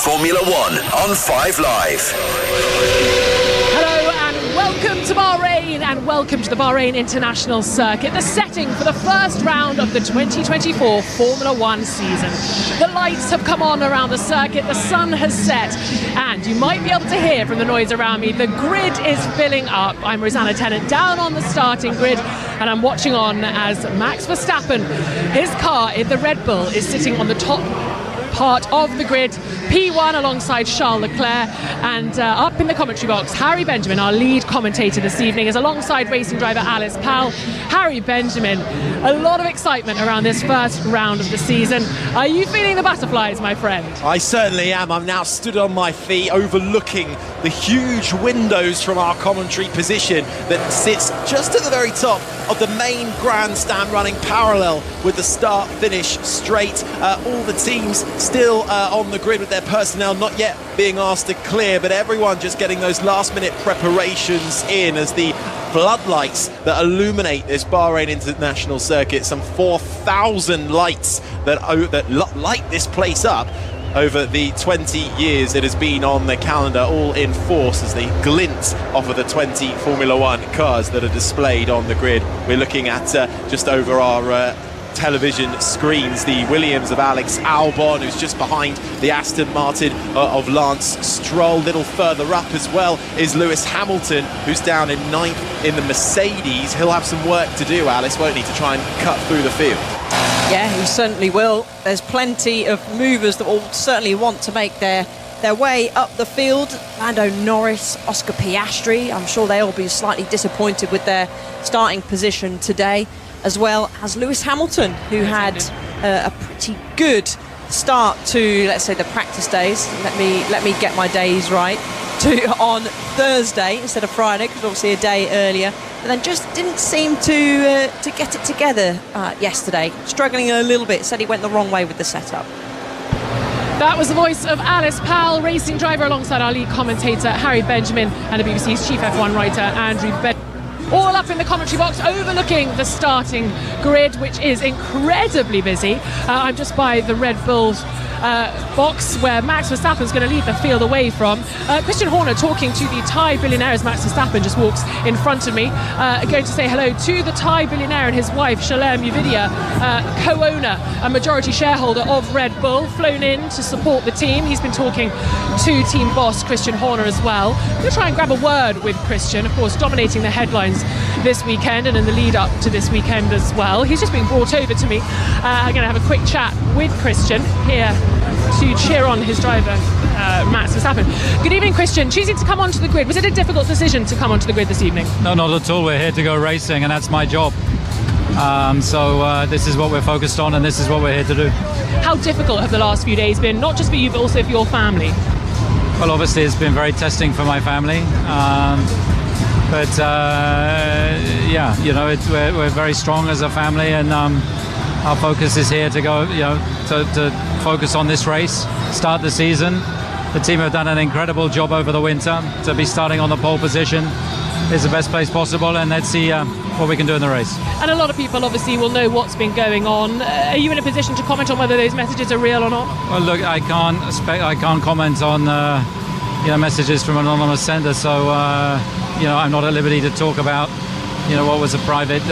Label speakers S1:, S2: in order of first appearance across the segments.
S1: Formula One on 5 Live.
S2: Hello and welcome to Bahrain and welcome to the Bahrain International Circuit, the setting for the first round of the 2024 Formula One season. The lights have come on around the circuit, the sun has set, and you might be able to hear from the noise around me, the grid is filling up. I'm Rosanna Tennant down on the starting grid and I'm watching on as Max Verstappen, his car in the Red Bull, is sitting on the top part of the grid, P1 alongside Charles Leclerc, and up in the commentary box, Harry Benjamin, our lead commentator this evening, is alongside racing driver Alice Powell. Harry Benjamin, a lot of excitement around this first round of the season. Are you feeling the butterflies, my friend?
S3: I certainly am. I'm now stood on my feet overlooking the huge windows from our commentary position that sits just at the very top of the main grandstand, running parallel with the start-finish straight. All the teams still on the grid with their personnel not yet being asked to clear, but everyone just getting those last-minute preparations in as the floodlights that illuminate this Bahrain International Circuit, some 4,000 lights that light this place up over the 20 years it has been on the calendar, all in force as they glint off of the 20 Formula One cars that are displayed on the grid. We're looking at just over our television screens the Williams of Alex Albon, who's just behind the Aston Martin of Lance Stroll. Little further up as well is Lewis Hamilton, who's down in 9th in the Mercedes. He'll have some work to do, Alice, won't he, to try and cut through the field?
S4: Yeah, he certainly will. There's plenty of movers that will certainly want to make their way up the field. Lando Norris, Oscar Piastri, I'm sure they'll be slightly disappointed with their starting position today, as well as Lewis Hamilton, who had a pretty good start to, let's say, the practice days. Let me get my days right. On Thursday instead of Friday, because obviously a day earlier, and then just didn't seem to get it together yesterday. Struggling a little bit. Said he went the wrong way with the setup.
S2: That was the voice of Alice Powell, racing driver, alongside our lead commentator Harry Benjamin and the BBC's chief F1 writer Andrew Bed. All up in the commentary box, overlooking the starting grid, which is incredibly busy. I'm just by the Red Bull's box where Max Verstappen is going to lead the field away from. Christian Horner talking to the Thai billionaire as Max Verstappen just walks in front of me. Going to say hello to the Thai billionaire and his wife, Shalem Uvidia, co-owner, a majority shareholder of Red Bull, flown in to support the team. He's been talking to team boss Christian Horner as well. I'm going to try and grab a word with Christian, of course, dominating the headlines this weekend and in the lead up to this weekend as well. He's just been brought over to me. I'm going to have a quick chat with Christian here to cheer on his driver, Max Verstappen. Good evening, Christian. Choosing to come onto the grid, was it a difficult decision to come onto the grid this evening?
S5: No, not at all. We're here to go racing, and that's my job. So this is what we're focused on, and this is what we're here to do.
S2: How difficult have the last few days been, not just for you, but also for your family?
S5: Well, obviously it's been very testing for my family. Yeah, you know, we're very strong as a family, and our focus is here to go, you know, to focus on this race, start the season. The team have done an incredible job over the winter. To be starting on the pole position is the best place possible, and let's see what we can do in the race.
S2: And a lot of people obviously will know what's been going on. Are you in a position to comment on whether those messages are real or not?
S5: Well, look, I can't comment on messages from anonymous sender, so I'm not at liberty to talk about what was a private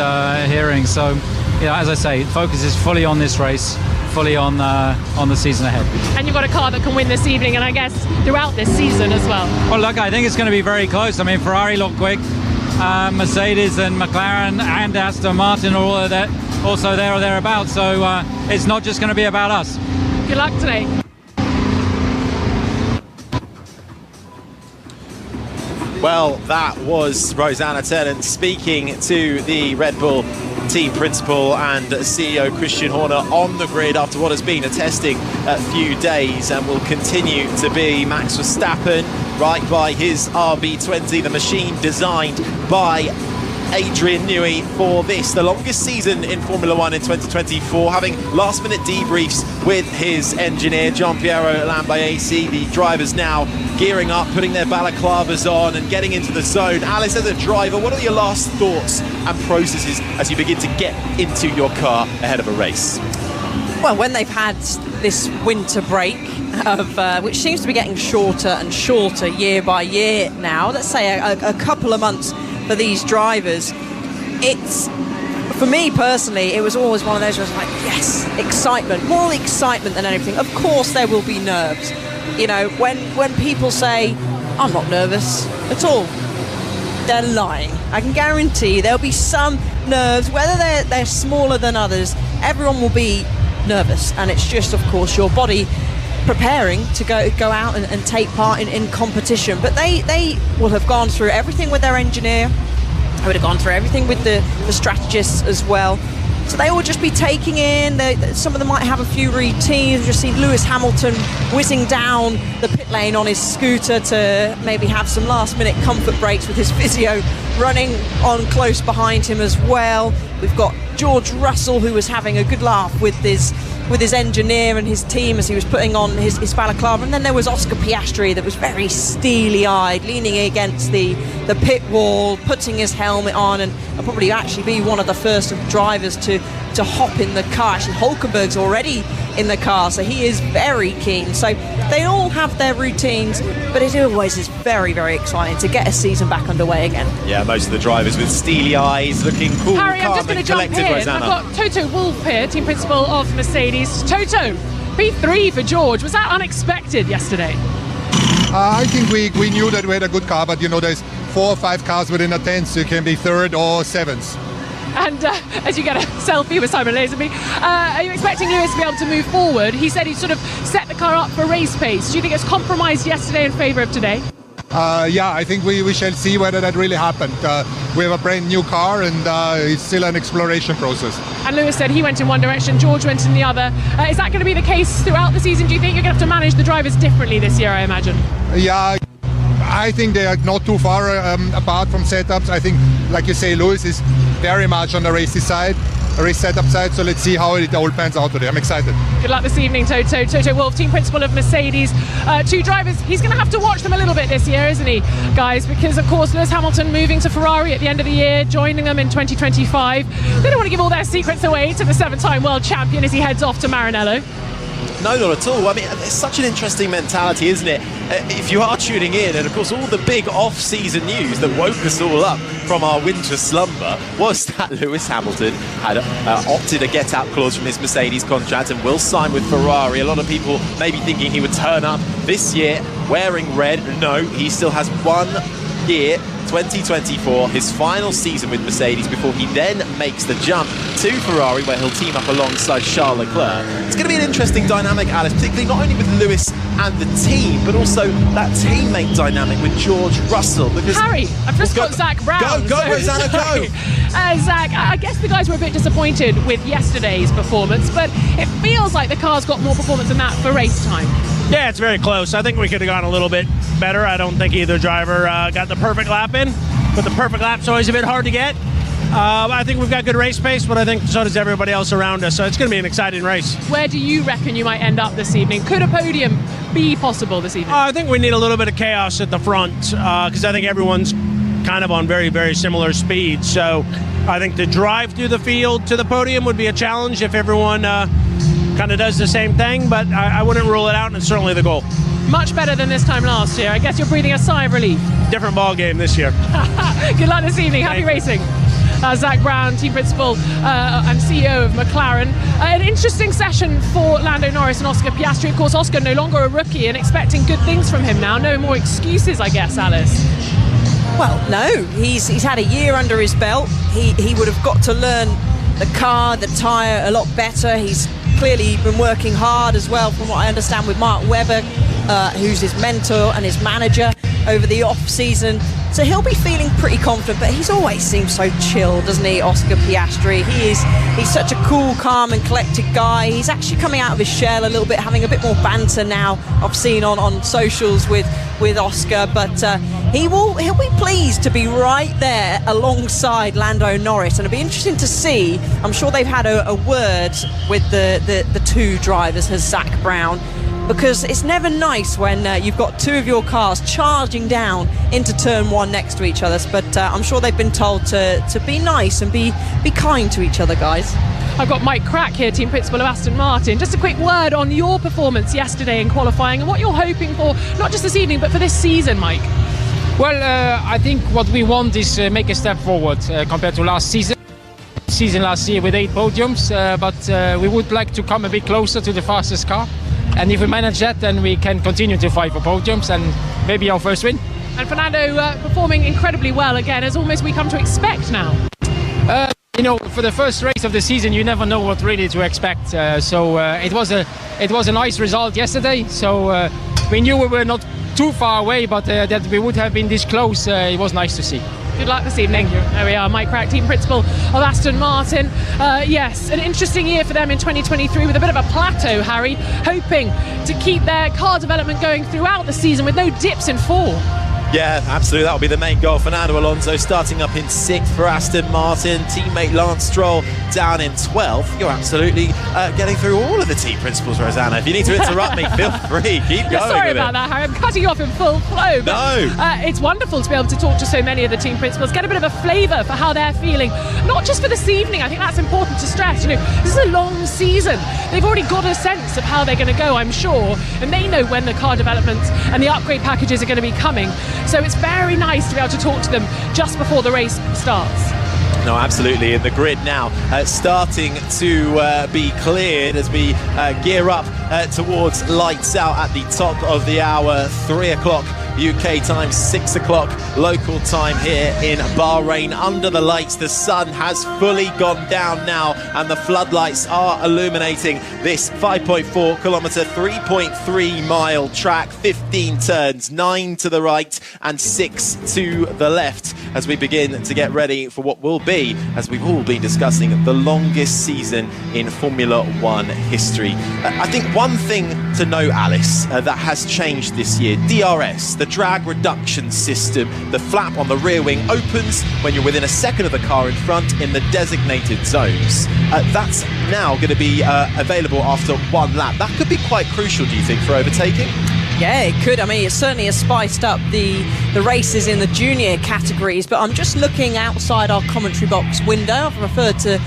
S5: hearing. So as I say, focus is fully on this race, fully on the season ahead.
S2: And you've got a car that can win this evening, and I guess throughout this season as well.
S5: Well, look, I think it's going to be very close. I mean, Ferrari looked quick. Mercedes and McLaren and Aston Martin are all also there or thereabouts. So it's not just going to be about us.
S2: Good luck today.
S3: Well, that was Rosanna Tennant speaking to the Red Bull team principal and CEO Christian Horner on the grid after what has been a testing few days, and will continue to be Max Verstappen right by his RB20, the machine designed by Adrian Newey for this, the longest season in Formula One in 2024, having last-minute debriefs with his engineer, Gianpiero Lambiasi. The drivers now gearing up, putting their balaclavas on and getting into the zone. Alice, as a driver, what are your last thoughts and processes as you begin to get into your car ahead of a race?
S4: Well, when they've had this winter break, of which seems to be getting shorter and shorter year by year now. Let's say a couple of months for these drivers. It's, for me personally, it was always one of those where I was like, yes, excitement, more excitement than anything. Of course there will be nerves. You know, when people say, I'm not nervous at all, they're lying. I can guarantee there'll be some nerves, whether they're smaller than others, everyone will be nervous. And it's just, of course, your body preparing to go out and take part in competition. But they will have gone through everything with their engineer. I would have gone through everything with the strategists as well. So they will just be taking in, some of them might have a few routines. You'll see Lewis Hamilton whizzing down the pit lane on his scooter to maybe have some last minute comfort breaks with his physio running on close behind him as well. We've got George Russell, who was having a good laugh with his engineer and his team as he was putting on his balaclava. And then there was Oscar Piastri that was very steely-eyed, leaning against the pit wall, putting his helmet on, and probably actually be one of the first drivers to hop in the car. Actually, Hulkenberg's already in the car, so he is very keen. So they all have their routines, but it always is very, very exciting to get a season back underway again.
S3: Yeah, most of the drivers with steely eyes, looking cool,
S2: Harry, I'm
S3: calm
S2: just going to
S3: and
S2: jump
S3: collected,
S2: in.
S3: Rosanna.
S2: I've got Toto Wolff here, team principal of Mercedes. Toto, P3 for George. Was that unexpected yesterday?
S6: I think we knew that we had a good car, but you know, there's 4 or 5 cars within a 10, so you can be 3rd or 7th.
S2: And as you get a selfie with Simon Lazenby, are you expecting Lewis to be able to move forward? He said he sort of set the car up for race pace. Do you think it's compromised yesterday in favour of today?
S6: Yeah, I think we shall see whether that really happened. We have a brand new car and it's still an exploration process.
S2: And Lewis said he went in one direction, George went in the other. Is that going to be the case throughout the season? Do you think you're going to have to manage the drivers differently this year, I imagine?
S6: Yeah, I think they are not too far apart from setups. I think, like you say, Lewis is very much on the race setup side, so let's see how it all pans out today. I'm excited.
S2: Good luck this evening, Toto. Toto Wolff, team principal of Mercedes. 2 drivers, he's going to have to watch them a little bit this year, isn't he, guys? Because, of course, Lewis Hamilton moving to Ferrari at the end of the year, joining them in 2025. They don't want to give all their secrets away to the 7-time world champion as he heads off to Maranello.
S3: No, not at all. I mean, it's such an interesting mentality, isn't it? If you are tuning in, and of course all the big off-season news that woke us all up from our winter slumber was that Lewis Hamilton had opted a get-out clause from his Mercedes contract and will sign with Ferrari. A lot of people maybe thinking he would turn up this year wearing red. No, he still has 1 year, 2024, his final season with Mercedes before he then makes the jump to Ferrari, where he'll team up alongside Charles Leclerc. It's going to be an interesting dynamic, Alice, particularly not only with Lewis and the team, but also that teammate dynamic with George Russell. Because
S2: Harry, I've just got Zach Brown.
S3: Go, Rosanna, go!
S2: Zach, I guess the guys were a bit disappointed with yesterday's performance, but it feels like the car's got more performance than that for race time.
S7: Yeah, it's very close. I think we could have gone a little bit better. I don't think either driver got the perfect lap in, but the perfect lap's always a bit hard to get. I think we've got good race pace, but I think so does everybody else around us, so it's going to be an exciting race.
S2: Where do you reckon you might end up this evening? Could a podium be possible this evening?
S7: I think we need a little bit of chaos at the front, because I think everyone's kind of on very, very similar speeds. So I think the drive through the field to the podium would be a challenge if everyone kind of does the same thing, but I wouldn't rule it out, and it's certainly the goal.
S2: Much better than this time last year. I guess you're breathing a sigh of relief.
S7: Different ball game this year.
S2: Good luck this evening. Happy racing. Zach Brown, team principal and CEO of McLaren. An interesting session for Lando Norris and Oscar Piastri. Of course, Oscar no longer a rookie and expecting good things from him now. No more excuses, I guess, Alice.
S4: Well, no, he's had a year under his belt. He would have got to learn the car, the tyre a lot better. He's clearly been working hard as well, from what I understand, with Mark Webber, who's his mentor and his manager over the off-season. So he'll be feeling pretty confident, but he's always seemed so chill, doesn't he, Oscar Piastri? He's such a cool, calm and collected guy. He's actually coming out of his shell a little bit, having a bit more banter now, I've seen on socials with Oscar, but he'll be pleased to be right there alongside Lando Norris, and it'll be interesting to see. I'm sure they've had a word with the 2 drivers, has Zach Brown, because it's never nice when you've got 2 of your cars charging down into turn 1 next to each other, but I'm sure they've been told to be nice and be kind to each other, guys.
S2: I've got Mike Crack here, team principal of Aston Martin. Just a quick word on your performance yesterday in qualifying and what you're hoping for, not just this evening, but for this season, Mike.
S8: Well, I think what we want is make a step forward compared to last season. Last year with 8 podiums, but we would like to come a bit closer to the fastest car. And if we manage that, then we can continue to fight for podiums and maybe our first win.
S2: And Fernando performing incredibly well again, as almost we come to expect now.
S8: You know, for the first race of the season, you never know what really to expect. So it was a nice result yesterday. So we knew we were not too far away, but that we would have been this close. It was nice to see.
S2: Good luck this evening. There we are, Mike Crack, team principal of Aston Martin. Yes, an interesting year for them in 2023 with a bit of a plateau, Harry, hoping to keep their car development going throughout the season with no dips in form.
S3: Yeah, absolutely. That'll be the main goal. Fernando Alonso starting up in 6th for Aston Martin. Teammate Lance Stroll down in 12th. You're absolutely getting through all of the team principals, Rosanna. If you need to interrupt me, feel free. Keep going.
S2: Sorry about that, Harry. I'm cutting you off in full flow.
S3: No.
S2: It's wonderful to be able to talk to so many of the team principals, get a bit of a flavour for how they're feeling. Not just for this evening. I think that's important to stress. You know, this is a long season. They've already got a sense of how they're going to go, I'm sure. And they know when the car development and the upgrade packages are going to be coming. So it's very nice to be able to talk to them just before the race starts.
S3: No, absolutely. And the grid now starting to be cleared as we gear up towards lights out at the top of the hour. 3 o'clock UK time, 6 o'clock local time here in Bahrain. Under the lights, the sun has fully gone down now and the floodlights are illuminating this 5.4 kilometre, 3.3 mile track, 15 turns, 9 to the right and 6 to the left as we begin to get ready for what will be, as we've all been discussing, the longest season in Formula One history. I think one thing to know, Alice, that has changed this year, DRS, the drag reduction system. The flap on the rear wing opens when you're within a second of the car in front in the designated zones. That's now going to be available after 1 lap. That could be quite crucial, do you think, for overtaking?
S4: Yeah, it could. I mean, it certainly has spiced up the races in the junior categories, but I'm just looking outside our commentary box window. I've referred to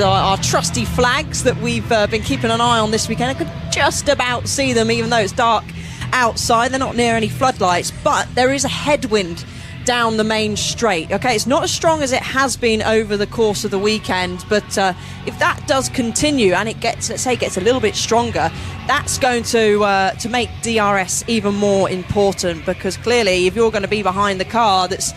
S4: our trusty flags that we've been keeping an eye on this weekend. I could just about see them, even though it's dark outside. They're not near any floodlights, but there is a headwind down the main straight. Okay, it's not as strong as it has been over the course of the weekend, but if that does continue and it gets, let's say, gets a little bit stronger, that's going to make DRS even more important, because clearly if you're going to be behind the car that's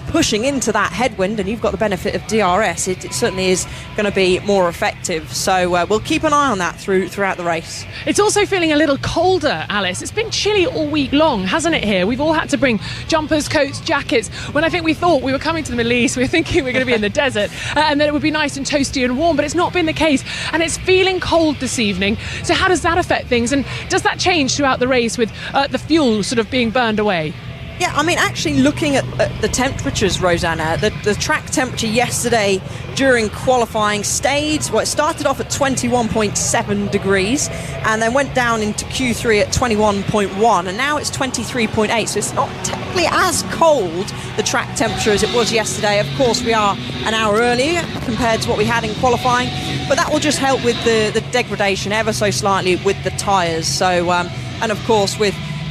S4: pushing into that headwind and you've got the benefit of DRS, it certainly is going to be more effective. So we'll keep an eye on that throughout the race.
S2: It's also feeling a little colder, Alice. It's been chilly all week long, hasn't it, here? We've all had to bring jumpers, coats, jackets. When I think we thought we were coming to the Middle East, we were thinking we were going to be in the desert and that it would be nice and toasty and warm, but it's not been the case. And it's feeling cold this evening. So how does that affect things? And does that change throughout the race with the fuel sort of being burned away?
S4: Yeah, I mean, actually looking at the temperatures, Rosanna, the track temperature yesterday during qualifying stayed, well, it started off at 21.7 degrees and then went down into Q3 at 21.1, and now it's 23.8, so it's not technically as cold, the track temperature, as it was yesterday. Of course, we are an hour earlier compared to what we had in qualifying, but that will just help with the degradation ever so slightly with the tyres. So, and of course,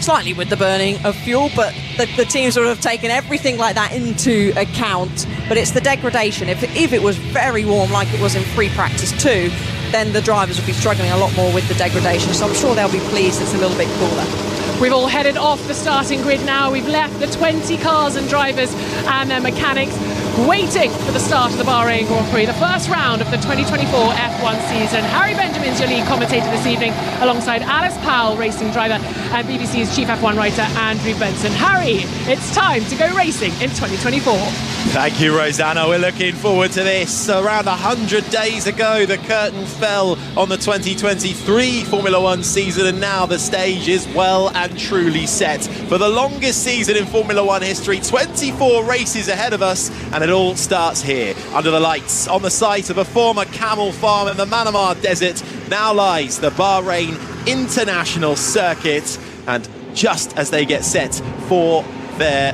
S4: slightly with the burning of fuel, but the teams would have taken everything like that into account. But it's the degradation. If it was very warm like it was in free practice too, then the drivers would be struggling a lot more with the degradation. So I'm sure they'll be pleased it's a little bit cooler.
S2: We've all headed off the starting grid now. We've left the 20 cars and drivers and their mechanics waiting for the start of the Bahrain Grand Prix, the first round of the 2024 F1 season. Harry Benjamin's your lead commentator this evening, alongside Alice Powell, racing driver, and BBC's chief F1 writer, Andrew Benson. Harry, it's time to go racing in 2024.
S3: Thank you, Rosanna. We're looking forward to this. Around 100 days ago, the curtain fell on the 2023 Formula One season, and now the stage is well and truly set for the longest season in Formula One history. 24 races ahead of us, and it all starts here, under the lights, on the site of a former camel farm in the Manamar Desert. Now lies the Bahrain International Circuit, and just as they get set for their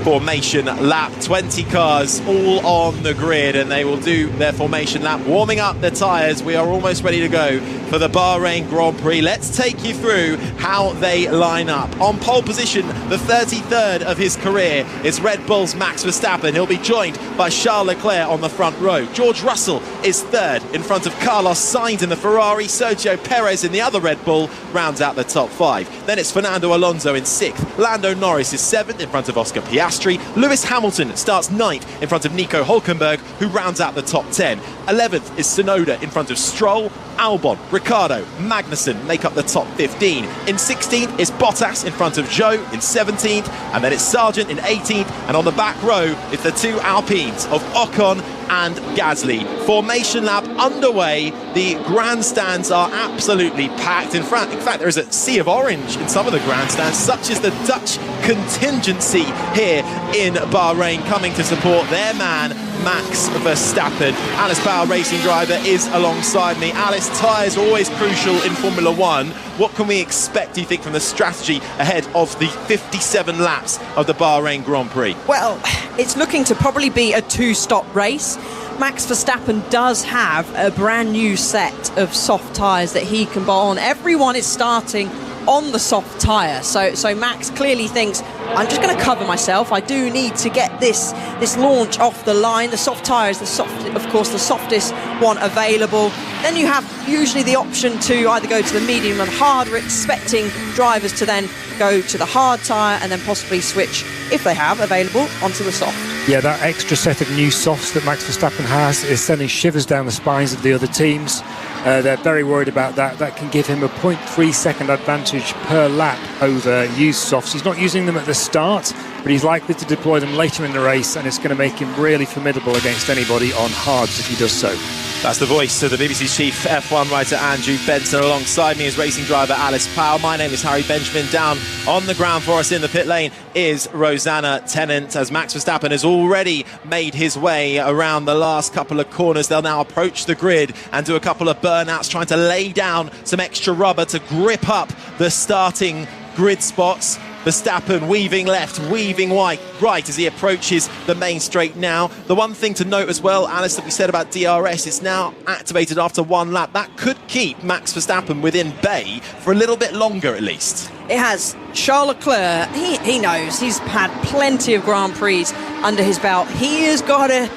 S3: formation lap. 20 cars all on the grid, and they will do their formation lap, warming up their tyres. We are almost ready to go for the Bahrain Grand Prix. Let's take you through how they line up. On pole position, the 33rd of his career, is Red Bull's Max Verstappen. He'll be joined by Charles Leclerc on the front row. George Russell is third in front of Carlos Sainz in the Ferrari. Sergio Perez in the other Red Bull rounds out the top 5. Then it's Fernando Alonso in 6th. Lando Norris is 7th in front of Oscar Piastri. Lewis Hamilton starts 9th in front of Nico Hülkenberg, who rounds out the top 10. 11th is Tsunoda in front of Stroll. Albon, Ricciardo, Magnussen make up the top 15. In 16th is Bottas in front of Zhou in 17th, and then it's Sargent in 18th, and on the back row it's the 2 Alpines of Ocon and Gasly. Formation lap underway. The grandstands are absolutely packed. In fact, there is a sea of orange in some of the grandstands. Such is the Dutch contingency here in Bahrain, coming to support their man, Max Verstappen. Alice Power racing driver is alongside me. Alice, tyres are always crucial in Formula One. What can we expect, do you think, from the strategy ahead of the 57 laps of the Bahrain Grand Prix?
S4: Well, it's looking to probably be a 2-stop race. Max Verstappen does have a brand new set of soft tyres that he can buy on. Everyone is starting on the soft tyre, so Max clearly thinks, I'm just going to cover myself. I do need to get this launch off the line. The soft tyre is of course the softest one available. Then you have usually the option to either go to the medium and hard. We're expecting drivers to then go to the hard tyre and then possibly switch, if they have available, onto the soft.
S9: Yeah, that extra set of new softs that Max Verstappen has is sending shivers down the spines of the other teams. They're very worried about that. That can give him a 0.3 second advantage per lap over used softs. He's not using them at the start, but he's likely to deploy them later in the race, and it's going to make him really formidable against anybody on hards if he does so.
S3: That's the voice of the BBC's chief F1 writer Andrew Benson. Alongside me is racing driver Alice Powell. My name is Harry Benjamin. Down on the ground for us in the pit lane is Rosanna Tennant, as Max Verstappen has already made his way around the last couple of corners. They'll now approach the grid and do a couple of burnouts, trying to lay down some extra rubber to grip up the starting grid spots. Verstappen weaving left, weaving right as he approaches the main straight now. The one thing to note as well, Alice, that we said about DRS, it's now activated after 1 lap. That could keep Max Verstappen within bay for a little bit longer at least.
S4: It has. Charles Leclerc, he knows. He's had plenty of Grand Prix under his belt. He has got to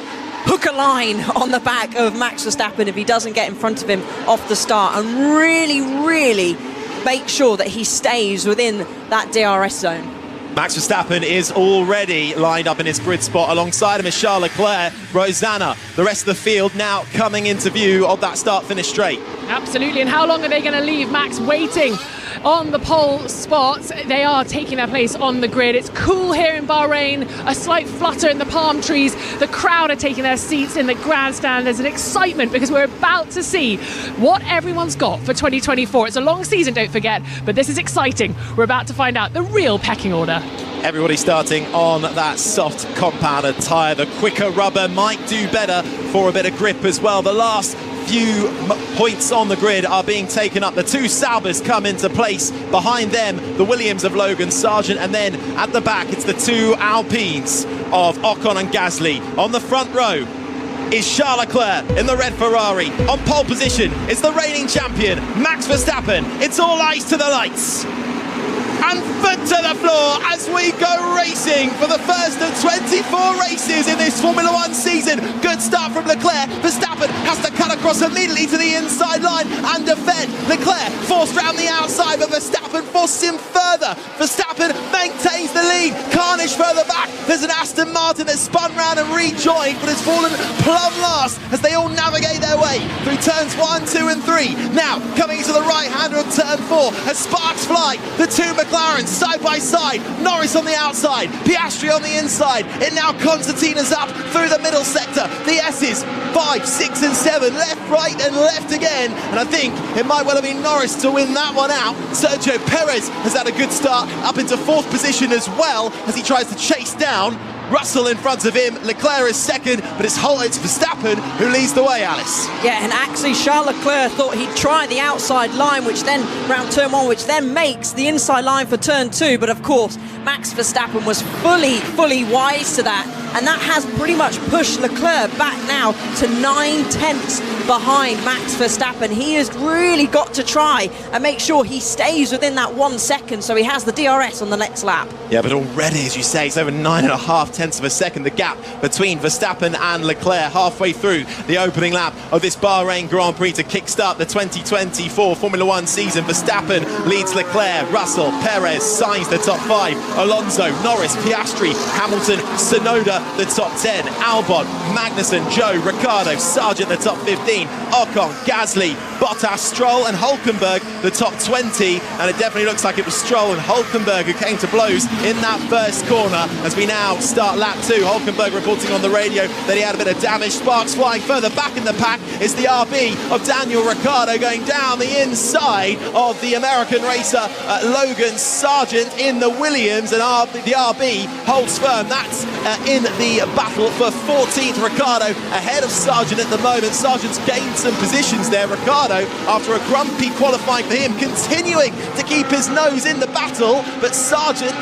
S4: hook a line on the back of Max Verstappen if he doesn't get in front of him off the start, and really make sure that he stays within that DRS zone.
S3: Max Verstappen is already lined up in his grid spot. Alongside him is Charles Leclerc. Rosanna, the rest of the field now coming into view of that start-finish straight.
S2: Absolutely, and how long are they going to leave Max waiting on the pole spots? They are taking their place on the grid. It's cool here in Bahrain, a slight flutter in the palm trees. The crowd are taking their seats in the grandstand. There's an excitement because we're about to see what everyone's got for 2024. It's a long season, don't forget, but this is exciting. We're about to find out the real pecking order.
S3: Everybody starting on that soft compounded tyre. The quicker rubber might do better for a bit of grip as well. The last few points on the grid are being taken up. The 2 Saubers come into place. Behind them, the Williams of Logan Sargent, and then at the back, it's the 2 Alpines of Ocon and Gasly. On the front row is Charles Leclerc in the red Ferrari. On pole position is the reigning champion, Max Verstappen. It's all eyes to the lights and foot to the floor as we go racing for the first of 24 races in this Formula One season. Good start from Leclerc. Verstappen has to cut across immediately to the inside line and defend. Leclerc forced round the outside, but Verstappen forces him further. Verstappen maintains the lead. Carnage further back. There's an Aston Martin that spun round and rejoined, but has fallen plumb last as they all navigate their way through turns 1, 2 and 3. Now coming to the right-hander of turn 4 as sparks fly. The 2 McLarens side by side. Norris on the outside, Piastri on the inside. It now concertinas up through the middle sector. The S's 5, 6 and 7, left, right and left again, and I think it might well have been Norris to win that one out. Sergio Perez has had a good start up into 4th position as well as he tries to chase down Russell in front of him, Leclerc is second, but it's Verstappen who leads the way, Alice.
S4: Yeah, and actually Charles Leclerc thought he'd try the outside line, which then round turn 1, which then makes the inside line for turn 2, but of course Max Verstappen was fully wise to that, and that has pretty much pushed Leclerc back now to 9/10 behind Max Verstappen. He has really got to try and make sure he stays within that 1 second, so he has the DRS on the next lap.
S3: Yeah, but already, as you say, it's over 9.5 tenths of a second, the gap between Verstappen and Leclerc halfway through the opening lap of this Bahrain Grand Prix to kickstart the 2024 Formula One season. Verstappen leads Leclerc, Russell, Perez, Sainz the top 5, Alonso, Norris, Piastri, Hamilton, Tsunoda the top 10, Albon, Magnussen, Joe, Ricciardo, Sargent the top 15, Ocon, Gasly, Bottas, Stroll and Hülkenberg the top 20, and it definitely looks like it was Stroll and Hülkenberg who came to blows in that first corner as we now start lap 2. Hülkenberg reporting on the radio that he had a bit of damage, sparks flying further back in the pack. It's the RB of Daniel Ricciardo going down the inside of the American racer Logan Sargent in the Williams, and the RB holds firm. That's in the battle for 14th. Ricciardo ahead of Sargent at the moment. Sargent's gained some positions there. Ricciardo, after a grumpy qualifying for him, continuing to keep his nose in the battle, but Sargent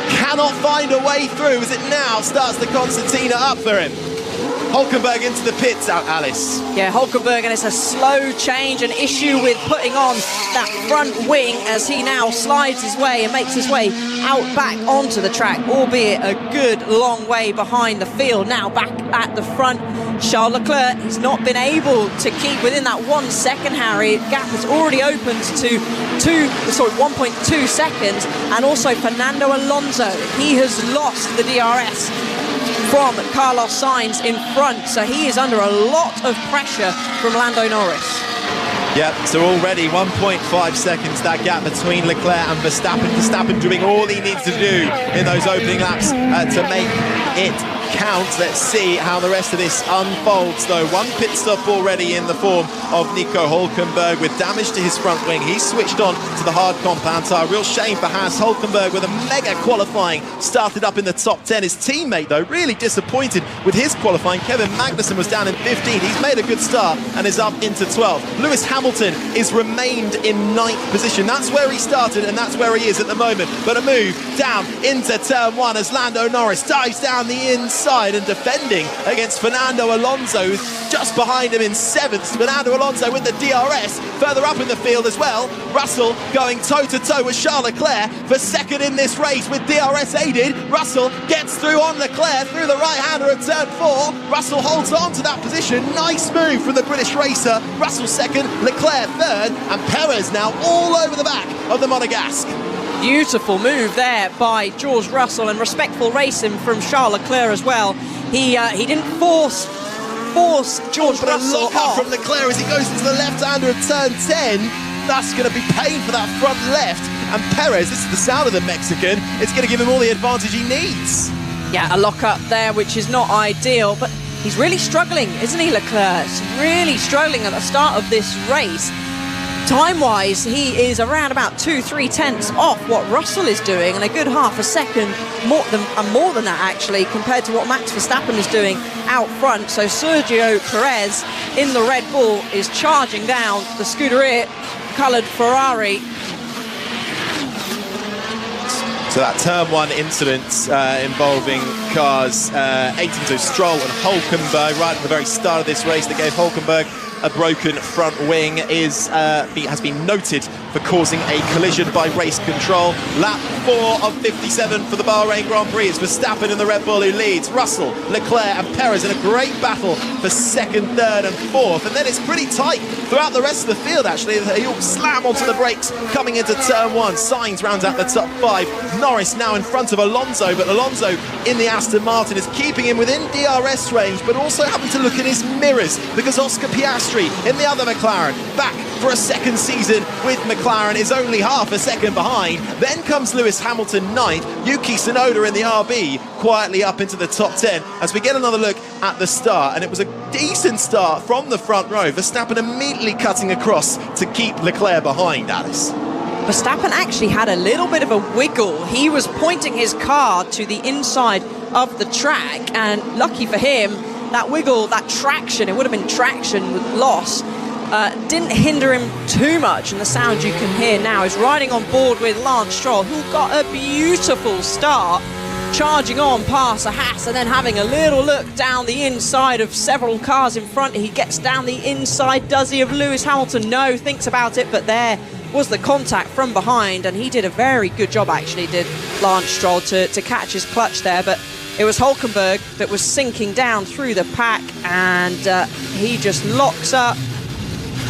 S3: cannot find a way through as it now starts the concertina up for him. Hülkenberg into the pits, Alice.
S4: Yeah, Hülkenberg, and it's a slow change, an issue with putting on that front wing as he now slides his way and makes his way out back onto the track, albeit a good long way behind the field. Now back at the front, Charles Leclerc has not been able to keep within that 1 second, Harry. Gap has already opened to 1.2 seconds, and also Fernando Alonso, he has lost the DRS from Carlos Sainz in front, so he is under a lot of pressure from Lando Norris.
S3: Yeah, so already 1.5 seconds that gap between Leclerc and Verstappen. Verstappen doing all he needs to do in those opening laps to make it count. Let's see how the rest of this unfolds, though. One pit stop already in the form of Nico Hülkenberg with damage to his front wing. He's switched on to the hard compound tyre. Real shame for Haas. Hülkenberg with a mega qualifying, started up in the top 10. His teammate, though, really disappointed with his qualifying. Kevin Magnussen was down in 15. He's made a good start and is up into 12. Lewis Hamilton is remained in 9th position. That's where he started and that's where he is at the moment. But a move down into turn 1 as Lando Norris dives down the inside and defending against Fernando Alonso, who's just behind him in 7th. Fernando Alonso with the DRS further up in the field as well. Russell going toe-to-toe with Charles Leclerc for second in this race with DRS aided. Russell gets through on Leclerc through the right-hander at turn 4. Russell holds on to that position. Nice move from the British racer. Russell second, Leclerc third, and Perez now all over the back of the Monegasque.
S4: Beautiful move there by George Russell, and respectful racing from Charles Leclerc as well. He didn't force George Russell
S3: look up
S4: off.
S3: from Leclerc as he goes into the left-hander at turn 10. That's going to be pain for that front left. And Perez, this is the sound of the Mexican, it's going to give him all the advantage he needs.
S4: Yeah, a lock-up there, which is not ideal, but he's really struggling, isn't he, Leclerc? He's really struggling at the start of this race. Time-wise, he is around about 2-3 tenths off what Russell is doing, and a good half a second more than that actually, compared to what Max Verstappen is doing out front. So Sergio Perez in the Red Bull is charging down the Scuderia coloured Ferrari.
S3: So that turn 1 incident involving cars 18, so Stroll and Hülkenberg right at the very start of this race that gave Hülkenberg a broken front wing has been noted for causing a collision by race control. Lap 4 of 57 for the Bahrain Grand Prix. It's Verstappen in the Red Bull who leads. Russell, Leclerc and Perez in a great battle for second, third and fourth. And then it's pretty tight throughout the rest of the field, actually. They all slam onto the brakes coming into turn 1. Sainz rounds out the top 5. Norris now in front of Alonso, but Alonso in the Aston Martin is keeping him within DRS range, but also having to look in his mirrors because Oscar Piastri in the other McLaren, back for a second season with McLaren, is only half a second behind. Then comes Lewis Hamilton 9th, Yuki Tsunoda in the RB quietly up into the top 10 as we get another look at the start. And it was a decent start from the front row. Verstappen immediately cutting across to keep Leclerc behind, Alice.
S4: Verstappen actually had a little bit of a wiggle. He was pointing his car to the inside of the track, and lucky for him, that wiggle, that traction, it would have been traction with loss, didn't hinder him too much, and the sound you can hear now is riding on board with Lance Stroll, who got a beautiful start, charging on past a Haas and then having a little look down the inside of several cars in front. He gets down the inside, does he, of Lewis Hamilton? No, thinks about it, but there was the contact from behind, and he did a very good job, actually, did Lance Stroll, to catch his clutch there, but it was Hulkenberg that was sinking down through the pack, and he just locks up.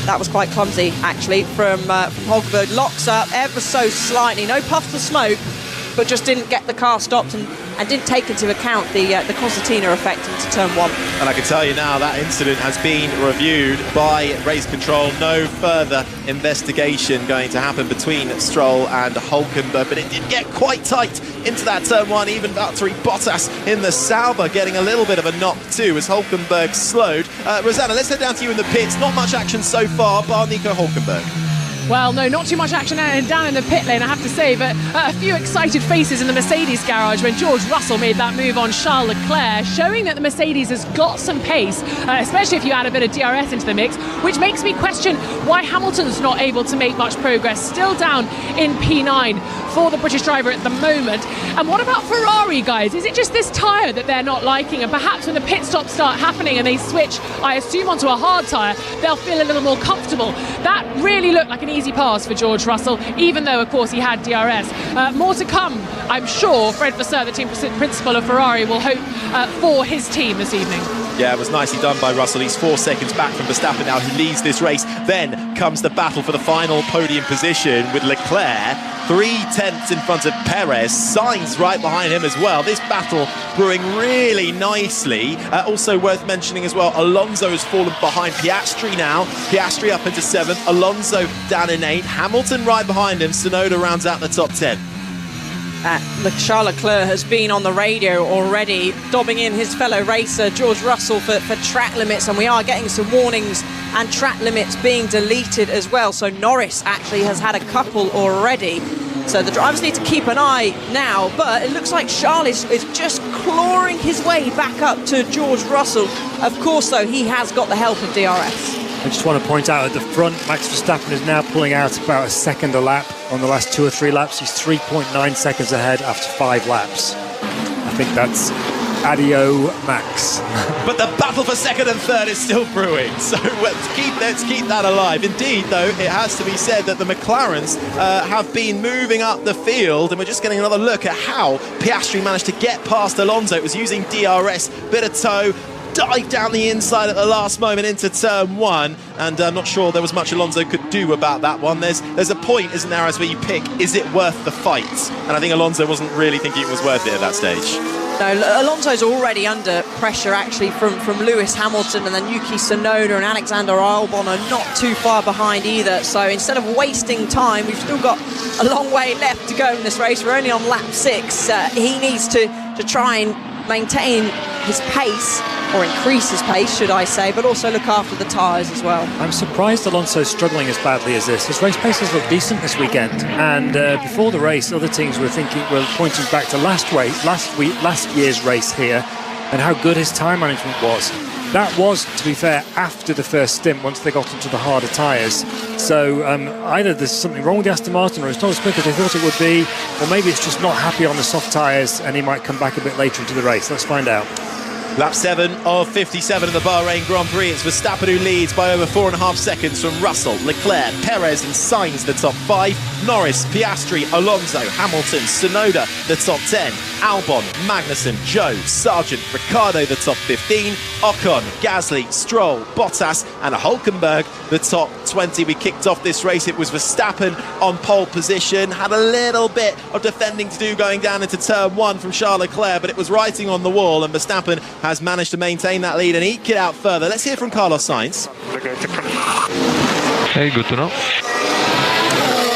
S4: That was quite clumsy, actually, from Hulkenberg. Locks up ever so slightly, no puffs of smoke, but just didn't get the car stopped and didn't take into account the concertina effect into turn 1.
S3: And I can tell you now that incident has been reviewed by race control. No further investigation going to happen between Stroll and Hulkenberg, but it did get quite tight into that turn 1. Even Valtteri Bottas in the Sauber getting a little bit of a knock too as Hulkenberg slowed. Rosanna, let's head down to you in the pits. Not much action so far, bar Nico Hulkenberg.
S2: Well, no, not too much action down in the pit lane, I have to say, but a few excited faces in the Mercedes garage when George Russell made that move on Charles Leclerc, showing that the Mercedes has got some pace, especially if you add a bit of DRS into the mix, which makes me question why Hamilton's not able to make much progress. Still down in P9 for the British driver at the moment. And what about Ferrari, guys? Is it just this tyre that they're not liking? And perhaps when the pit stops start happening and they switch, I assume, onto a hard tyre, they'll feel a little more comfortable. That really looked like an easy pass for George Russell, even though, of course, he had DRS. More to come, I'm sure. Fred Vasseur, the team principal of Ferrari, will hope for his team this evening.
S3: Yeah, it was nicely done by Russell. He's 4 seconds back from Verstappen now, who leads this race. Then comes the battle for the final podium position with Leclerc 3/10 in front of Perez. Sainz right behind him as well. This battle brewing really nicely. Also worth mentioning as well, Alonso has fallen behind Piastri now. Piastri up into 7th. Alonso down in 8th. Hamilton right behind him. Tsunoda rounds out the top 10.
S4: Charles Leclerc has been on the radio already, dobbing in his fellow racer George Russell for track limits, and we are getting some warnings and track limits being deleted as well. So Norris actually has had a couple already. So the drivers need to keep an eye now, but it looks like Charles is just clawing his way back up to George Russell. Of course, though, he has got the help of DRS.
S9: I just want to point out at the front, Max Verstappen is now pulling out about a second a lap on the last 2 or 3 laps. He's 3.9 seconds ahead after 5 laps. I think that's adio Max.
S3: But the battle for 2nd and 3rd is still brewing, so let's keep that alive. Indeed, though, it has to be said that the McLarens have been moving up the field, and we're just getting another look at how Piastri managed to get past Alonso. It was using DRS, bit of toe, dived down the inside at the last moment into turn 1, and I'm not sure there was much Alonso could do about that one. There's a point, isn't there, as where you pick, is it worth the fight? And I think Alonso wasn't really thinking it was worth it at that stage.
S4: No, Alonso's already under pressure, actually, from Lewis Hamilton, and then Yuki Tsunoda and Alexander Albon are not too far behind either. So instead of wasting time, we've still got a long way left to go in this race. We're only on lap 6. He needs to try and maintain his pace, or increase his pace, should I say, but also look after the tyres as well.
S9: I'm surprised Alonso's struggling as badly as this. His race paces look decent this weekend, and before the race, other teams were pointing back to last year's race here, and how good his time management was. That was, to be fair, after the first stint, once they got into the harder tyres. So either there's something wrong with the Aston Martin, or it's not as quick as they thought it would be, or maybe it's just not happy on the soft tyres and he might come back a bit later into the race. Let's find out.
S3: Lap 7 of 57 of the Bahrain Grand Prix. It's Verstappen who leads by over 4.5 seconds from Russell, Leclerc, Perez and Sainz, the top 5. Norris, Piastri, Alonso, Hamilton, Tsunoda, the top 10. Albon, Magnussen, Joe, Sargent, Ricciardo, the top 15. Ocon, Gasly, Stroll, Bottas and Hulkenberg, the top 20. We kicked off this race. It was Verstappen on pole position. Had a little bit of defending to do going down into turn 1 from Charles Leclerc, but it was writing on the wall, and Verstappen has managed to maintain that lead and eke it out further. Let's hear from Carlos Sainz.
S10: Hey, good to know.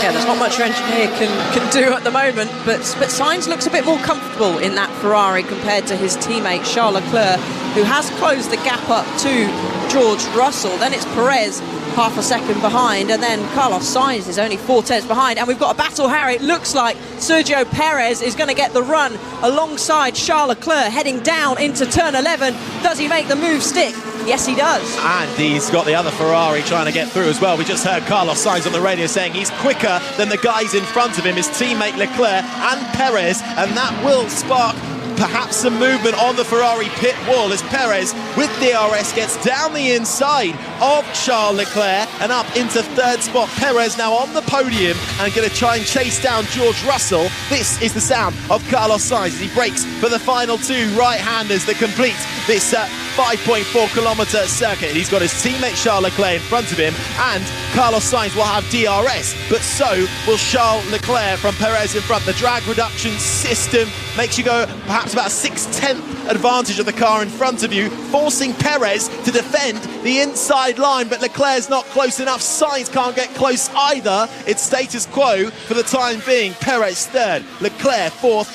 S4: Yeah, there's not much your engineer can do at the moment, but Sainz looks a bit more comfortable in that Ferrari compared to his teammate Charles Leclerc, who has closed the gap up to George Russell. Then it's Perez half a second behind, and then Carlos Sainz is only 4 tenths behind, and we've got a battle, Harry. It looks like Sergio Perez is going to get the run alongside Charles Leclerc heading down into turn 11. Does he make the move stick? Yes, he does.
S3: And he's got the other Ferrari trying to get through as well. We just heard Carlos Sainz on the radio saying he's quicker than the guys in front of him, his teammate Leclerc and Perez, and that will spark perhaps some movement on the Ferrari pit wall as Perez with DRS gets down the inside of Charles Leclerc and up into third spot. Perez now on the podium and going to try and chase down George Russell. This is the sound of Carlos Sainz as he breaks for the final two right-handers that complete this 5.4 kilometre circuit. He's got his teammate Charles Leclerc in front of him, and Carlos Sainz will have DRS, but so will Charles Leclerc from Perez in front. The drag reduction system makes you go perhaps about a 6/10 advantage of the car in front of you, forcing Perez to defend the inside line, but Leclerc's not close enough. Sainz can't get close either. It's status quo for the time being. Perez third, Leclerc fourth,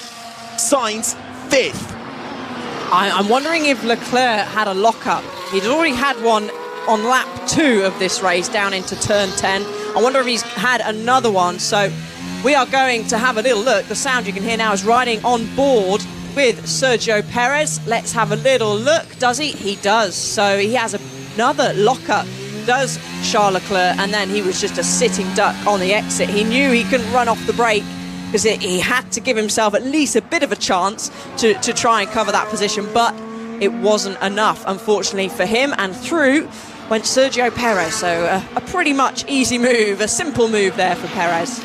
S3: Sainz fifth.
S4: I'm wondering if Leclerc had a lock-up. He'd already had one on lap 2 of this race down into turn 10. I wonder if he's had another one. So we are going to have a little look. The sound you can hear now is riding on board with Sergio Perez. Let's have a little look. Does he? He does. So he has another lock-up, does Charles Leclerc, and then he was just a sitting duck on the exit. He knew he couldn't run off the brake because he had to give himself at least a bit of a chance to try and cover that position, but it wasn't enough, unfortunately, for him, and through went Sergio Perez. So a pretty much easy move, a simple move there for Perez.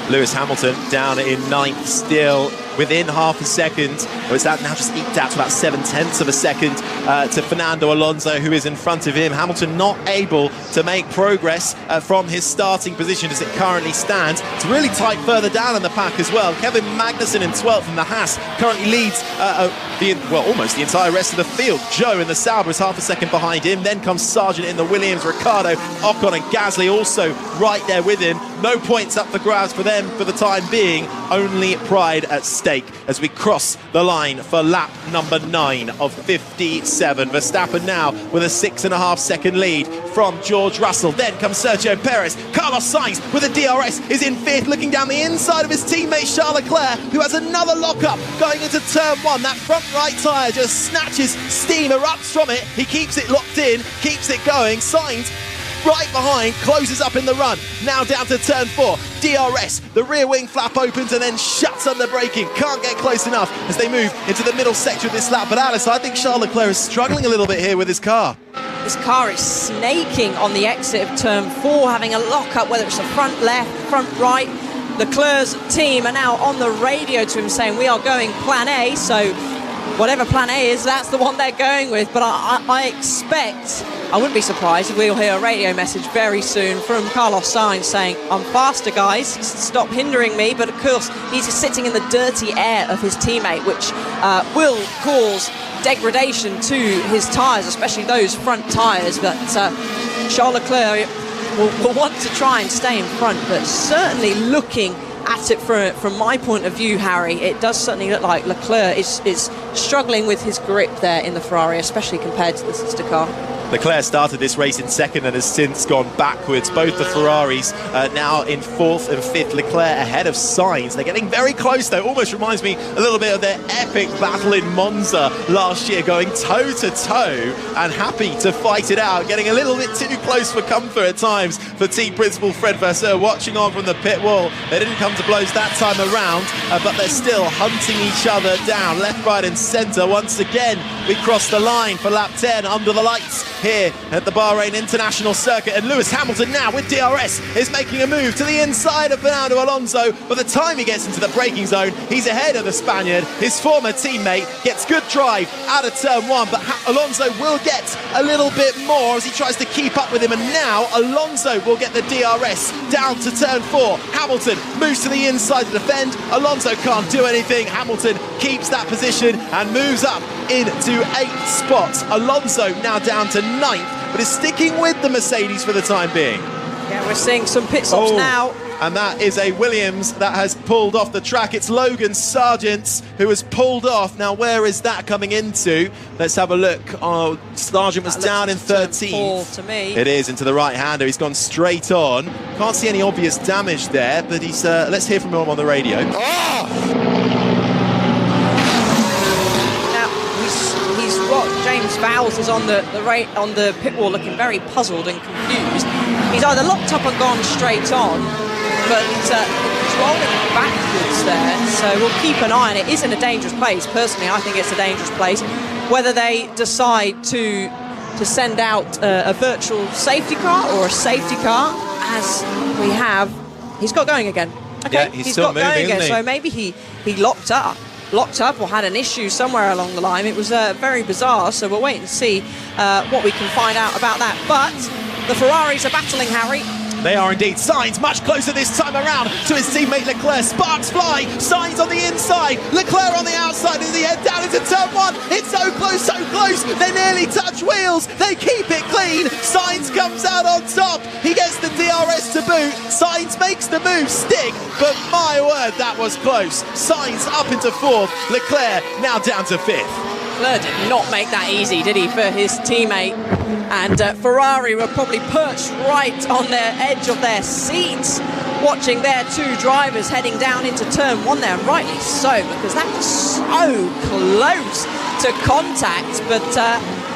S3: Lewis Hamilton down in ninth still within half a second. Or is that now just eked out to about 7/10 of a second to Fernando Alonso, who is in front of him. Hamilton not able to make progress from his starting position as it currently stands. It's really tight further down in the pack as well. Kevin Magnussen in 12th in the Haas currently leads almost the entire rest of the field. Joe in the Sauber is half a second behind him. Then comes Sargent in the Williams, Ricciardo, Ocon and Gasly also right there with him. No points up for grabs for them for the time being. Only pride at stake as we cross the line for lap number 9 of 57. Verstappen now with a 6.5 second lead from George Russell. Then comes Sergio Perez. Carlos Sainz with a DRS is in 5th, looking down the inside of his teammate Charles Leclerc, who has another lockup going into turn 1. That front right tyre just snatches steam, erupts from it. He keeps it locked in, keeps it going. Sainz right behind, closes up in the run. Now down to turn 4. DRS, the rear wing flap opens and then shuts under braking. Can't get close enough as they move into the middle section of this lap. But Alice, I think Charles Leclerc is struggling a little bit here with his car.
S4: This car is snaking on the exit of turn 4, having a lock-up, whether it's the front left, front right. Leclerc's team are now on the radio to him saying, we are going plan A, so whatever plan A is, that's the one they're going with. But I expect, I wouldn't be surprised if we'll hear a radio message very soon from Carlos Sainz saying, I'm faster, guys, stop hindering me. But of course, he's sitting in the dirty air of his teammate, which will cause degradation to his tyres, especially those front tyres. But Charles Leclerc will want to try and stay in front, but certainly looking at it from my point of view, Harry, it does certainly look like Leclerc is struggling with his grip there in the Ferrari, especially compared to the sister car.
S3: Leclerc started this race in 2nd and has since gone backwards. Both the Ferraris now in 4th and 5th. Leclerc ahead of Sainz. They're getting very close though. Almost reminds me a little bit of their epic battle in Monza last year, going toe to toe and happy to fight it out. Getting a little bit too close for comfort at times for team principal Fred Vasseur, watching on from the pit wall. They didn't come to blows that time around, but they're still hunting each other down left, right and centre. Once again, we cross the line for lap 10 under the lights here at the Bahrain International Circuit, and Lewis Hamilton now with DRS is making a move to the inside of Fernando Alonso. By the time he gets into the braking zone, he's ahead of the Spaniard. His former teammate gets good drive out of turn 1, but Alonso will get a little bit more as he tries to keep up with him, and now Alonso will get the DRS down to turn 4. Hamilton moves to the inside to defend. Alonso can't do anything. Hamilton keeps that position and moves up into 8th spot. Alonso now down to 9th, but is sticking with the Mercedes for the time being.
S4: Yeah, we're seeing some pit stops now.
S3: and that is a Williams that has pulled off the track. It's Logan Sargent who has pulled off. Now, where is that coming into? Let's have a look. Oh, Sargent was down in 13th.
S4: To me.
S3: It is into the right-hander. He's gone straight on. Can't see any obvious damage there, but he's. Let's hear from him on the radio.
S4: James Vowles is on the pit wall looking very puzzled and confused. He's either locked up and gone straight on, but he's rolling backwards there, so we'll keep an eye on it. It is in a dangerous place. Personally, I think it's a dangerous place. Whether they decide to send out a virtual safety car or a safety car, as we have, he's got going again. Okay,
S3: yeah, he's still
S4: got
S3: moving,
S4: going again,
S3: isn't he?
S4: so maybe he locked up or had an issue somewhere along the line. It was very bizarre, so we'll wait and see what we can find out about that. But the Ferraris are battling, Harry.
S3: They are indeed. Sainz much closer this time around to his teammate Leclerc. Sparks fly. Sainz on the inside. Leclerc on the outside as he head down into turn 1. It's so close, so close. They nearly touch wheels. They keep it clean. Sainz comes out on top. He gets the DRS to boot. Sainz makes the move stick, but my word, that was close. Sainz up into 4th. Leclerc now down to 5th.
S4: Leclerc did not make that easy, did he, for his teammate? And Ferrari were probably perched right on their edge of their seats, watching their two drivers heading down into turn 1 there, and rightly so, because that was so close to contact, but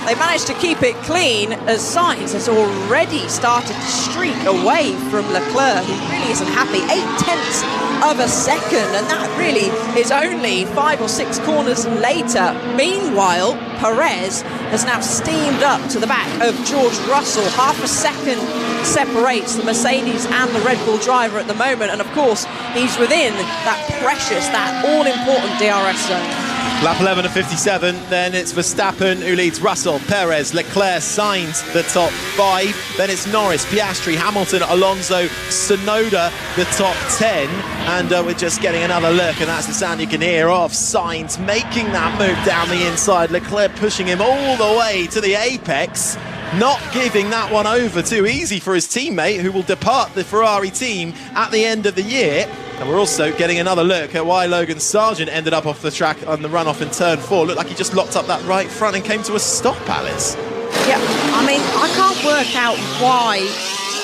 S4: they managed to keep it clean as Sainz has already started to streak away from Leclerc, who really isn't happy. 0.8 of a second, and that really is only 5 or 6 corners later. Meanwhile, Perez has now steamed up to the back of George Russell. Half a second separates the Mercedes and the Red Bull driver at the moment, and of course he's within that precious, that all-important DRS zone.
S3: Lap 11 of 57, then it's Verstappen who leads Russell, Perez, Leclerc, Sainz, the top 5. Then it's Norris, Piastri, Hamilton, Alonso, Tsunoda, the top 10. And we're just getting another look, and that's the sound you can hear of Sainz making that move down the inside. Leclerc pushing him all the way to the apex, not giving that one over too easy for his teammate, who will depart the Ferrari team at the end of the year. And we're also getting another look at why Logan Sargent ended up off the track on the runoff in turn 4. Looked like he just locked up that right front and came to a stop, Alice.
S4: Yeah, I mean, I can't work out why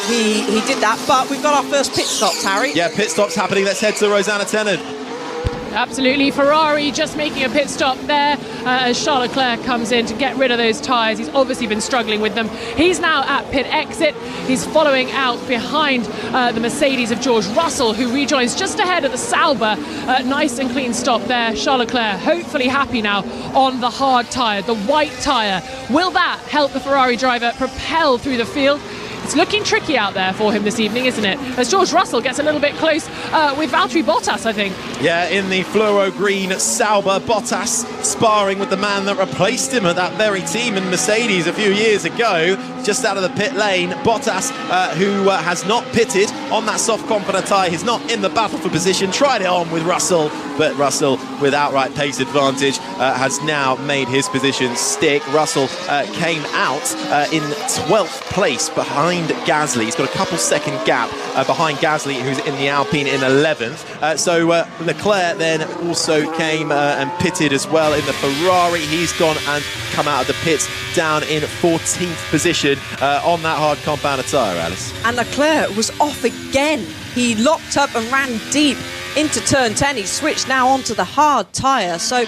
S4: he did that, but we've got our first pit stops, Harry.
S3: Yeah, pit stops happening. Let's head to Rosanna Tennant.
S2: Absolutely, Ferrari just making a pit stop there as Charles Leclerc comes in to get rid of those tyres. He's obviously been struggling with them. He's now at pit exit. He's following out behind the Mercedes of George Russell, who rejoins just ahead of the Sauber. Nice and clean stop there. Charles Leclerc hopefully happy now on the hard tyre, the white tyre. Will that help the Ferrari driver propel through the field? It's looking tricky out there for him this evening, isn't it? As George Russell gets a little bit close with Valtteri Bottas, I think.
S3: Yeah, in the fluoro green Sauber, Bottas sparring with the man that replaced him at that very team in Mercedes a few years ago, just out of the pit lane. Bottas, who has not pitted on that soft compound tyre, he's not in the battle for position, tried it on with Russell, but Russell, with outright pace advantage, has now made his position stick. Russell came out in 12th place behind Gasly. He's got a couple second gap behind Gasly, who's in the Alpine in 11th. So Leclerc then also came and pitted as well in the Ferrari. He's gone and come out of the pits down in 14th position on that hard compounder tyre, Alice.
S4: And Leclerc was off again. He locked up and ran deep into turn 10. He switched now onto the hard tyre. So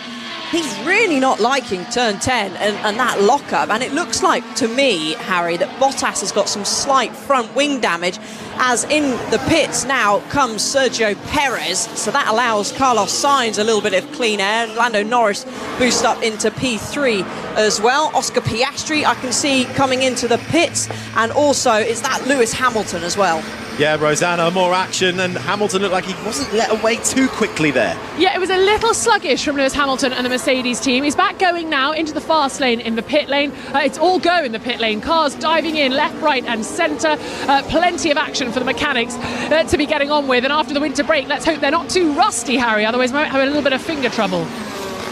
S4: he's really not liking turn 10 and that lockup. And it looks like, to me, Harry, that Bottas has got some slight front wing damage, as in the pits now comes Sergio Perez. So that allows Carlos Sainz a little bit of clean air. Lando Norris boost up into P3 as well. Oscar Piastri I can see coming into the pits, and also is that Lewis Hamilton as well.
S3: Yeah, Rosanna, more action, and Hamilton looked like he wasn't let away too quickly there.
S2: Yeah, it was a little sluggish from Lewis Hamilton and the Mercedes team. He's back going now into the fast lane in the pit lane. It's all go in the pit lane. Cars diving in left, right and centre. Plenty of action for the mechanics to be getting on with. And after the winter break, let's hope they're not too rusty, Harry. Otherwise, we might have a little bit of finger trouble.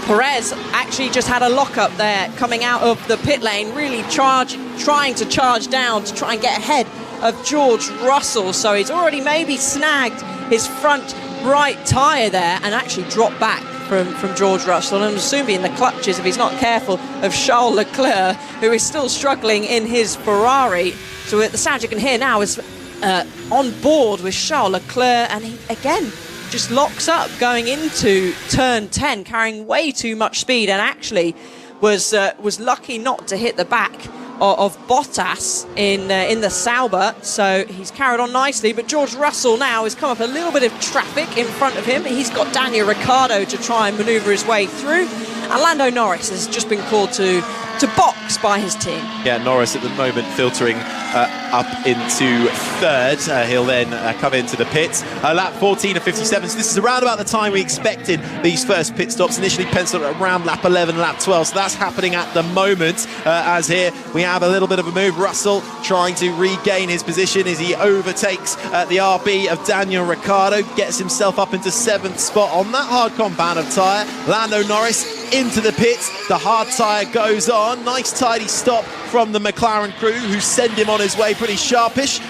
S4: Perez actually just had a lock-up there coming out of the pit lane, really trying to charge down to try and get ahead of George Russell. So he's already maybe snagged his front right tyre there and actually dropped back from George Russell, and soon be in the clutches, if he's not careful, of Charles Leclerc, who is still struggling in his Ferrari. So the sound you can hear now is on board with Charles Leclerc, and he again just locks up going into turn 10, carrying way too much speed, and actually was lucky not to hit the back of Bottas in the Sauber. So he's carried on nicely, but George Russell now has come up a little bit of traffic in front of him. He's got Daniel Ricciardo to try and manoeuvre his way through, and Lando Norris has just been called to box by his team.
S3: Yeah, Norris at the moment filtering up into third. He'll then come into the pits. Lap 14 of 57. So this is around about the time we expected these first pit stops. Initially penciled around lap 11, lap 12. So that's happening at the moment. As here we have a little bit of a move. Russell trying to regain his position as he overtakes the RB of Daniel Ricciardo. Gets himself up into 7th spot on that hard compound of tyre. Lando Norris into the pits. The hard tyre goes on. Nice tidy stop from the McLaren crew, who send him on his way pretty sharpish.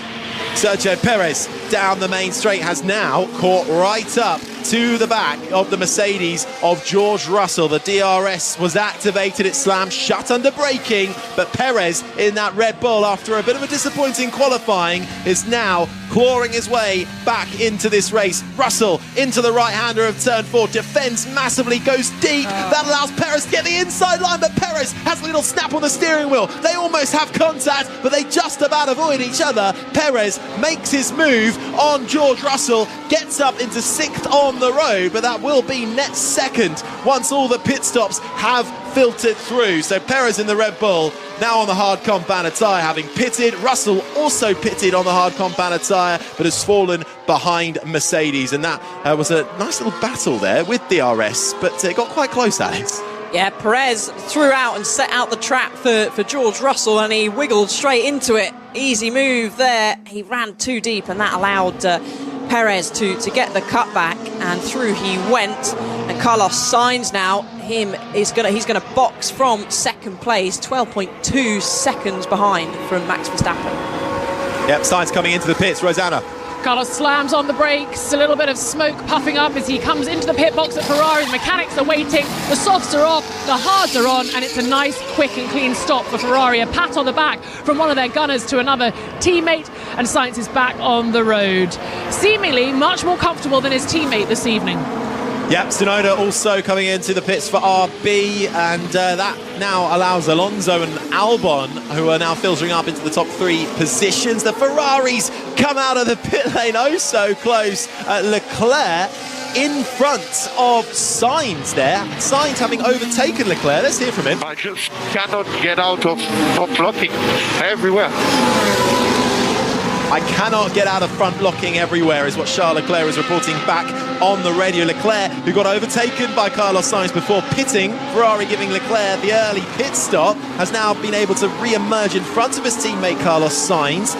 S3: Sergio Perez down the main straight has now caught right up to the back of the Mercedes of George Russell. The DRS was activated, it slammed shut under braking, but Perez in that Red Bull, after a bit of a disappointing qualifying, is now clawing his way back into this race. Russell into the right-hander of turn 4, defends massively, goes deep. That allows Perez to get the inside line, but Perez has a little snap on the steering wheel. They almost have contact, but they just about avoid each other. Perez makes his move on George Russell, gets up into 6th on the road, but that will be net second once all the pit stops have filtered through. So Perez in the Red Bull, now on the hard compound tyre, having pitted. Russell also pitted on the hard compound tyre, but has fallen behind Mercedes, and that was a nice little battle there with DRS, but it got quite close, Alex.
S4: Yeah, Perez threw out and set out the trap for George Russell, and he wiggled straight into it. Easy move there. He ran too deep, and that allowed Perez to get the cutback, and through he went. And Carlos Sainz now, he's gonna box from second place, 12.2 seconds behind from Max Verstappen.
S3: Yep, Sainz coming into the pits. Rosanna.
S2: Carlos slams on the brakes, a little bit of smoke puffing up as he comes into the pit box at Ferrari. The mechanics are waiting, the softs are off, the hards are on, and it's a nice, quick and clean stop for Ferrari. A pat on the back from one of their gunners to another teammate, and Sainz is back on the road. Seemingly much more comfortable than his teammate this evening.
S3: Yep, Tsunoda also coming into the pits for RB, and that now allows Alonso and Albon, who are now filtering up into the top 3 positions. The Ferraris come out of the pit lane oh so close. Leclerc in front of Sainz there. Sainz having overtaken Leclerc. Let's hear from him.
S10: I just cannot get out of blocking everywhere.
S3: I cannot get out of front locking everywhere, is what Charles Leclerc is reporting back on the radio. Leclerc, who got overtaken by Carlos Sainz before pitting, Ferrari giving Leclerc the early pit stop, has now been able to re-emerge in front of his teammate Carlos Sainz.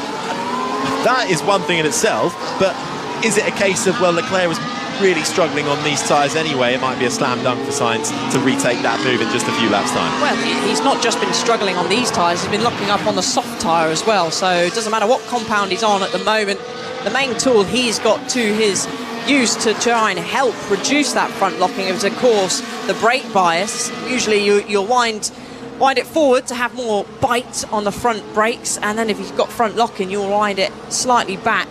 S3: That is one thing in itself, but is it a case of, well, Leclerc was really struggling on these tyres anyway, it might be a slam dunk for Sainz to retake that move in just a few laps' time?
S4: Well, he's not just been struggling on these tyres, he's been locking up on the soft tyre as well, so it doesn't matter what compound he's on at the moment. The main tool he's got to his use to try and help reduce that front locking is, of course, the brake bias. Usually you'll wind it forward to have more bite on the front brakes, and then if you've got front locking, you'll wind it slightly back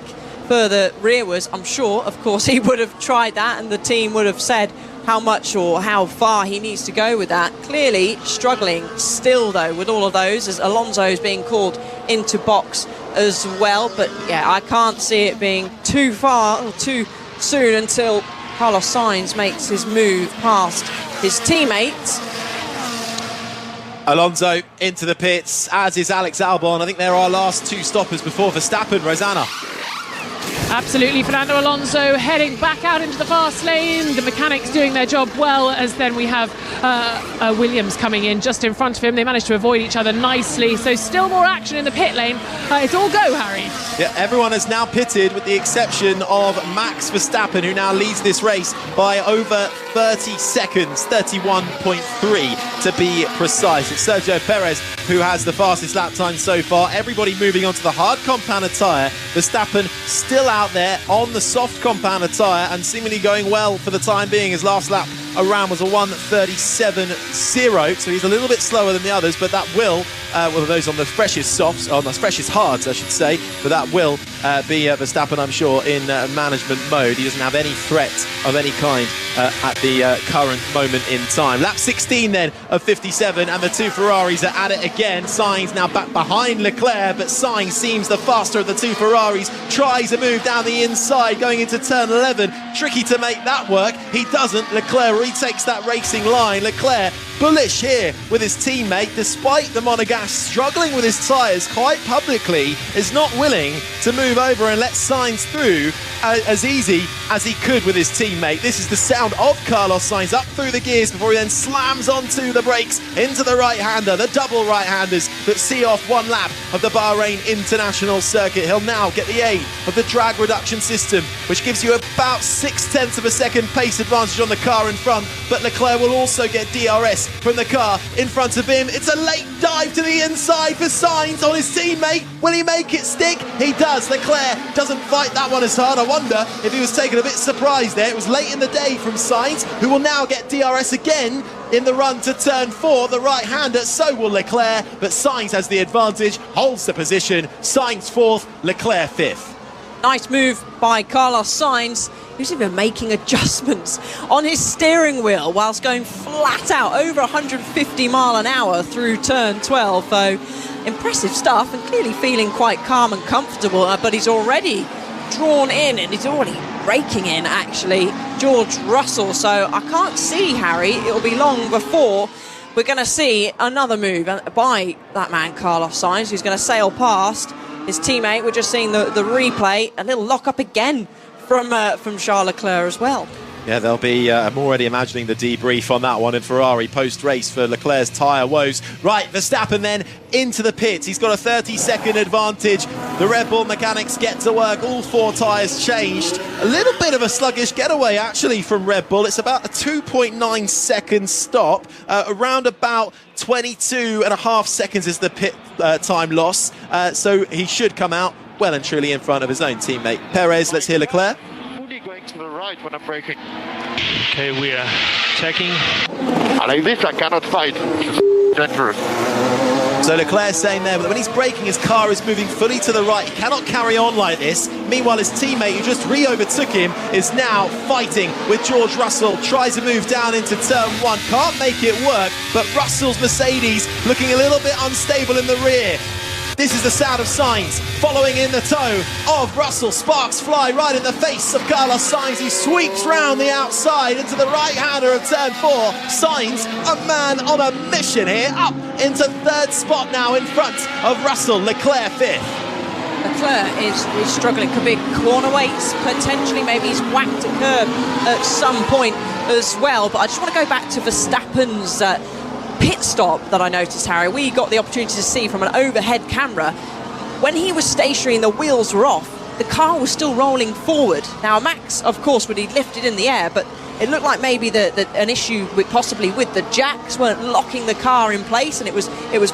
S4: further rearwards. I'm sure, of course, he would have tried that, and the team would have said how much or how far he needs to go with that. Clearly struggling still, though, with all of those, as Alonso is being called into box as well. But yeah, I can't see it being too far or too soon until Carlos Sainz makes his move past his teammates.
S3: Alonso into the pits, as is Alex Albon. I think they're our last 2 stoppers before Verstappen. Rosanna.
S2: Absolutely, Fernando Alonso heading back out into the fast lane. The mechanics doing their job well, as then we have Williams coming in just in front of him. They managed to avoid each other nicely, so still more action in the pit lane. It's all go, Harry.
S3: Yeah, everyone has now pitted with the exception of Max Verstappen, who now leads this race by over 30 seconds, 31.3 to be precise. It's Sergio Perez who has the fastest lap time so far. Everybody moving onto the hard compound tyre. Verstappen still out there on the soft compound tyre and seemingly going well for the time being. His last lap around was a 1:37.0, so he's a little bit slower than the others, but that will, well, those on the freshest softs, on the freshest hards, I should say, but that will be Verstappen, I'm sure, in management mode. He doesn't have any threat of any kind at the current moment in time. Lap 16 then of 57, and the two Ferraris are at it again. Sainz now back behind Leclerc, but Sainz seems the faster of the two Ferraris, tries a move down the inside going into turn 11. Tricky to make that work. He doesn't. Leclerc retakes that racing line. Leclerc bullish here with his teammate, despite the Monegasque struggling with his tyres quite publicly, is not willing to move over and let Sainz through as easy as he could with his teammate. This is the sound of Carlos Sainz up through the gears before he then slams onto the brakes into the right-hander, the double right-handers that see off one lap of the Bahrain International Circuit. He'll now get the aid of the drag reduction system, which gives you about 0.6 of a second pace advantage on the car in front, but Leclerc will also get DRS from the car in front of him. It's a late dive to the inside for Sainz on his teammate. Will he make it stick? He does. Leclerc doesn't fight that one as hard. I wonder if he was taken a bit surprised there. It was late in the day from Sainz, who will now get DRS again in the run to turn 4, the right-hander. So will Leclerc, but Sainz has the advantage, holds the position. Sainz 4th, Leclerc 5th.
S4: Nice move by Carlos Sainz, who's even making adjustments on his steering wheel whilst going flat out over 150 mile an hour through turn 12. So impressive stuff, and clearly feeling quite calm and comfortable, but he's already drawn in, and he's already raking in, actually, George Russell. So I can't see, Harry, it'll be long before we're going to see another move by that man Carlos Sainz, who's going to sail past his teammate. We're just seeing the replay, a little lock up again from Charles Leclerc as well.
S3: Yeah, they'll be, I'm already imagining the debrief on that one in Ferrari post-race for Leclerc's tyre woes. Right, Verstappen then into the pits. He's got a 30-second advantage. The Red Bull mechanics get to work. All 4 tyres changed. A little bit of a sluggish getaway, actually, from Red Bull. It's about a 2.9 second stop. Around about 22.5 seconds is the pit time loss. So he should come out well and truly in front of his own teammate Perez. Let's hear Leclerc.
S10: Going to the right when I'm braking.
S7: Okay, we are checking.
S10: Like this, I cannot fight. It's dangerous.
S3: So Leclerc saying there that when he's braking, his car is moving fully to the right. He cannot carry on like this. Meanwhile, his teammate, who just re-overtook him, is now fighting with George Russell. Tries to move down into turn 1. Can't make it work, but Russell's Mercedes looking a little bit unstable in the rear. This is the sound of Sainz following in the tow of Russell. Sparks fly right in the face of Carlos Sainz. He sweeps round the outside into the right-hander of turn 4. Sainz, a man on a mission here, up into 3rd spot now in front of Russell. Leclerc 5th.
S4: Leclerc is struggling. Could be corner weights, potentially. Maybe he's whacked a curb at some point as well. But I just want to go back to Verstappen's pit stop that I noticed, Harry. We got the opportunity to see from an overhead camera. When he was stationary and the wheels were off, the car was still rolling forward. Now, Max, of course, would he lifted in the air, but it looked like maybe an issue possibly with the jacks weren't locking the car in place, and it was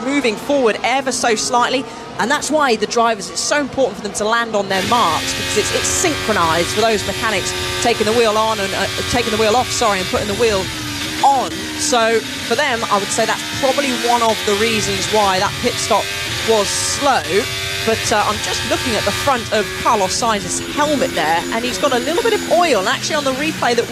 S4: moving forward ever so slightly. And that's why the drivers, it's so important for them to land on their marks, because it's synchronized for those mechanics taking the wheel on and taking the wheel off, and putting the wheel on. So for them, I would say that's probably one of the reasons why that pit stop was slow. But I'm just looking at the front of Carlos Sainz's helmet there, and he's got a little bit of oil. And actually on the replay that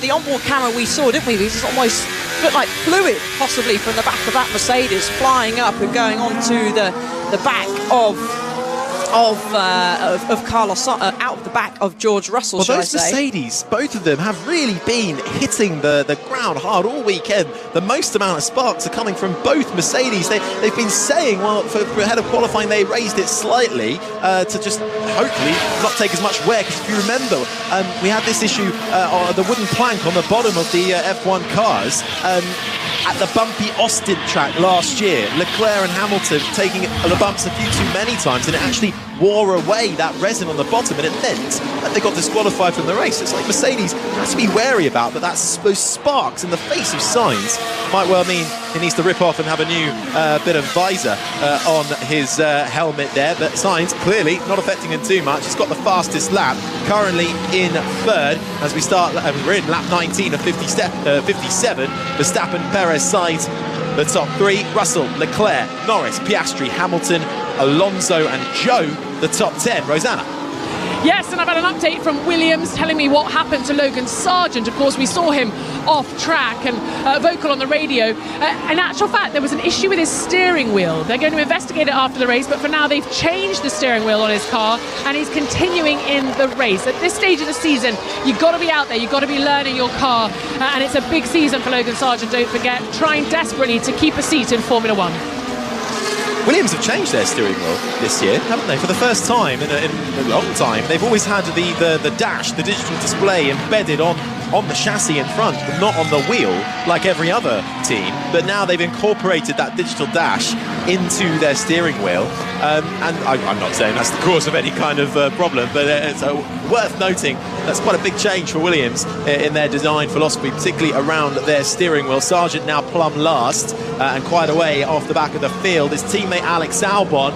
S4: the onboard camera we saw, didn't we? It's almost looked like fluid, possibly from the back of that Mercedes, flying up and going onto the back of Carlos, out of the back of George Russell.
S3: Well, those Mercedes, both of them, have really been hitting the ground hard all weekend. The most amount of sparks are coming from both Mercedes. They've been saying, well, for ahead of qualifying, they raised it slightly to just hopefully not take as much wear. Because if you remember, we had this issue on the wooden plank on the bottom of the F1 cars. At the bumpy Austin track last year, Leclerc and Hamilton taking the bumps a few too many times, and it actually wore away that resin on the bottom, and it meant that they got disqualified from the race. It's like Mercedes has to be wary about, but those sparks in the face of Sainz might well mean he needs to rip off and have a new bit of visor on his helmet there. But Sainz clearly not affecting him too much. He's got the fastest lap, currently in third as we start. We're in lap 19 of 57. Verstappen, Perez sides the top three. Russell, Leclerc, Norris, Piastri, Hamilton, Alonso and Zhou the top 10. Rosanna.
S2: Yes, and I've had an update from Williams telling me what happened to Logan Sargent. Of course, we saw him off track and vocal on the radio. In actual fact, there was an issue with his steering wheel. They're going to investigate it after the race, but for now they've changed the steering wheel on his car and he's continuing in the race. At this stage of the season, you've got to be out there, you've got to be learning your car, and it's a big season for Logan Sargent, don't forget, trying desperately to keep a seat in Formula One.
S3: Williams have changed their steering wheel this year, haven't they? For the first time in a long time. They've always had the dash, the digital display embedded on the chassis in front, but not on the wheel like every other team. But now they've incorporated that digital dash into their steering wheel. And I'm not saying that's the cause of any kind of problem, but it's worth noting that's quite a big change for Williams in their design philosophy, particularly around their steering wheel. Sargent now plumb last and quite a way off the back of the field. His teammate Alex Albon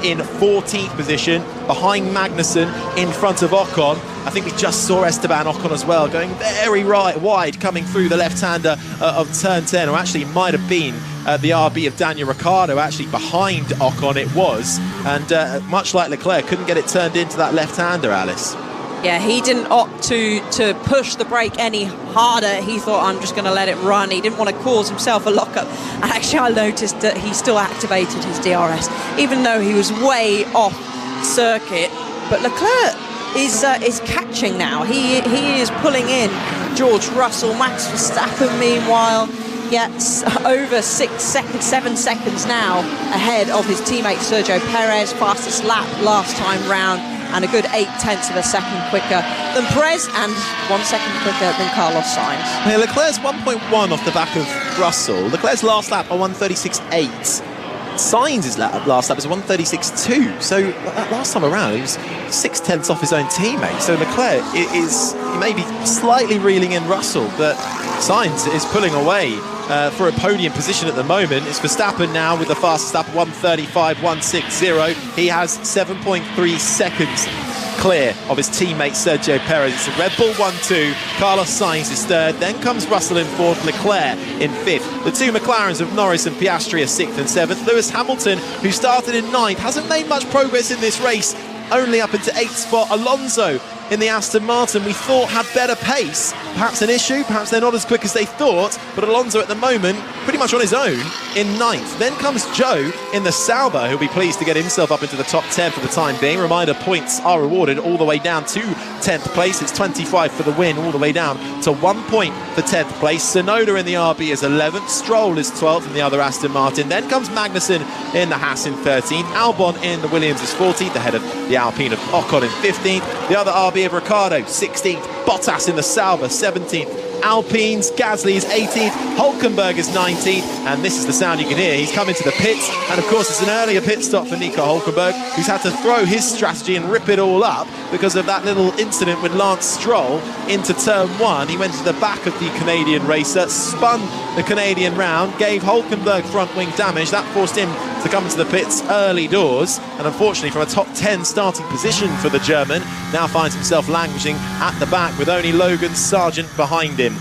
S3: in 14th position, behind Magnussen, in front of Ocon. I think we just saw Esteban Ocon as well, going very wide, coming through the left-hander of turn 10, or actually might have been the RB of Daniel Ricciardo, actually behind Ocon it was. And much like Leclerc, couldn't get it turned into that left-hander, Alice.
S4: Yeah, he didn't opt to push the brake any harder. He thought, I'm just going to let it run. He didn't want to cause himself a lockup. And actually, I noticed that he still activated his DRS, even though he was way off circuit. But Leclerc is catching now. He is pulling in George Russell. Max Verstappen, meanwhile, gets over 7 seconds now ahead of his teammate Sergio Perez. Fastest lap last time round, and a good 0.8 of a second quicker than Perez and 1 second quicker than Carlos Sainz.
S3: Yeah, Leclerc's 1.1 off the back of Russell. Leclerc's last lap a 1:36.8. Sainz's last lap was 1:36.2. So last time around, he was 0.6 off his own teammate. So Leclerc he may be slightly reeling in Russell, but Sainz is pulling away for a podium position at the moment. It's Verstappen now with the fastest lap, 1:35.160. He has 7.3 seconds clear of his teammate Sergio Perez. It's a Red Bull 1-2. Carlos Sainz is third. Then comes Russell in fourth, Leclerc in fifth. The two McLarens of Norris and Piastri are sixth and seventh. Lewis Hamilton, who started in ninth, hasn't made much progress in this race, only up into eighth spot. Alonso in the Aston Martin, we thought had better pace. Perhaps an issue, perhaps they're not as quick as they thought, but Alonso at the moment pretty much on his own in ninth. Then comes Zhou in the Sauber, who'll be pleased to get himself up into the top 10 for the time being. Reminder, points are rewarded all the way down to 10th place. It's 25 for the win, all the way down to 1 point for 10th place. Tsunoda in the RB is 11th, Stroll is 12th in the other Aston Martin. Then comes Magnussen in the Haas in 13th, Albon in the Williams is 14th, ahead of the Alpine of Ocon in 15th. The other RB of Ricciardo, 16th, Bottas in the Sauber, 17th, Alpines, Gasly is 18th, Hülkenberg is 19th, and this is the sound you can hear. He's coming to the pits, and of course it's an earlier pit stop for Nico Hülkenberg, who's had to throw his strategy and rip it all up because of that little incident with Lance Stroll into turn 1. He went to the back of the Canadian racer, spun the Canadian round, gave Hülkenberg front wing damage. That forced him to come into the pits early doors, and unfortunately from a top 10 starting position for the German, now finds himself languishing at the back with only Logan Sargent behind him.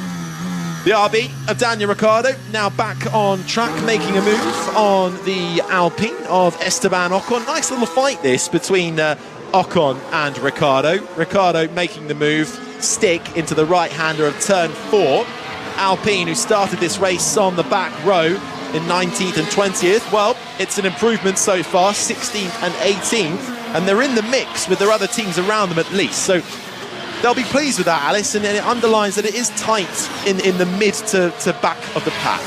S3: The RB of Daniel Ricciardo now back on track, making a move on the Alpine of Esteban Ocon. Nice little fight this between Ocon and Ricciardo. Ricciardo making the move, stick into the right-hander of turn 4. Alpine, who started this race on the back row in 19th and 20th, well, it's an improvement so far, 16th and 18th, and they're in the mix with their other teams around them at least. So they'll be pleased with that, Alice, and it underlines that it is tight in the mid to back of the pack.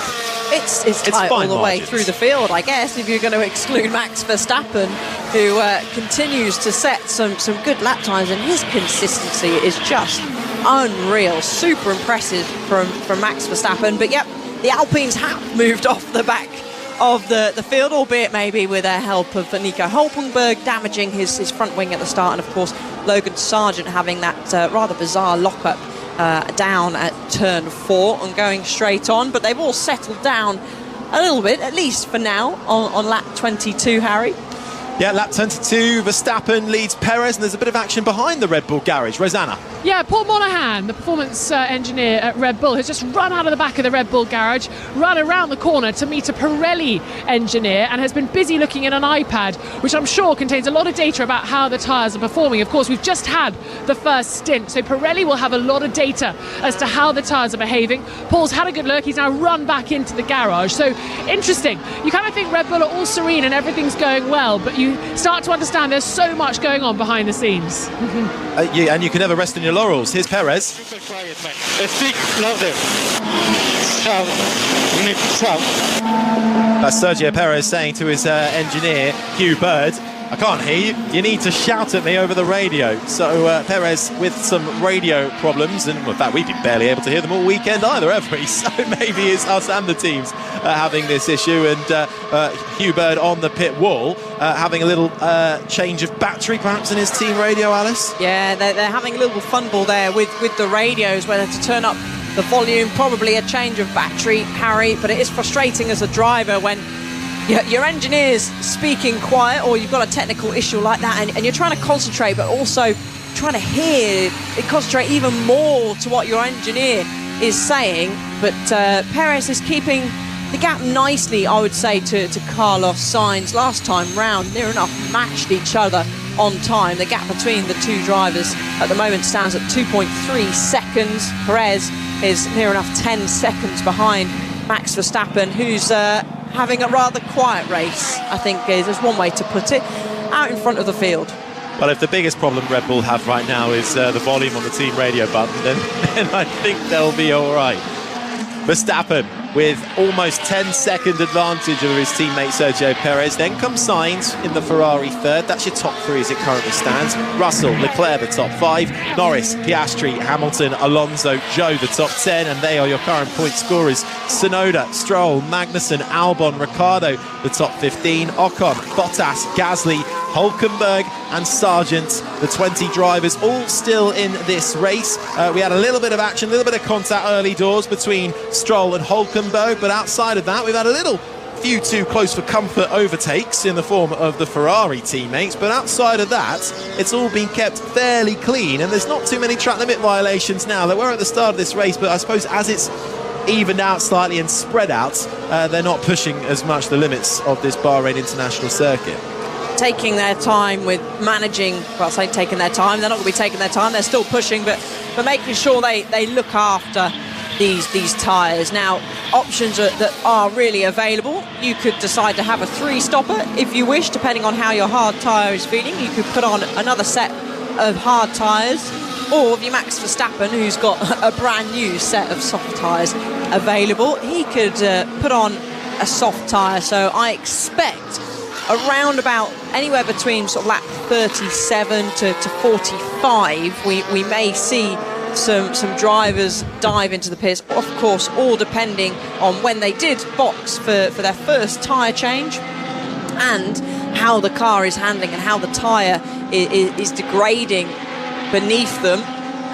S4: It's tight all the way through the field, I guess, if you're going to exclude Max Verstappen, who continues to set some good lap times, and his consistency is just unreal. Super impressive from Max Verstappen. But yep, the Alpines have moved off the back of the field, albeit maybe with the help of Nico Hulkenberg damaging his front wing at the start, and of course Logan Sargent having that rather bizarre lockup down at turn 4 and going straight on. But they've all settled down a little bit, at least for now, on lap 22, Harry.
S3: Yeah, lap 22, Verstappen leads Perez, and there's a bit of action behind the Red Bull garage. Rosanna.
S2: Yeah, Paul Monahan, the performance engineer at Red Bull, has just run out of the back of the Red Bull garage, run around the corner to meet a Pirelli engineer, and has been busy looking at an iPad, which I'm sure contains a lot of data about how the tyres are performing. Of course, we've just had the first stint, so Pirelli will have a lot of data as to how the tyres are behaving. Paul's had a good look. He's now run back into the garage. So, interesting. You kind of think Red Bull are all serene and everything's going well, but you start to understand there's so much going on behind the scenes.
S3: Yeah, and you can never rest on your laurels. Here's Perez.
S10: Super quiet, man. Speak louder. Shout. You need to shout.
S3: That's Sergio Perez saying to his engineer, Hugh Bird, I can't hear you. You need to shout at me over the radio. So Perez with some radio problems, and in fact we've been barely able to hear them all weekend either, have we? So maybe it's us and the teams having this issue, and Hugh Bird on the pit wall having a little change of battery perhaps in his team radio, Alice?
S4: Yeah, they're having a little fumble there with the radios, whether to turn up the volume, probably a change of battery, Harry, but it is frustrating as a driver when your engineer's speaking quiet, or you've got a technical issue like that, and you're trying to concentrate, but also trying to hear and concentrate even more to what your engineer is saying. But Perez is keeping the gap nicely, I would say, to Carlos Sainz. Last time round, near enough matched each other on time. The gap between the two drivers at the moment stands at 2.3 seconds. Perez is near enough 10 seconds behind Max Verstappen, who's having a rather quiet race, I think is one way to put it, out in front of the field.
S3: Well, if the biggest problem Red Bull have right now is the volume on the team radio button, then I think they'll be all right. Verstappen with almost 10-second advantage over his teammate Sergio Perez. Then comes Sainz in the Ferrari third. That's your top three as it currently stands. Russell, Leclerc, the top 5. Norris, Piastri, Hamilton, Alonso, Zhou, the top 10. And they are your current point scorers. Tsunoda, Stroll, Magnussen, Albon, Ricciardo, the top 15. Ocon, Bottas, Gasly, Hulkenberg and Sargent, the 20 drivers, all still in this race. We had a little bit of action, a little bit of contact early doors between Stroll and Hulkenberg, but outside of that, we've had a few too close for comfort overtakes in the form of the Ferrari teammates, but outside of that, it's all been kept fairly clean, and there's not too many track limit violations now. There were at the start of this race, but I suppose as it's evened out slightly and spread out, they're not pushing as much the limits of this Bahrain International Circuit.
S4: Taking their time with managing, well, I say taking their time, they're not going to be taking their time, they're still pushing, but making sure they look after these tyres. Now, options that are really available. You could decide to have a 3-stopper if you wish, depending on how your hard tyre is feeling. You could put on another set of hard tyres, or if you're Max Verstappen, who's got a brand new set of soft tyres available, he could put on a soft tyre. So I expect around about anywhere between sort of lap 37 to 45, we may see some drivers dive into the pits, of course, all depending on when they did box for their first tyre change and how the car is handling and how the tyre is degrading beneath them,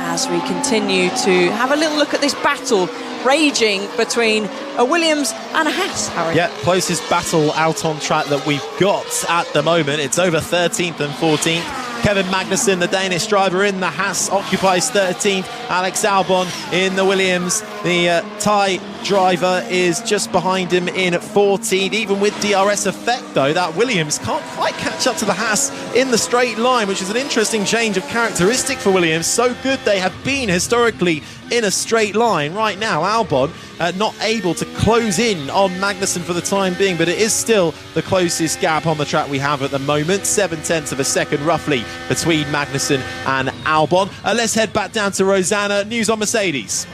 S4: as we continue to have a little look at this battle raging between a Williams and a Haas, Harry.
S3: Yeah, closest battle out on track that we've got at the moment. It's over 13th and 14th. Kevin Magnussen, the Danish driver in the Haas, occupies 13th. Alex Albon in the Williams. The Thai driver is just behind him in 14th. Even with DRS effect, though, that Williams can't quite catch up to the Haas in the straight line, which is an interesting change of characteristic for Williams. So good they have been historically in a straight line. Right now, Albon not able to close in on Magnussen for the time being, but it is still the closest gap on the track we have at the moment. 0.7 of a second roughly between Magnussen and Albon. Let's head back down to Rosanna. News on Mercedes.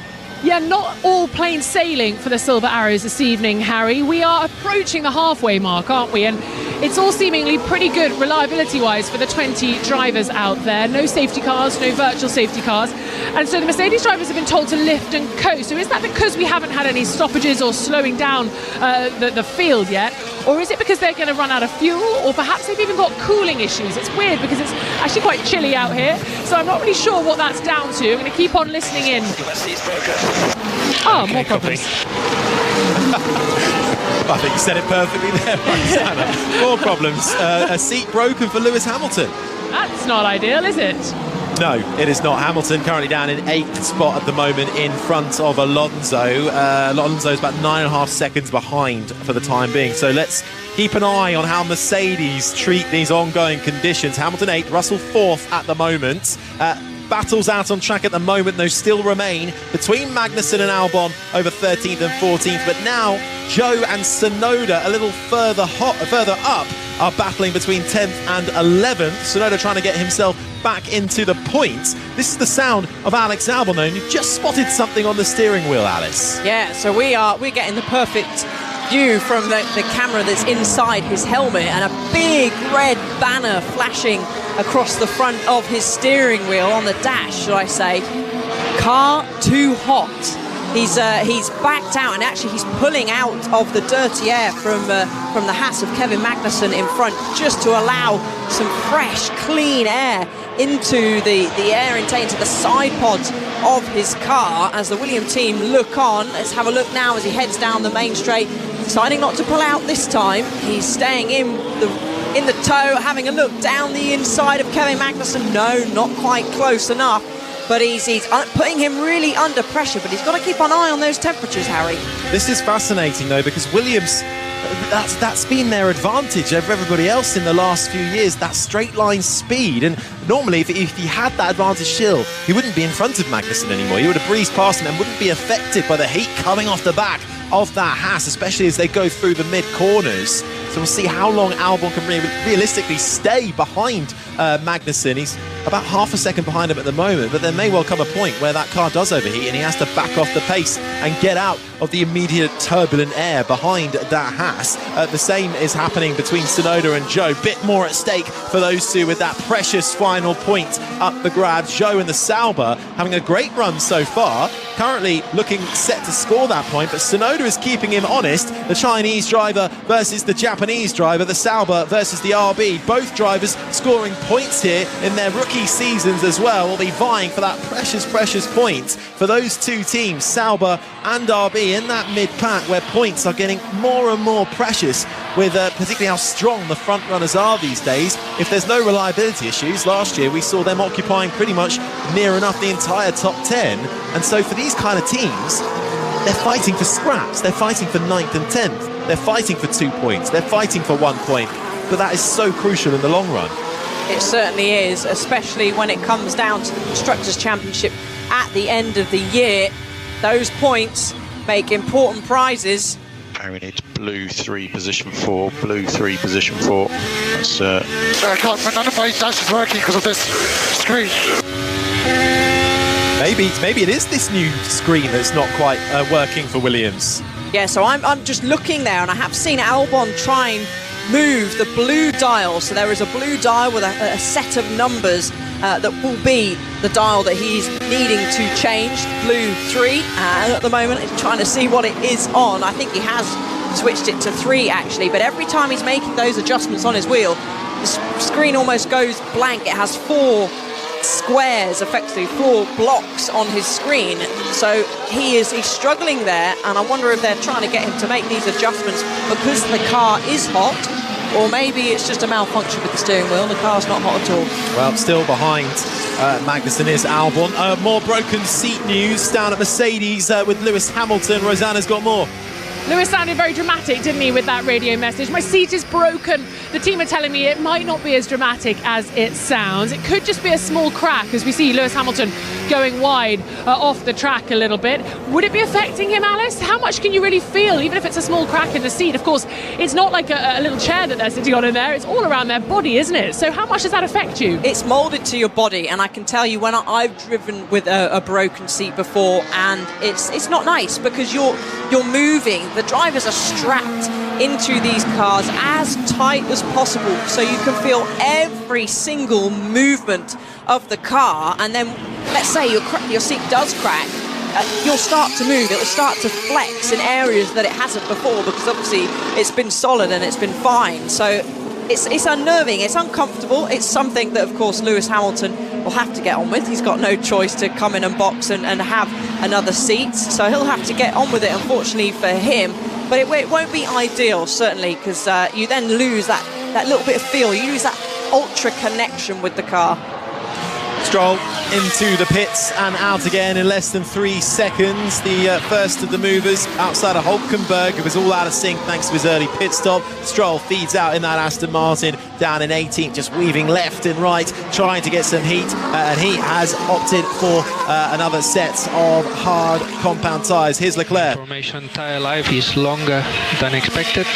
S2: Yeah, not all plain sailing for the Silver Arrows this evening, Harry. We are approaching the halfway mark, aren't we? And it's all seemingly pretty good reliability-wise for the 20 drivers out there. No safety cars, no virtual safety cars. And so the Mercedes drivers have been told to lift and coast. So is that because we haven't had any stoppages or slowing down the field yet? Or is it because they're going to run out of fuel? Or perhaps they've even got cooling issues? It's weird because it's actually quite chilly out here. So I'm not really sure what that's down to. I'm going to keep on listening in. Oh, more problems.
S3: I think you said it perfectly there, Roxana. More problems. A seat broken for Lewis Hamilton.
S2: That's not ideal, is it?
S3: No, it is not. Hamilton currently down in 8th spot at the moment in front of Alonso. Alonso's about 9.5 seconds behind for the time being. So let's keep an eye on how Mercedes treat these ongoing conditions. Hamilton 8th, Russell 4th at the moment. Battles out on track at the moment, though, still remain between Magnussen and Albon over 13th and 14th. But now Joe and Tsunoda a little further up are battling between 10th and 11th. Tsunoda trying to get himself back into the points. This is the sound of Alex Albon, though, and you've just spotted something on the steering wheel, Alice.
S4: Yeah, so we're getting the perfect view from the camera that's inside his helmet, and a big red banner flashing across the front of his steering wheel, on the dash, should I say. Car too hot. He's backed out, and actually he's pulling out of the dirty air from the Haas of Kevin Magnussen in front, just to allow some fresh, clean air into the air intake, into the side pods of his car as the Williams team look on. Let's have a look now as he heads down the main straight, deciding not to pull out this time. He's staying in the tow, having a look down the inside of Kevin Magnussen. No, not quite close enough. But he's putting him really under pressure, but he's got to keep an eye on those temperatures, Harry.
S3: This is fascinating, though, because Williams, that's been their advantage over everybody else in the last few years, that straight line speed. And normally, if he had that advantage still, he wouldn't be in front of Magnussen anymore. He would have breezed past him and wouldn't be affected by the heat coming off the back of that Haas, especially as they go through the mid-corners. So we'll see how long Albon can realistically stay behind Magnussen. He's about half a second behind him at the moment, but there may well come a point where that car does overheat and he has to back off the pace and get out of the immediate turbulent air behind that Haas. The same is happening between Tsunoda and Joe. Bit more at stake for those two with that precious final point up the grab. Joe in the Sauber having a great run so far, currently looking set to score that point, but Tsunoda is keeping him honest. The Chinese driver versus the Japanese driver, the Sauber versus the RB. Both drivers scoring points here in their rookie seasons as well. Will be vying for that precious points for those two teams, Sauber and RB, in that mid-pack where points are getting more and more precious, with particularly how strong the front runners are these days. If there's no reliability issues, last year we saw them occupying pretty much near enough the entire top 10. And so for these kind of teams, they're fighting for scraps. They're fighting for 9th and 10th. They're fighting for 2 points. They're fighting for 1 point. But that is so crucial in the long run.
S4: It certainly is, especially when it comes down to the Constructors' Championship at the end of the year. Those points make important prizes.
S11: We need blue 3, position 4, blue 3, position 4. That's, I can't, none of my dash is working because of this screen.
S3: Maybe it is this new screen that's not quite working for Williams.
S4: Yeah, so I'm just looking there, and I have seen Albon try and move the blue dial. So there is a blue dial with a set of numbers that will be the dial that he's needing to change, blue 3, and at the moment he's trying to see what it is on. I think he has switched it to 3 actually, but every time he's making those adjustments on his wheel, the screen almost goes blank. It has 4 squares, effectively 4 blocks on his screen, so he's struggling there, and I wonder if they're trying to get him to make these adjustments because the car is hot, or maybe it's just a malfunction with the steering wheel and the car's not hot at all.
S3: Well, still behind Magnussen is Albon. More broken seat news down at Mercedes with Lewis Hamilton. Rosanna's got more.
S2: Lewis sounded very dramatic, didn't he, with that radio message? My seat is broken. The team are telling me it might not be as dramatic as it sounds. It could just be a small crack, as we see Lewis Hamilton going wide off the track a little bit. Would it be affecting him, Alice? How much can you really feel, even if it's a small crack in the seat? Of course, it's not like a little chair that they're sitting on in there. It's all around their body, isn't it? So how much does that affect you?
S4: It's moulded to your body, and I can tell you when I've driven with a broken seat before, and it's not nice because you're moving. The drivers are strapped into these cars as tight as possible, so you can feel every single movement of the car. And then, let's say your seat does crack, you'll start to move. It will start to flex in areas that it hasn't before, because obviously it's been solid and it's been fine. So it's unnerving, it's uncomfortable. It's something that, of course, Lewis Hamilton will have to get on with. He's got no choice to come in and box and have another seat, so he'll have to get on with it, unfortunately for him. But it won't be ideal, certainly, because you then lose that little bit of feel. You lose that ultra connection with the car.
S3: Stroll into the pits and out again in less than 3 seconds. The first of the movers outside of Hulkenberg, who was all out of sync thanks to his early pit stop. Stroll feeds out in that Aston Martin down in 18th, just weaving left and right, trying to get some heat. And he has opted for another set of hard compound tyres. Here's Leclerc.
S10: Formation tyre life is longer than expected.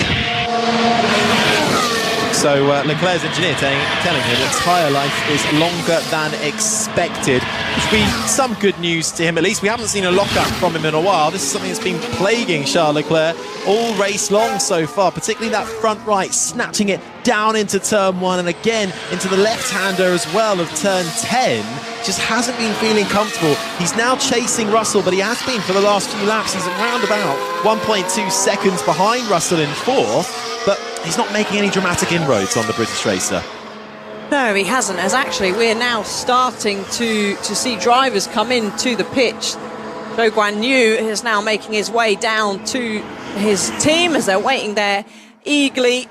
S3: So Leclerc's engineer telling him that tyre life is longer than expected, which would be some good news to him at least. We haven't seen a lockup from him in a while. This is something that's been plaguing Charles Leclerc all race long so far, particularly that front right, snatching it down into turn 1 and again into the left-hander as well of turn 10. Just hasn't been feeling comfortable. He's now chasing Russell, but he has been for the last few laps. He's around about 1.2 seconds behind Russell in 4th, but he's not making any dramatic inroads on the British racer.
S4: No, he hasn't, as actually we're now starting to see drivers come into the pitch. Zhou Guanyu is now making his way down to his team as they're waiting there eagerly.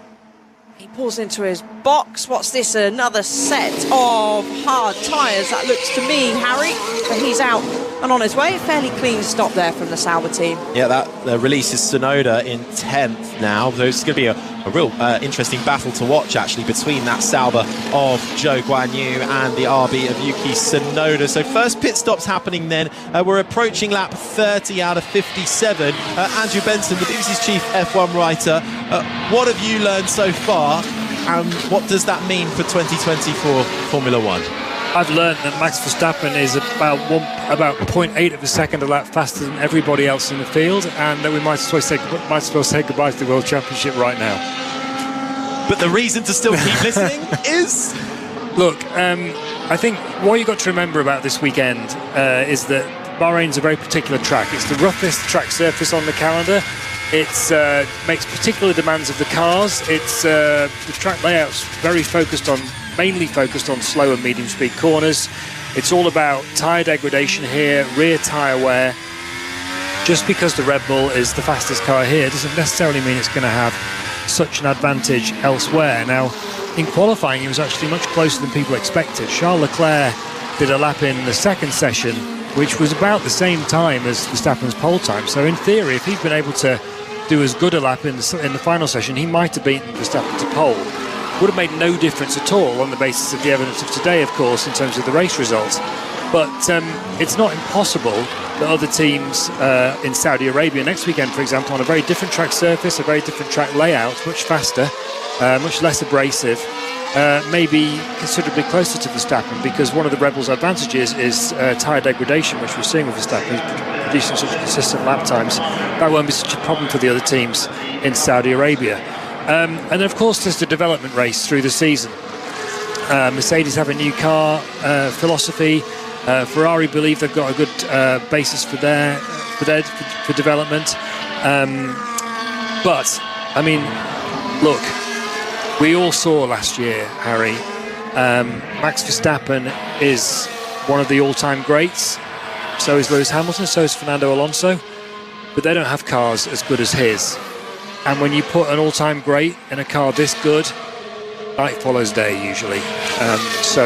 S4: He pulls into his box. What's this? Another set of hard tyres. That looks to me, Harry, that he's out and on his way. Fairly clean stop there from the Sauber team.
S3: Yeah, that releases Tsunoda in 10th now. So it's going to be a real interesting battle to watch, actually, between that Sauber of Zhou Guanyu and the RB of Yuki Tsunoda. So first pit stop's happening then. We're approaching lap 30 out of 57. Andrew Benson, the BBC's chief F1 writer, what have you learned so far, and what does that mean for 2024 Formula 1?
S9: I've learned that Max Verstappen is about 0.8 of a second a lap faster than everybody else in the field, and that we might as well say goodbye to the World Championship right now.
S3: But the reason to still keep listening is...
S9: Look, I think what you've got to remember about this weekend is that Bahrain's a very particular track. It's the roughest track surface on the calendar. It makes particular demands of the cars. It's the track layout's mainly focused on slow and medium speed corners. It's all about tyre degradation here, rear tyre wear. Just because the Red Bull is the fastest car here doesn't necessarily mean it's going to have such an advantage elsewhere. Now, in qualifying, it was actually much closer than people expected. Charles Leclerc did a lap in the second session, which was about the same time as Verstappen's pole time. So in theory, if he'd been able to do as good a lap in the final session, he might have beaten Verstappen to pole. Would have made no difference at all on the basis of the evidence of today, of course, in terms of the race results. But it's not impossible that other teams in Saudi Arabia next weekend, for example, on a very different track surface, a very different track layout, much faster, much less abrasive, maybe considerably closer to Verstappen, because one of the Red Bull's advantages is tyre degradation, which we're seeing with Verstappen. He's producing such consistent lap times. That won't be such a problem for the other teams in Saudi Arabia. And of course there's the development race through the season. Mercedes have a new car philosophy. Ferrari believe they've got a good basis for development. But I mean, look, we all saw last year, Harry, Max Verstappen is one of the all-time greats. So is Lewis Hamilton, so is Fernando Alonso, but they don't have cars as good as his. And when you put an all-time great in a car this good, night follows day usually. So,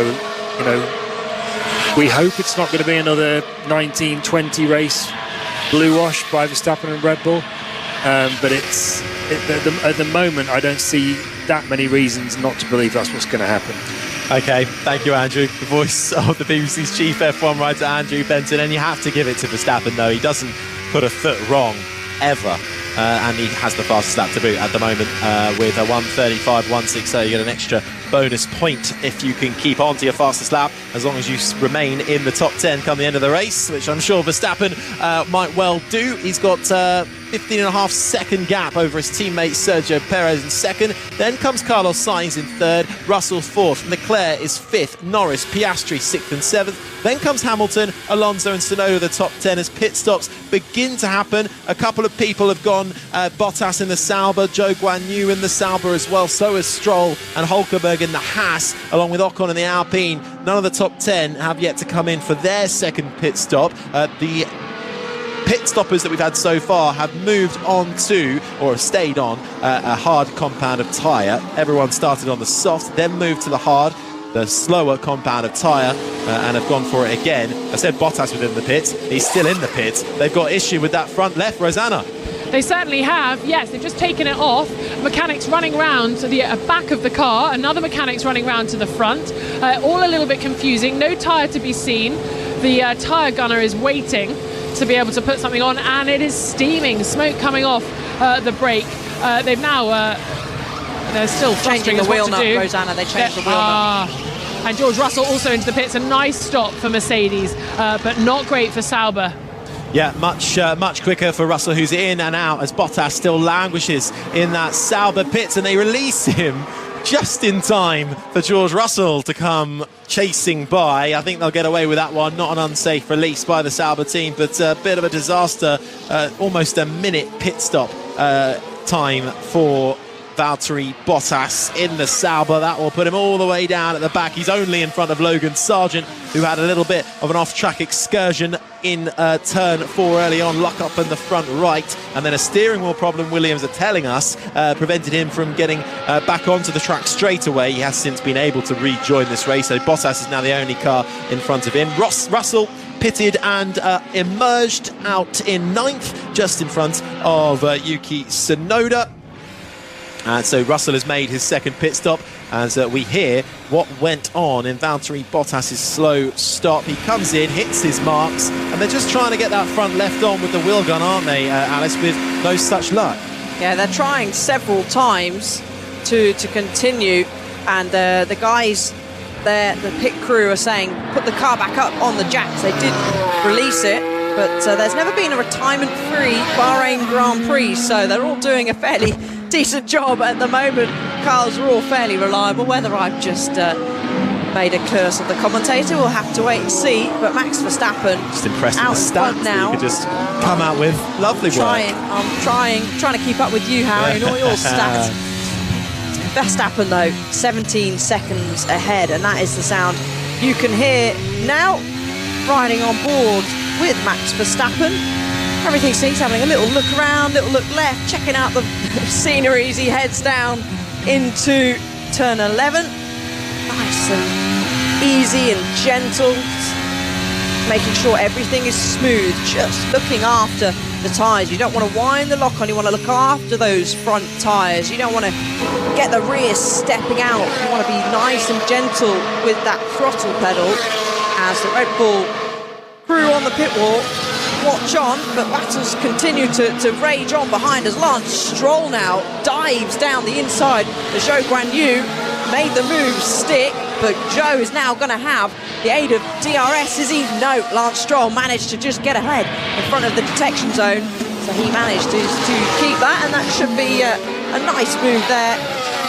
S9: you know, we hope it's not going to be another 1920 race blue wash by Verstappen and Red Bull. But at the moment, I don't see that many reasons not to believe that's what's going to happen.
S3: Okay, thank you, Andrew. The voice of the BBC's chief F1 writer, Andrew Benton. And you have to give it to Verstappen, though. He doesn't put a foot wrong, ever. And he has the fastest lap to boot at the moment with a 1:35.160. You get an extra bonus point if you can keep on to your fastest lap, as long as you remain in the top 10 come the end of the race, which I'm sure Verstappen might well do. He's got 15.5 second gap over his teammate Sergio Perez in second. Then comes Carlos Sainz in third, Russell fourth, Leclerc is fifth, Norris, Piastri sixth and seventh. Then comes Hamilton, Alonso and Tsunoda, the top 10 as pit stops begin to happen. A couple of people have gone, Bottas in the Sauber, Zhou Guanyu in the Sauber as well, so is Stroll and Hulkenberg in the Haas, along with Ocon in the Alpine. None of the top 10 have yet to come in for their second pit stop. The pit stoppers that we've had so far have moved on to, or stayed on, a hard compound of tyre. Everyone started on the soft, then moved to the hard, the slower compound of tyre, and have gone for it again. I said Bottas within the pits. He's still in the pits. They've got issue with that front left, Rosanna.
S2: They certainly have, yes, they've just taken it off. Mechanics running round to the back of the car, another mechanic's running round to the front. All a little bit confusing, no tyre to be seen. The tyre gunner is waiting to be able to put something on, and it is steaming, smoke coming off the brake. They've now, they're still
S4: changing the wheel nut, Rosanna, they changed the wheel nut.
S2: And George Russell also into the pits, a nice stop for Mercedes, but not great for Sauber.
S3: Yeah, much quicker for Russell, who's in and out as Bottas still languishes in that Sauber pits, and they release him just in time for George Russell to come chasing by. I think they'll get away with that one. Not an unsafe release by the Sauber team, but a bit of a disaster. Almost a minute pit stop time for Valtteri Bottas in the Sauber. That will put him all the way down at the back. He's only in front of Logan Sargent, who had a little bit of an off-track excursion in turn 4 early on, lock up in the front right, and then a steering wheel problem, Williams are telling us, prevented him from getting back onto the track straight away. He has since been able to rejoin this race, so Bottas is now the only car in front of him. Russell pitted and emerged out in 9th, just in front of Yuki Tsunoda. And so Russell has made his second pit stop as we hear what went on in Valtteri Bottas' slow stop. He comes in, hits his marks, and they're just trying to get that front left on with the wheel gun, aren't they, Alice, with no such luck? Yeah,
S4: they're trying several times to continue, and the guys there, the pit crew, are saying, put the car back up on the jacks. They did release it, but there's never been a retirement-free Bahrain Grand Prix, so they're all doing a fairly decent job at the moment. Cars are all fairly reliable. Whether I've just made a curse of the commentator, we'll have to wait and see. But Max Verstappen
S3: just impressed
S4: out
S3: with the stats
S4: now.
S3: You could just come out with lovely work.
S4: I'm trying to keep up with you, Harry, and all your stats. Verstappen, though, 17 seconds ahead, and that is the sound you can hear now. Riding on board with Max Verstappen. Everything seems having a little look around, little look left, checking out the scenery as he heads down into turn 11. Nice and easy and gentle, making sure everything is smooth, just looking after the tyres. You don't want to wind the lock on, you want to look after those front tyres. You don't want to get the rear stepping out. You want to be nice and gentle with that throttle pedal as the Red Bull crew on the pit wall watch on, but battles continue to rage on behind as Lance Stroll now dives down the inside. The Zhou Guanyu made the move stick, but Zhou is now going to have the aid of DRS's even. No, Lance Stroll managed to just get ahead in front of the detection zone, so he managed to keep that, and that should be a nice move there.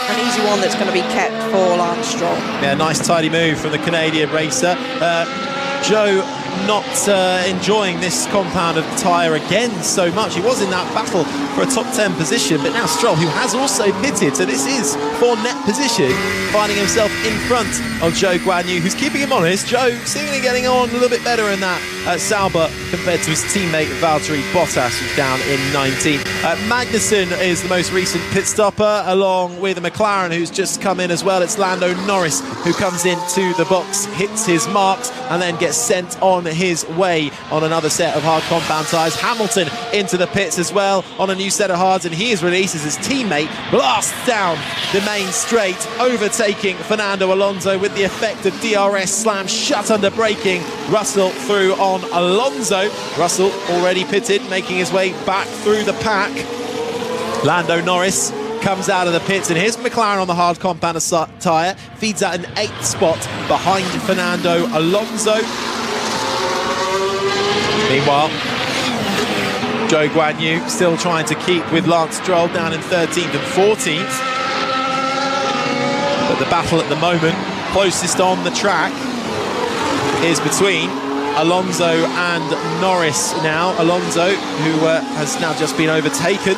S4: An easy one that's going to be kept for Lance Stroll.
S3: Yeah, nice tidy move from the Canadian racer. Zhou not enjoying this compound of tyre again so much. He was in that battle for a top 10 position, but now Stroll, who has also pitted, so this is for net position, finding himself in front of Zhou Guanyu, who's keeping him honest. Zhou seemingly getting on a little bit better in that Sauber compared to his teammate Valtteri Bottas, who's down in 19th. Magnussen is the most recent pit stopper, along with a McLaren who's just come in as well. It's Lando Norris who comes into the box, hits his marks, and then gets sent on on his way on another set of hard compound tyres. Hamilton into the pits as well on a new set of hards, and he is released as his teammate blasts down the main straight, overtaking Fernando Alonso with the effect of DRS slam shut under braking. Russell through on Alonso. Russell already pitted, making his way back through the pack. Lando Norris comes out of the pits, and here's McLaren on the hard compound tyre, feeds out an 8th spot behind Fernando Alonso. Meanwhile, Zhou Guanyu still trying to keep with Lance Stroll down in 13th and 14th. But the battle at the moment, closest on the track, is between Alonso and Norris now. Alonso, who has now just been overtaken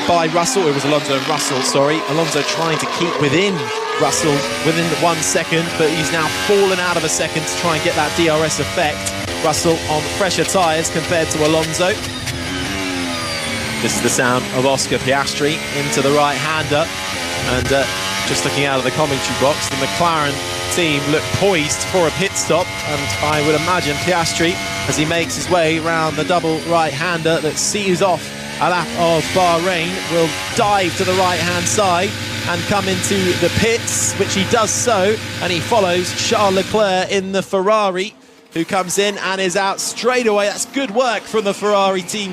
S3: by Russell. It was Alonso and Russell, sorry. Alonso trying to keep within Russell within 1 second, but he's now fallen out of a second to try and get that DRS effect. Russell on fresher tyres compared to Alonso. This is the sound of Oscar Piastri into the right-hander, and just looking out of the commentary box, the McLaren team look poised for a pit stop, and I would imagine Piastri, as he makes his way around the double right-hander that sees off a lap of Bahrain, will dive to the right-hand side and come into the pits, which he does so, and he follows Charles Leclerc in the Ferrari, who comes in and is out straight away. That's good work from the Ferrari team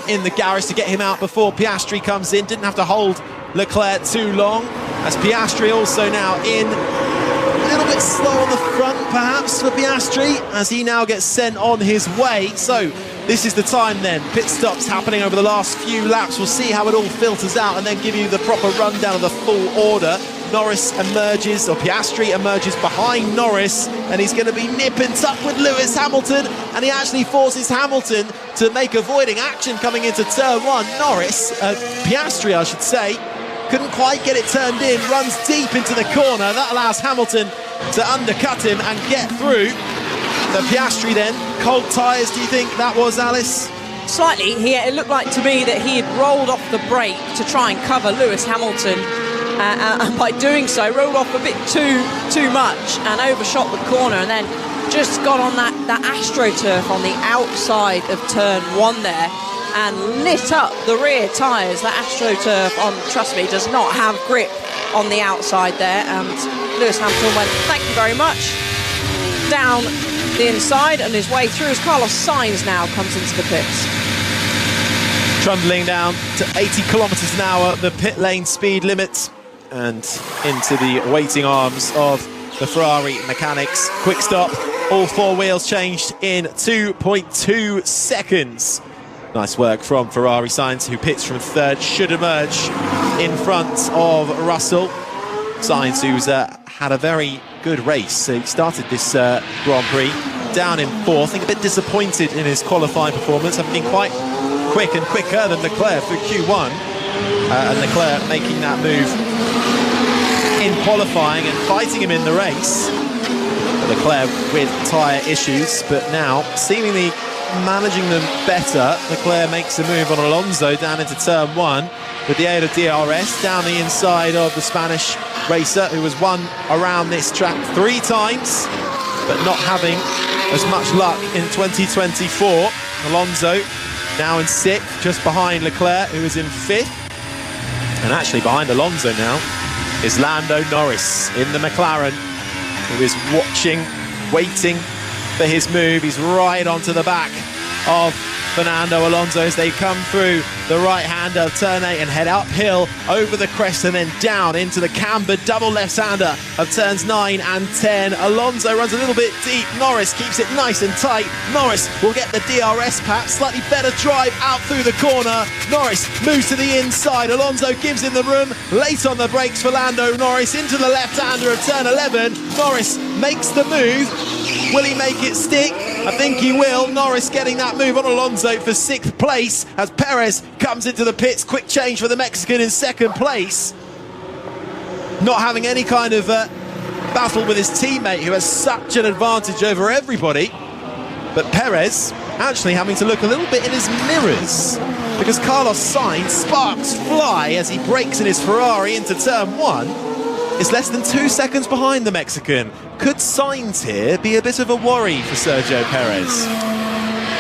S3: in the garage to get him out before Piastri comes in. Didn't have to hold Leclerc too long, as Piastri also now in. A little bit slow on the front perhaps for Piastri, as he now gets sent on his way. So this is the time then. Pit stops happening over the last few laps. We'll see how it all filters out and then give you the proper rundown of the full order. Norris emerges, or Piastri emerges behind Norris, and he's going to be nip and tuck with Lewis Hamilton, and he actually forces Hamilton to make avoiding action coming into turn one. Piastri I should say, couldn't quite get it turned in, runs deep into the corner. That allows Hamilton to undercut him and get through. The Piastri then, cold tyres, do you think that was, Alice?
S4: Slightly. It looked like to me that he had rolled off the brake to try and cover Lewis Hamilton, and by doing so rolled off a bit too much and overshot the corner, and then just got on that AstroTurf on the outside of turn one there and lit up the rear tyres. That AstroTurf, trust me, does not have grip on the outside there, and Lewis Hamilton went, thank you very much, down the inside and his way through as Carlos Sainz now comes into the pits.
S3: Trundling down to 80 kilometres an hour, the pit lane speed limit, and into the waiting arms of the Ferrari mechanics. Quick stop, all four wheels changed in 2.2 seconds. Nice work from Ferrari. Sainz, who pits from third, should emerge in front of Russell. Sainz, who's had a very good race. So he started this Grand Prix down in fourth. I think a bit disappointed in his qualifying performance, having been quite quick and quicker than Leclerc through Q1. And Leclerc making that move in qualifying and fighting him in the race. Leclerc with tyre issues, but now seemingly managing them better. Leclerc makes a move on Alonso down into turn one with the aid of DRS down the inside of the Spanish racer, who has won around this track 3 times, but not having as much luck in 2024. Alonso now in 6th, just behind Leclerc, who is in 5th. And actually behind Alonso now is Lando Norris in the McLaren, who is watching, waiting for his move. He's right onto the back of Fernando Alonso as they come through the right-hander of turn 8 and head uphill over the crest and then down into the cambered double left-hander of turns 9 and 10. Alonso runs a little bit deep. Norris keeps it nice and tight. Norris will get the DRS pack. Slightly better drive out through the corner. Norris moves to the inside. Alonso gives him the room. Late on the brakes for Lando Norris into the left-hander of turn 11. Norris makes the move. Will he make it stick? I think he will. Norris getting that move on Alonso for 6th place as Perez comes into the pits. Quick change for the Mexican in 2nd place. Not having any kind of battle with his teammate, who has such an advantage over everybody. But Perez actually having to look a little bit in his mirrors, because Carlos Sainz, sparks fly as he brakes in his Ferrari into turn 1. is less than 2 seconds behind the Mexican. Could Sainz here be a bit of a worry for Sergio Perez?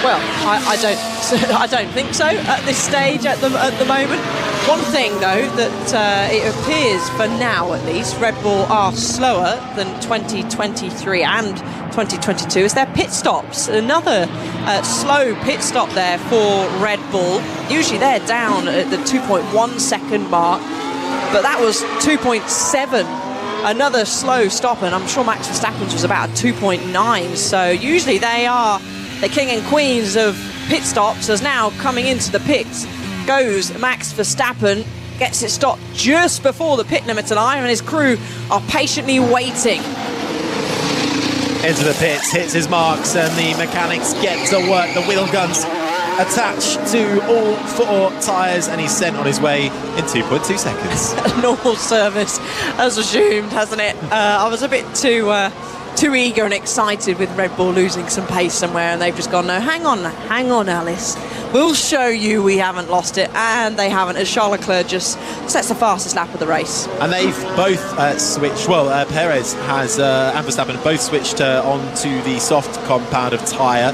S4: Well, I don't think so at this stage at the moment. One thing though that it appears for now at least Red Bull are slower than 2023 and 2022 is their pit stops. Another slow pit stop there for Red Bull. Usually they're down at the 2.1 second mark, but that was 2.7. Another slow stop, and I'm sure Max Verstappen's was about 2.9. So usually they are the king and queens of pit stops. As now coming into the pits goes Max Verstappen, gets it stopped just before the pit limiter line, and his crew are patiently waiting.
S3: Into the pits, hits his marks, and the mechanics get to work. The wheel guns attached to all 4 tyres, and he's sent on his way in 2.2 seconds.
S4: Normal service, as assumed, hasn't it? I was a bit too eager and excited with Red Bull losing some pace somewhere, and they've just gone, no, hang on, Alice. We'll show you we haven't lost it, and they haven't, as Charles Leclerc just sets the fastest lap of the race.
S3: And they've both switched, Perez has and Verstappen have both switched onto the soft compound of tyre.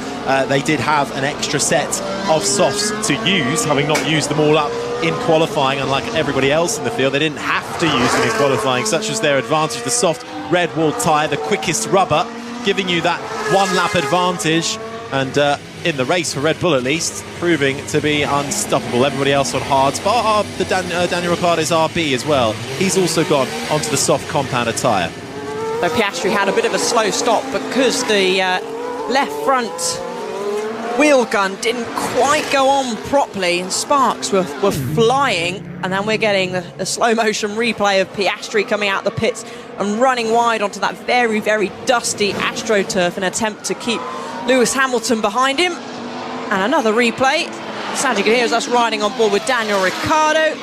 S3: They did have an extra set of softs to use, having not used them all up in qualifying. Unlike everybody else in the field, they didn't have to use them in qualifying, such as their advantage. The soft red wall tyre, the quickest rubber, giving you that 1 lap advantage, and in the race for Red Bull at least, proving to be unstoppable. Everybody else on hards, bar the Daniel Ricciardo's RB as well. He's also gone onto the soft compounded tyre.
S4: So Piastri had a bit of a slow stop because the left front wheel gun didn't quite go on properly, and sparks were flying. And then we're getting the slow motion replay of Piastri coming out the pits and running wide onto that very, very dusty AstroTurf in an attempt to keep Lewis Hamilton behind him. And another replay. Sandy can hear us riding on board with Daniel Ricciardo.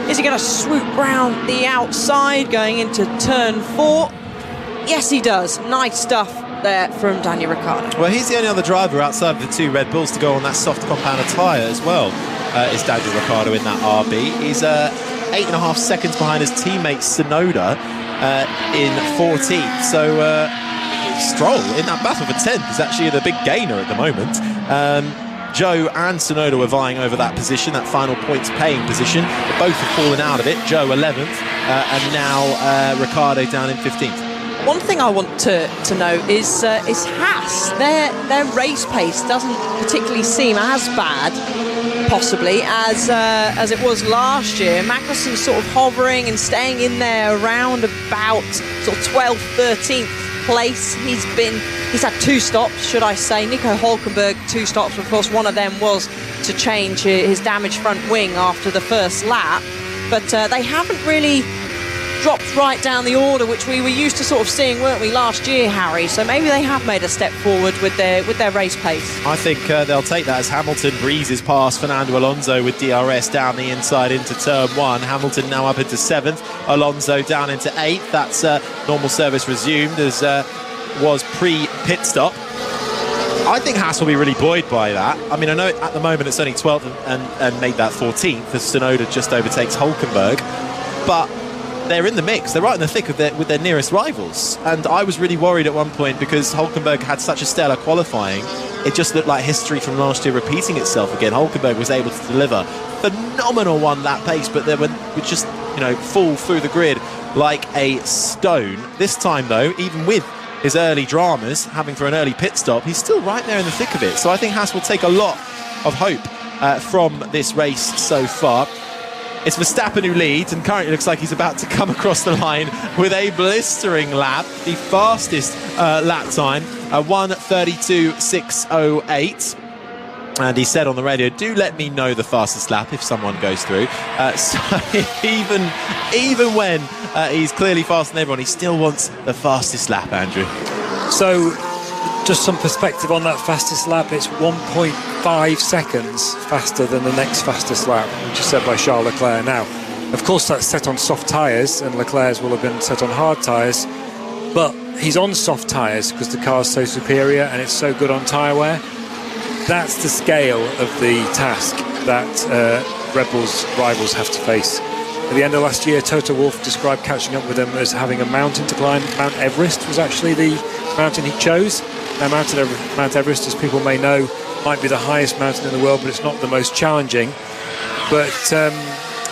S4: Is he going to swoop round the outside going into turn 4? Yes, he does. Nice stuff there from Daniel Ricciardo.
S3: Well, he's the only other driver outside of the 2 Red Bulls to go on that soft compounded tyre as well, is Daniel Ricciardo in that RB. He's 8.5 seconds behind his teammate Tsunoda in 14th. So Stroll in that battle for 10th is actually the big gainer at the moment. Joe and Tsunoda were vying over that position, that final points paying position. But both have fallen out of it. Joe 11th and now Ricciardo down in 15th.
S4: One thing I want to note is Haas. Their race pace doesn't particularly seem as bad, possibly, as it was last year. Magnussen's sort of hovering and staying in there around about sort of 12th, 13th place. He's had 2 stops, should I say. Nico Hülkenberg 2 stops. Of course, one of them was to change his damaged front wing after the first lap. But they haven't really dropped right down the order, which we were used to sort of seeing, weren't we, last year, Harry? So maybe they have made a step forward with their race pace.
S3: I think they'll take that as Hamilton breezes past Fernando Alonso with DRS down the inside into turn 1. Hamilton now up into 7th, Alonso down into 8th. That's normal service resumed, as was pre-pit stop. I think Haas will be really buoyed by that. I mean, I know at the moment it's only 12th and made that 14th as Tsunoda just overtakes Hülkenberg, but they're in the mix. They're right in the thick of with their nearest rivals. And I was really worried at one point because Hülkenberg had such a stellar qualifying. It just looked like history from last year repeating itself again. Hülkenberg was able to deliver phenomenal 1-lap pace, but they would just, fall through the grid like a stone. This time, though, even with his early dramas, having for an early pit stop, he's still right there in the thick of it. So I think Haas will take a lot of hope from this race so far. It's Verstappen who leads, and currently looks like he's about to come across the line with a blistering lap, the fastest lap time, 1:32.608. And he said on the radio, do let me know the fastest lap if someone goes through. So even when he's clearly faster than everyone, he still wants the fastest lap, Andrew.
S9: So just some perspective on that fastest lap. It's 1.5 seconds faster than the next fastest lap, which is set by Charles Leclerc. Now, of course, that's set on soft tyres, and Leclerc's will have been set on hard tyres, but he's on soft tyres because the car's so superior and it's so good on tyre wear. That's the scale of the task that Red Bull's rivals have to face. At the end of last year, Toto Wolff described catching up with him as having a mountain to climb. Mount Everest was actually the mountain he chose. Now, Mount Everest, as people may know, might be the highest mountain in the world, but it's not the most challenging. But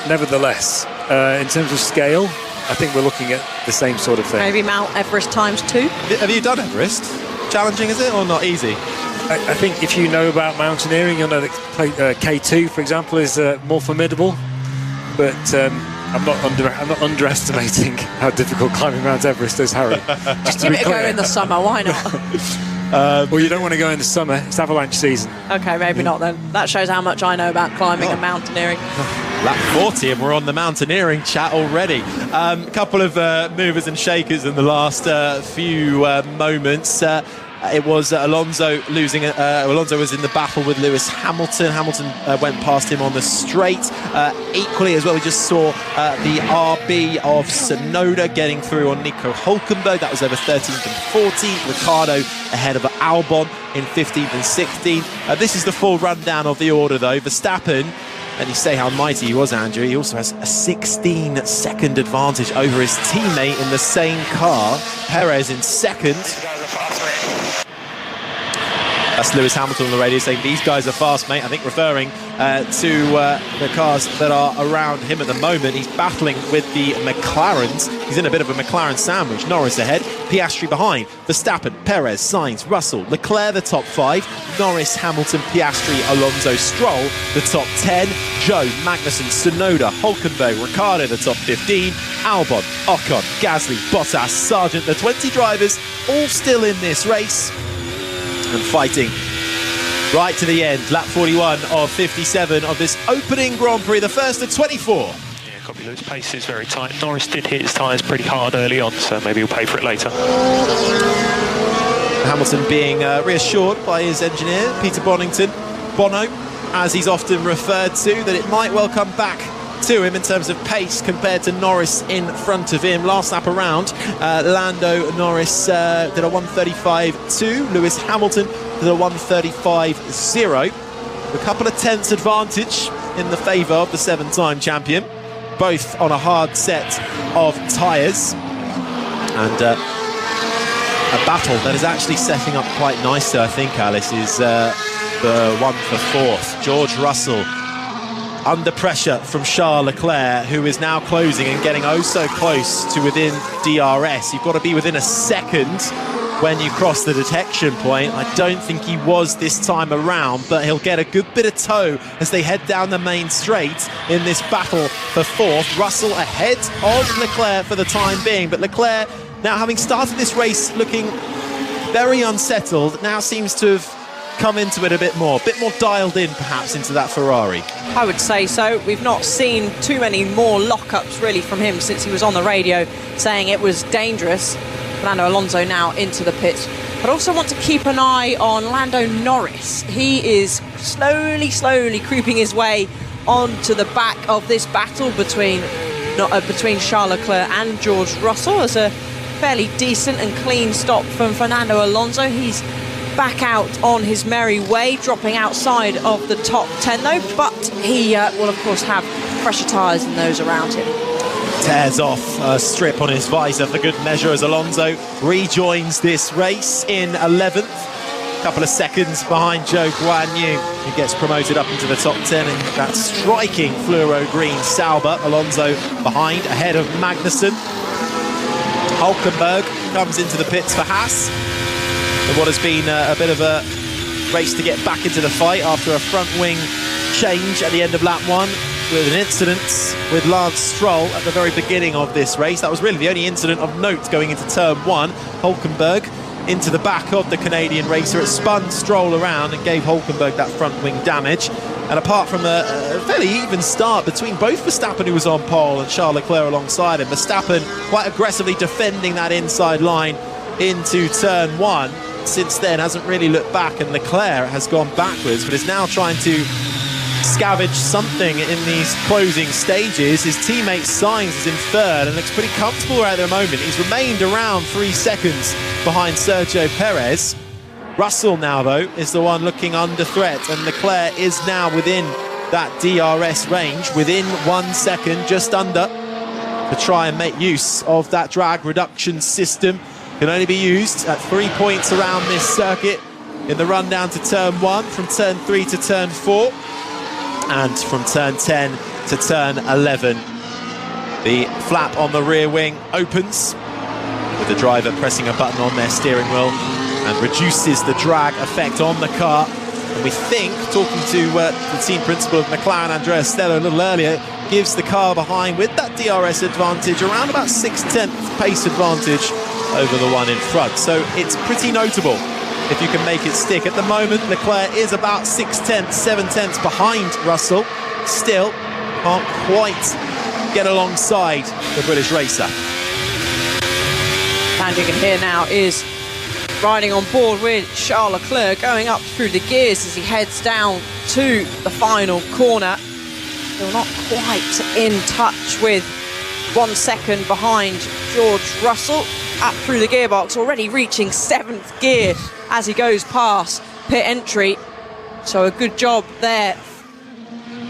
S9: nevertheless, in terms of scale, I think we're looking at the same sort of thing.
S4: Maybe Mount Everest ×2.
S3: Have you done Everest? Challenging, is it, or not easy?
S9: I think if you know about mountaineering, you'll know that K2, for example, is more formidable. But I'm not underestimating how difficult climbing Mount Everest is, Harry.
S4: Just give it a go in the summer, why not?
S9: Well, you don't want to go in the summer. It's avalanche season.
S4: Okay, maybe not then. That shows how much I know about climbing and mountaineering.
S3: Lap 40 and we're on the mountaineering chat already. A couple of movers and shakers in the last few moments. It was Alonso losing. Alonso was in the battle with Lewis Hamilton. Hamilton went past him on the straight. Equally as well, we just saw the RB of Tsunoda getting through on Nico Hülkenberg. That was over 13th and 14th. Ricciardo ahead of Albon in 15th and 16th. This is the full rundown of the order, though. Verstappen, and you say how mighty he was, Andrew, he also has a 16-second advantage over his teammate in the same car. Perez in second. That's Lewis Hamilton on the radio saying these guys are fast, mate. I think referring to the cars that are around him at the moment. He's battling with the McLarens. He's in a bit of a McLaren sandwich. Norris ahead, Piastri behind. Verstappen, Perez, Sainz, Russell, Leclerc the top 5. Norris, Hamilton, Piastri, Alonso, Stroll the top 10. Zhou, Magnussen, Tsunoda, Hülkenberg, Ricciardo the top 15. Albon, Ocon, Gasly, Bottas, Sargent. The 20 drivers all still in this race and fighting right to the end. Lap 41 of 57 of this opening Grand Prix, the first of 24.
S12: Yeah, copy Lewis. Pace is very tight. Norris did hit his tyres pretty hard early on, so maybe he'll pay for it later.
S3: Hamilton being reassured by his engineer, Peter Bono, as he's often referred to, that it might well come back to him in terms of pace compared to Norris in front of him. Last lap around, Lando Norris did a 1:35.2. Lewis Hamilton did a 1:35.0. A couple of tenths advantage in the favour of the 7-time champion, both on a hard set of tyres. And a battle that is actually setting up quite nicely, I think, Alice, is the one for fourth. George Russell under pressure from Charles Leclerc, who is now closing and getting oh so close to within DRS. You've got to be within a second when you cross the detection point. I don't think he was this time around, but he'll get a good bit of tow as they head down the main straight in this battle for fourth. Russell ahead of Leclerc for the time being, but Leclerc, now having started this race looking very unsettled, now seems to have come into it a bit more dialed in perhaps into that Ferrari.
S4: I would say so. We've not seen too many more lockups really from him since he was on the radio saying it was dangerous. Fernando Alonso now into the pits. But also want to keep an eye on Lando Norris. He is slowly creeping his way onto the back of this battle between Charles Leclerc and George Russell. As a fairly decent and clean stop from Fernando Alonso. He's back out on his merry way, dropping outside of the top 10 though, but he will of course have fresher tyres than those around him.
S3: Tears off a strip on his visor for good measure as Alonso rejoins this race in 11th. A couple of seconds behind Zhou Guanyu, who gets promoted up into the top 10 in that striking fluoro green Sauber. Alonso behind, ahead of Magnussen. Hülkenberg comes into the pits for Haas. And what has been a bit of a race to get back into the fight after a front wing change at the end of lap 1 with an incident with Lance Stroll at the very beginning of this race. That was really the only incident of note going into turn 1. Hülkenberg into the back of the Canadian racer. It spun Stroll around and gave Hülkenberg that front wing damage. And apart from a fairly even start between both Verstappen, who was on pole, and Charles Leclerc alongside him, Verstappen quite aggressively defending that inside line into turn 1. Since then hasn't really looked back, and Leclerc has gone backwards but is now trying to scavenge something in these closing stages. His teammate Sainz is in third and looks pretty comfortable right at the moment. He's remained around 3 seconds behind Sergio Perez. Russell now though is the one looking under threat, and Leclerc is now within that DRS range within 1 second, just under, to try and make use of that drag reduction system. Can only be used at 3 points around this circuit in the run down to turn 1, from turn 3 to turn 4, and from turn 10 to turn 11. The flap on the rear wing opens with the driver pressing a button on their steering wheel and reduces the drag effect on the car. And we think, talking to the team principal of McLaren, Andrea Stella, a little earlier, gives the car behind with that DRS advantage around about 6/10 pace advantage over the one in front. So it's pretty notable if you can make it stick. At the moment, Leclerc is about 6/10, 7/10 behind Russell. Still can't quite get alongside the British racer.
S4: And you can hear now is riding on board with Charles Leclerc, going up through the gears as he heads down to the final corner. Still not quite in touch with 1 second behind George Russell. Up through the gearbox, already reaching 7th gear as he goes past pit entry. So a good job there,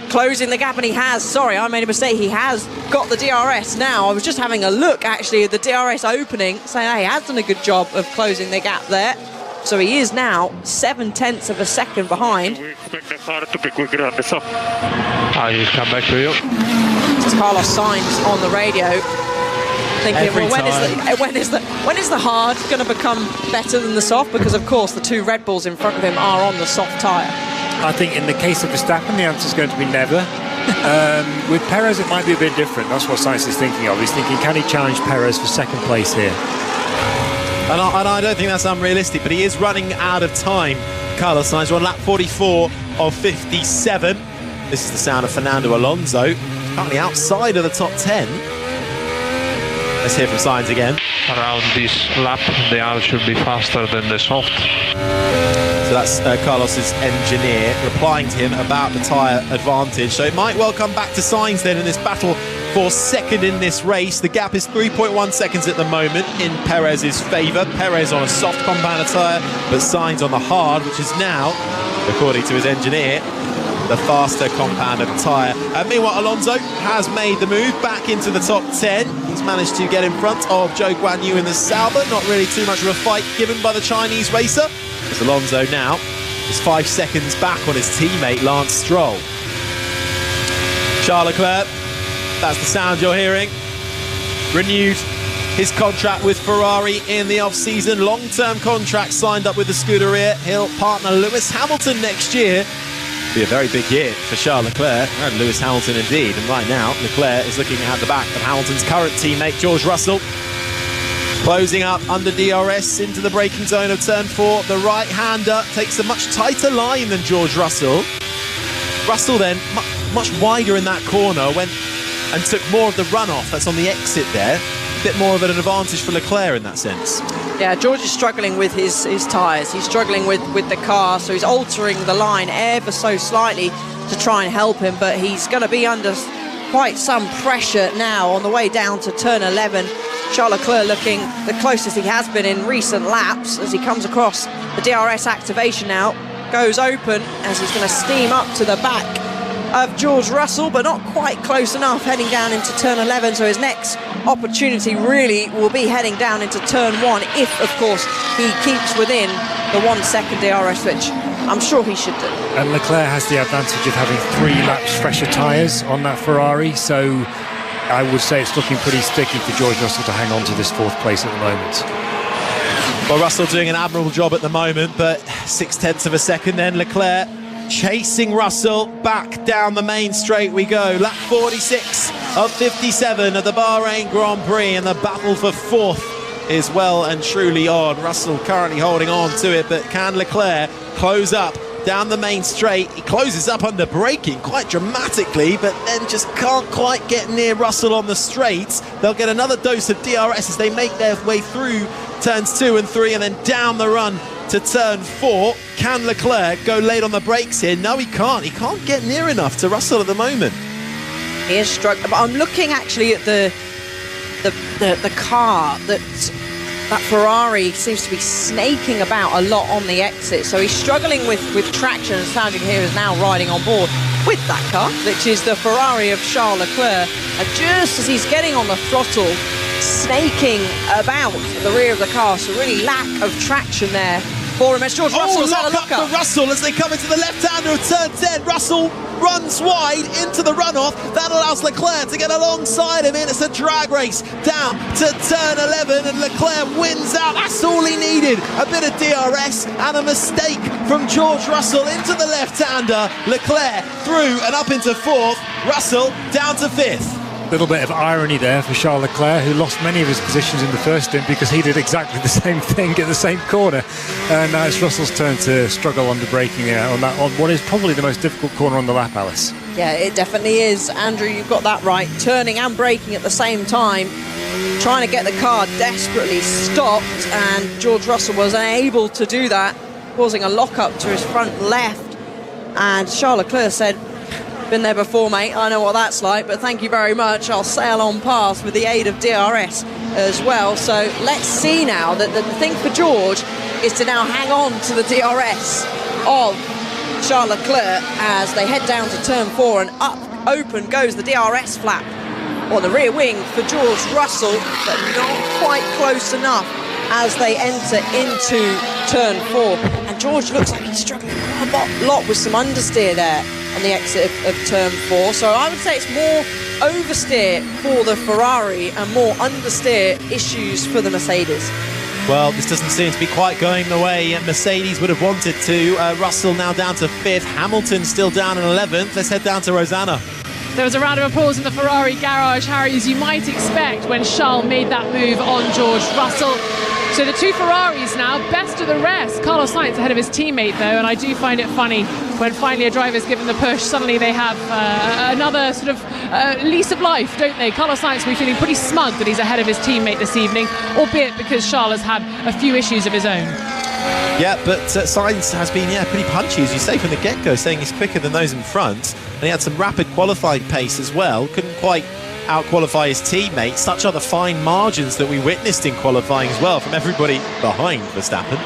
S4: closing the gap, and he has, sorry, I made a mistake, he has got the DRS now. I was just having a look actually at the DRS opening, saying he has done a good job of closing the gap there. So he is now 7/10 of a second behind.
S10: We expect the car to be quicker on the soft. I will come back to you.
S4: It's Carlos Sainz on the radio, thinking, well, when is the hard going to become better than the soft? Because of course the two Red Bulls in front of him are on the soft tyre.
S9: I think in the case of Verstappen, the answer is going to be never. With Perez, it might be a bit different. That's what Sainz is thinking of. He's thinking, can he challenge Perez for second place here?
S3: And I don't think that's unrealistic, but he is running out of time. Carlos Sainz on lap 44 of 57. This is the sound of Fernando Alonso, currently outside of the top 10. Let's hear from Sainz again.
S12: Around this lap, the hard should be faster than the soft.
S3: So that's Carlos's engineer replying to him about the tyre advantage. So it might well come back to Sainz then in this battle for second in this race. The gap is 3.1 seconds at the moment in Perez's favour. Perez on a soft compounder tyre, but Sainz on the hard, which is now, according to his engineer, the faster compounder tyre. Meanwhile, Alonso has made the move back into the top 10. He's managed to get in front of Zhou Guanyu in the Sauber. Not really too much of a fight given by the Chinese racer, as Alonso now is 5 seconds back on his teammate Lance Stroll. Charles Leclerc, that's the sound you're hearing, renewed his contract with Ferrari in the off-season. Long-term contract signed up with the Scuderia. He'll partner Lewis Hamilton next year. Be a very big year for Charles Leclerc and Lewis Hamilton indeed. And right now, Leclerc is looking at the back of Hamilton's current teammate, George Russell. Closing up under DRS into the braking zone of turn 4. The right-hander takes a much tighter line than George Russell. Russell then much wider in that corner and took more of the runoff that's on the exit there. A bit more of an advantage for Leclerc in that sense.
S4: Yeah, George is struggling with his tyres. He's struggling with the car, so he's altering the line ever so slightly to try and help him, but he's going to be under quite some pressure now on the way down to turn 11. Charles Leclerc looking the closest he has been in recent laps as he comes across the DRS activation now. Goes open as he's going to steam up to the back of George Russell, but not quite close enough, heading down into turn 11. So his next opportunity really will be heading down into turn 1, if of course he keeps within the 1 second DRS, which I'm sure he should do.
S9: And Leclerc has the advantage of having 3 laps fresher tyres on that Ferrari, so I would say it's looking pretty sticky for George Russell to hang on to this 4th place at the moment.
S3: Well, Russell doing an admirable job at the moment, but 0.6 of a second then. Leclerc chasing Russell back down the main straight we go. Lap 46 of 57 of the Bahrain Grand Prix, and the battle for 4th is well and truly on. Russell currently holding on to it, but can Leclerc close up down the main straight? He closes up under braking quite dramatically, but then just can't quite get near Russell on the straights. They'll get another dose of DRS as they make their way through turns 2 and 3 and then down the run to turn 4. Can Leclerc go late on the brakes here? No, he can't. He can't get near enough to Russell at the moment.
S4: He is struggling, but I'm looking actually at the car that Ferrari seems to be snaking about a lot on the exit, so he's struggling with traction, and Sandra here is now riding on board with that car, which is the Ferrari of Charles Leclerc. And just as he's getting on the throttle, snaking about the rear of the car, so really lack of traction there for him. As George Russell's had a look up
S3: for Russell as they come into the left-hander of turn 10. Russell runs wide into the runoff. That allows Leclerc to get alongside him, and it's a drag race down to turn 11, and Leclerc wins out. That's all he needed. A bit of DRS and a mistake from George Russell into the left-hander. Leclerc through and up into 4th. Russell down to 5th.
S9: Little bit of irony there for Charles Leclerc, who lost many of his positions in the first stint because he did exactly the same thing at the same corner. And now it's Russell's turn to struggle under braking on what is probably the most difficult corner on the lap, Alice.
S4: Yeah, it definitely is. Andrew, you've got that right. Turning and braking at the same time, trying to get the car desperately stopped, and George Russell was unable to do that, causing a lock-up to his front left. And Charles Leclerc said, "Been there before, mate. I know what that's like, but thank you very much. I'll sail on past with the aid of DRS as well." So let's see now that the thing for George is to now hang on to the DRS of Charles Leclerc as they head down to turn 4, and up open goes the DRS flap on the rear wing for George Russell, but not quite close enough as they enter into turn 4. And George looks like he's struggling quite a lot with some understeer there on the exit of turn 4. So I would say it's more oversteer for the Ferrari and more understeer issues for the Mercedes.
S3: Well, this doesn't seem to be quite going the way Mercedes would have wanted to. Russell now down to 5th. Hamilton still down in 11th. Let's head down to Rosanna.
S2: There was a round of applause in the Ferrari garage, Harry, as you might expect when Charles made that move on George Russell. So the two Ferraris now, best of the rest. Carlos Sainz ahead of his teammate, though, and I do find it funny when finally a driver's given the push, suddenly they have another sort of lease of life, don't they? Carlos Sainz will be feeling pretty smug that he's ahead of his teammate this evening, albeit because Charles has had a few issues of his own.
S3: Yeah, but Sainz has been pretty punchy, as you say, from the get-go, saying he's quicker than those in front. And he had some rapid qualifying pace as well. Couldn't quite out-qualify his teammates. Such are the fine margins that we witnessed in qualifying as well from everybody behind Verstappen.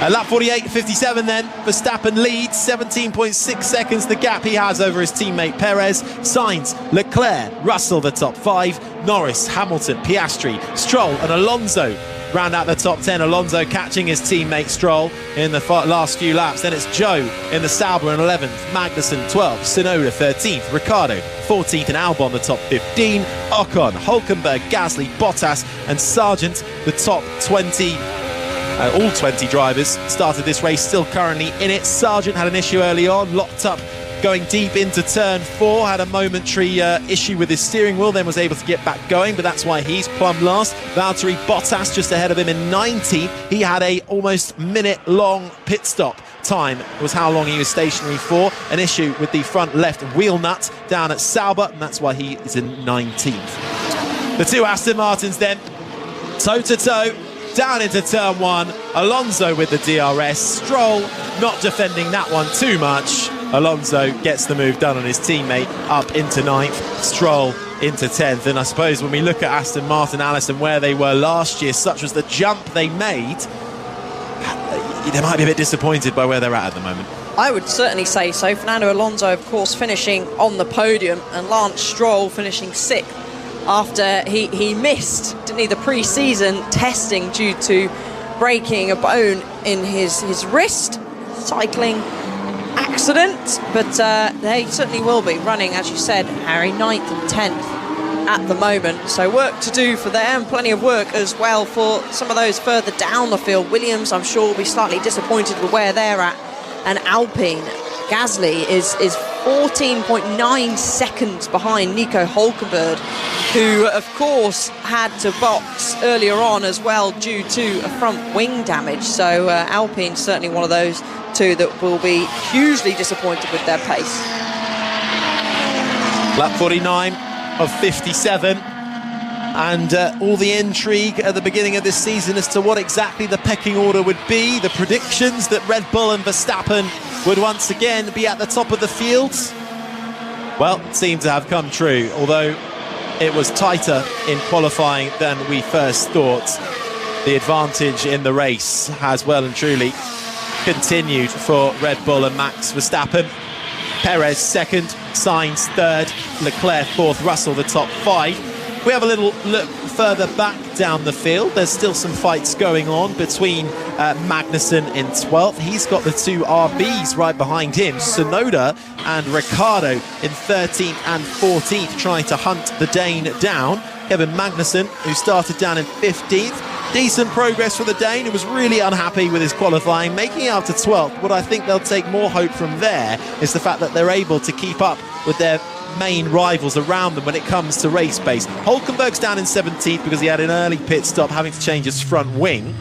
S3: Lap 48.57 then. Verstappen leads, 17.6 seconds the gap he has over his teammate Perez. Sainz, Leclerc, Russell the top 5. Norris, Hamilton, Piastri, Stroll and Alonso round out the top 10. Alonso catching his teammate Stroll in the last few laps. Then it's Joe in the Sauber in 11th, Magnussen 12th, Tsunoda 13th, Ricciardo 14th, and Albon the top 15. Ocon, Hülkenberg, Gasly, Bottas and Sargent the top 20. All 20 drivers started this race, still currently in it. Sargent had an issue early on, locked up going deep into turn 4, had a momentary issue with his steering wheel, then was able to get back going, but that's why he's plumb last. Valtteri Bottas just ahead of him in 19th. He had a almost minute-long pit stop time, was how long he was stationary for. An issue with the front left wheel nut down at Sauber, and that's why he is in 19th. The two Aston Martins then, toe-to-toe, down into turn 1. Alonso with the DRS. Stroll not defending that one too much. Alonso gets the move done on his teammate up into 9th, Stroll into 10th. And I suppose when we look at Aston Martin, Alice, and where they were last year, such was the jump they made, they might be a bit disappointed by where they're at the moment.
S4: I would certainly say so. Fernando Alonso, of course, finishing on the podium, and Lance Stroll finishing 6th after he missed, didn't he, the pre-season testing due to breaking a bone in his wrist, cycling accident. But they certainly will be running, as you said, Harry, 9th and 10th at the moment. So work to do for them, plenty of work as well for some of those further down the field. Williams, I'm sure, will be slightly disappointed with where they're at. And Alpine, Gasly is 14.9 seconds behind Nico Hülkenberg, who of course had to box earlier on as well due to a front wing damage. So Alpine certainly one of those two that will be hugely disappointed with their pace.
S3: Lap 49 of 57, and all the intrigue at the beginning of this season as to what exactly the pecking order would be. The predictions that Red Bull and Verstappen would once again be at the top of the field, well, seem to have come true, although it was tighter in qualifying than we first thought. The advantage in the race has well and truly continued for Red Bull and Max Verstappen. Perez second, Sainz third, Leclerc fourth, Russell the top 5. We have a little look further back down the field. There's still some fights going on between Magnussen in 12th. He's got the 2 RBs right behind him, Tsunoda and Ricciardo in 13th and 14th, trying to hunt the Dane down. Kevin Magnussen, who started down in 15th. Decent progress for the Dane, who was really unhappy with his qualifying, making it up to 12th. What I think they'll take more hope from there is the fact that they're able to keep up with their main rivals around them when it comes to race pace. Hulkenberg's down in 17th because he had an early pit stop, having to change his front wing.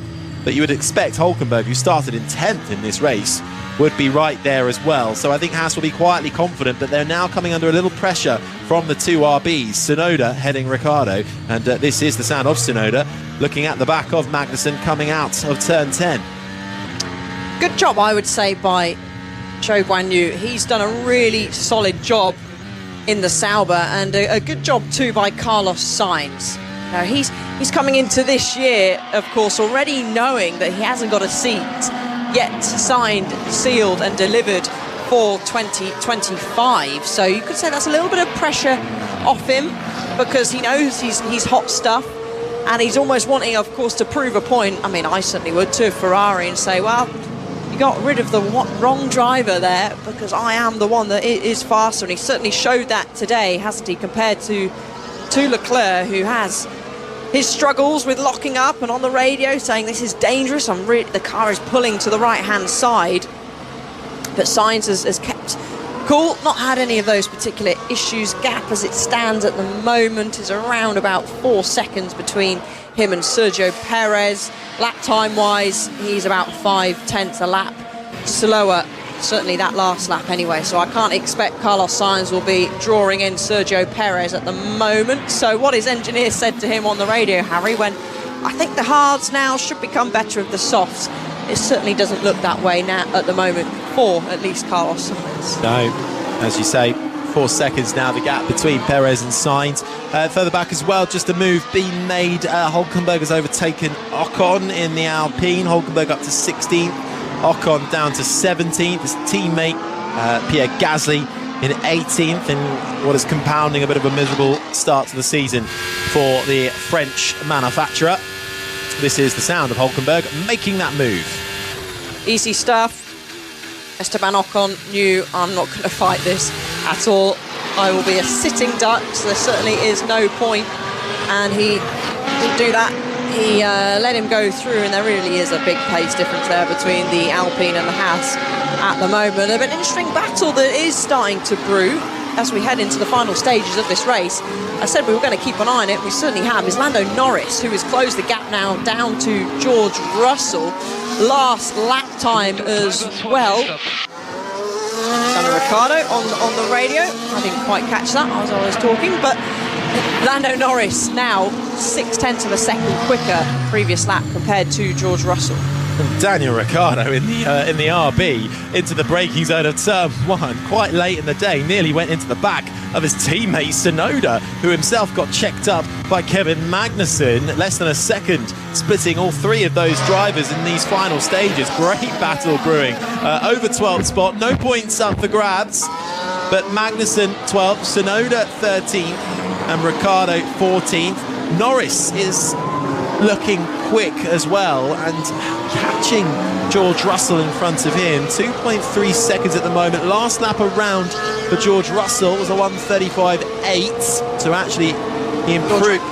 S3: But you would expect Hulkenberg, who started in 10th in this race, would be right there as well. So I think Haas will be quietly confident, but they're now coming under a little pressure from the 2 RBs. Tsunoda heading Ricciardo, and this is the sound of Tsunoda looking at the back of Magnussen coming out of turn 10.
S4: Good job, I would say, by Zhou Guanyu. He's done a really solid job in the Sauber, and a good job too by Carlos Sainz. Now he's coming into this year, of course, already knowing that he hasn't got a seat yet signed, sealed and delivered for 2025. So you could say that's a little bit of pressure off him, because he knows he's hot stuff, and he's almost wanting, of course, to prove a point. I mean, I certainly would to Ferrari and say, well, you got rid of the wrong driver there, because I am the one that is faster. And he certainly showed that today, hasn't he, compared to Leclerc, who has his struggles with locking up and on the radio saying this is dangerous. The car is pulling to the right-hand side. But Sainz has kept cool, not had any of those particular issues. Gap as it stands at the moment is around about 4 seconds between him and Sergio Perez. Lap time-wise, he's about 5/10 a lap slower, certainly that last lap anyway. So I can't expect Carlos Sainz will be drawing in Sergio Perez at the moment. So what his engineer said to him on the radio, Harry, when I think the hards now should become better of the softs, it certainly doesn't look that way now at the moment for at least Carlos Sainz.
S3: No, as you say, 4 seconds now, the gap between Perez and Sainz. Further back as well, just a move being made. Hulkenberg has overtaken Ocon in the Alpine. Hulkenberg up to 16th, Ocon down to 17th. His teammate Pierre Gasly in 18th, in what is compounding a bit of a miserable start to the season for the French manufacturer. This is the sound of Hulkenberg making that move.
S4: Easy stuff. Esteban Ocon knew, I'm not going to fight this at all. I will be a sitting duck, so there certainly is no point. And he didn't do that. He let him go through, and there really is a big pace difference there between the Alpine and the Haas at the moment. A bit interesting battle that is starting to brew as we head into the final stages of this race. I said we were going to keep an eye on it. We certainly have. Is Lando Norris, who has closed the gap now down to George Russell. Last lap time as well. Daniel Ricciardo on the radio. I didn't quite catch that as I was talking, but Lando Norris now 0.6 of a second quicker previous lap compared to George Russell.
S3: And Daniel Ricciardo in the RB into the braking zone of turn 1 quite late in the day, nearly went into the back of his teammate Tsunoda, who himself got checked up by Kevin Magnussen. Less than a second splitting all 3 of those drivers in these final stages. Great battle brewing over 12th spot, no points up for grabs, but Magnussen 12th, Tsunoda 13th and Ricciardo 14th. Norris is looking quick as well and catching George Russell in front of him. 2.3 seconds at the moment. Last lap around for George Russell was a 1:35.8, so actually he improved.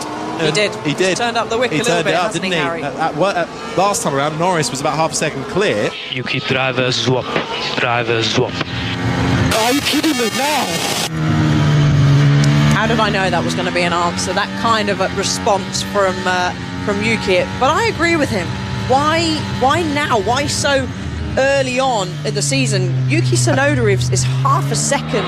S4: He did.
S3: He
S4: turned up the wick a little bit, hasn't he, Harry?
S3: Last time around, Norris was about half a second clear.
S12: Yuki, driver swap.
S10: Are you kidding me now?
S4: How did I know that was going to be an answer? That kind of a response from Yuki. But I agree with him. Why now? Why so early on in the season? Yuki Tsunoda is half a second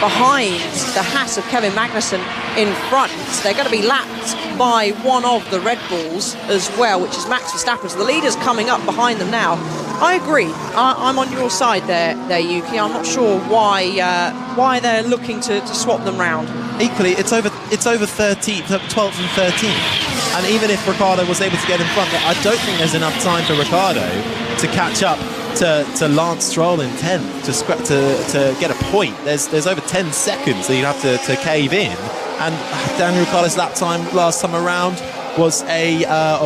S4: behind the Haas of Kevin Magnussen in front. They're going to be lapped by one of the Red Bulls as well, which is Max Verstappen. So the leader's coming up behind them now. I agree. I'm on your side there, Yuki. I'm not sure why they're looking to swap them round.
S3: Equally, it's over 13th, 12th and 13th. And even if Ricciardo was able to get in front, I don't think there's enough time for Ricciardo to catch up to Lance Stroll in 10th to get a point. There's over 10 seconds that you'd have to cave in, and Daniel Ricciardo's lap time last time around was a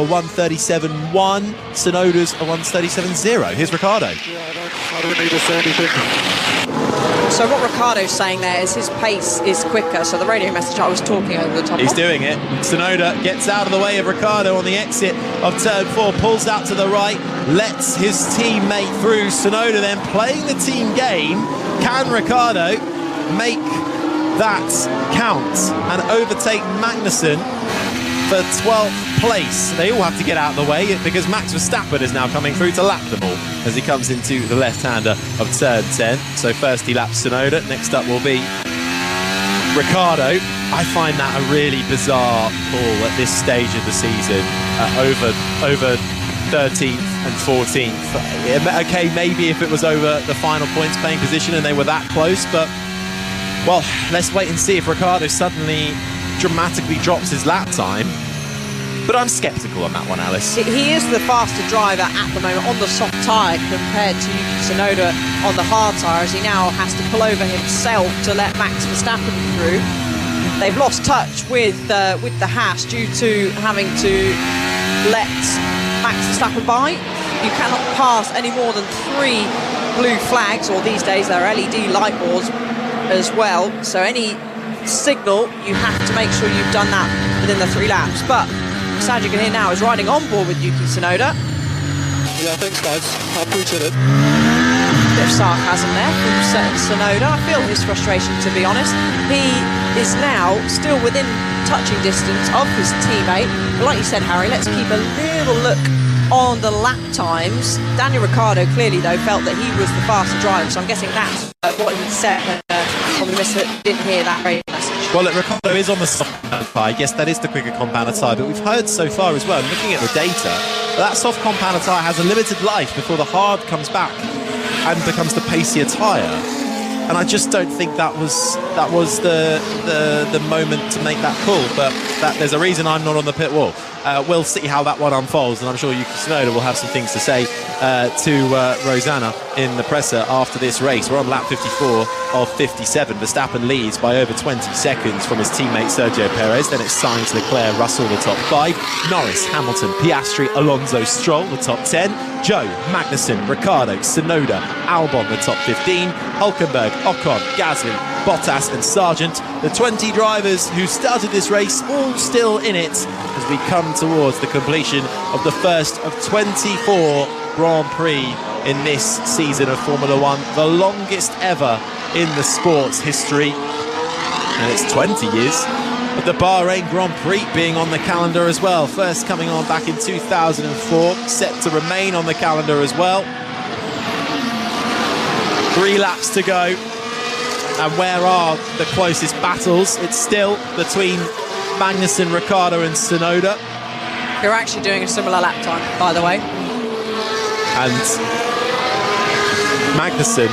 S3: 1:37.1. Tsunoda's a 1:37.0. Here's Ricciardo.
S10: I don't need to say anything.
S4: So what Ricciardo's saying there is his pace is quicker, so the radio message I was talking over the top
S3: He's
S4: of.
S3: doing it. Tsunoda gets out of the way of Ricciardo on the exit of turn 4, pulls out to the right, lets his teammate through. Tsunoda then playing the team game. Can Ricciardo make that count and overtake Magnussen for 12th place? They all have to get out of the way because Max Verstappen is now coming through to lap them all as he comes into the left-hander of turn 10. So first he laps Tsunoda, next up will be Ricciardo. I find that a really bizarre call at this stage of the season, over 13th and 14th. Okay, maybe if it was over the final points playing position and they were that close, but well, let's wait and see if Ricciardo suddenly dramatically drops his lap time. But I'm sceptical on that one, Alice.
S4: He is the faster driver at the moment on the soft tyre compared to Yuki Tsunoda on the hard tyre, as he now has to pull over himself to let Max Verstappen through. They've lost touch with the Haas due to having to let Max Verstappen by. You cannot pass any more than 3 blue flags, or these days they're LED light boards as well. So any signal, you have to make sure you've done that within the 3 laps. But Sajid can hear now is riding on board with Yuki Tsunoda.
S10: Yeah, thanks guys, I appreciate it.
S4: Bit of sarcasm there from Tsunoda. I feel his frustration, to be honest. He is now still within touching distance of his teammate. But like you said, Harry, let's keep a little look on the lap times. Daniel Ricciardo clearly, though, felt that he was the faster driver, so I'm guessing that's what he said. Probably didn't hear that radio message.
S3: Well, look, Ricciardo is on the soft tyre. Yes, that is the quicker compounder tyre, but we've heard so far as well, looking at the data, that soft compounder tyre has a limited life before the hard comes back and becomes the pacier tyre. And I just don't think that was the moment to make that call. But there's a reason I'm not on the pit wall. We'll see how that one unfolds, and I'm sure Yuki Tsunoda will have some things to say to Rosanna in the presser after this race. We're on lap 54 of 57. Verstappen leads by over 20 seconds from his teammate Sergio Perez. Then it's Sainz, Leclerc, Russell, the top 5. Norris, Hamilton, Piastri, Alonso, Stroll, the top 10. Joe, Magnussen, Ricciardo, Tsunoda, Albon, the top 15. Hulkenberg, Ocon, Gasly, Bottas and Sargent. The 20 drivers who started this race all still in it as we come towards the completion of the first of 24 Grand Prix in this season of Formula One, the longest ever in the sport's history. And it's 20 years of the Bahrain Grand Prix being on the calendar as well. First coming on back in 2004, set to remain on the calendar as well. 3 laps to go. And where are the closest battles? It's still between Magnussen, Ricciardo and Tsunoda.
S4: You're actually doing a similar lap time, by the way.
S3: And Magnussen,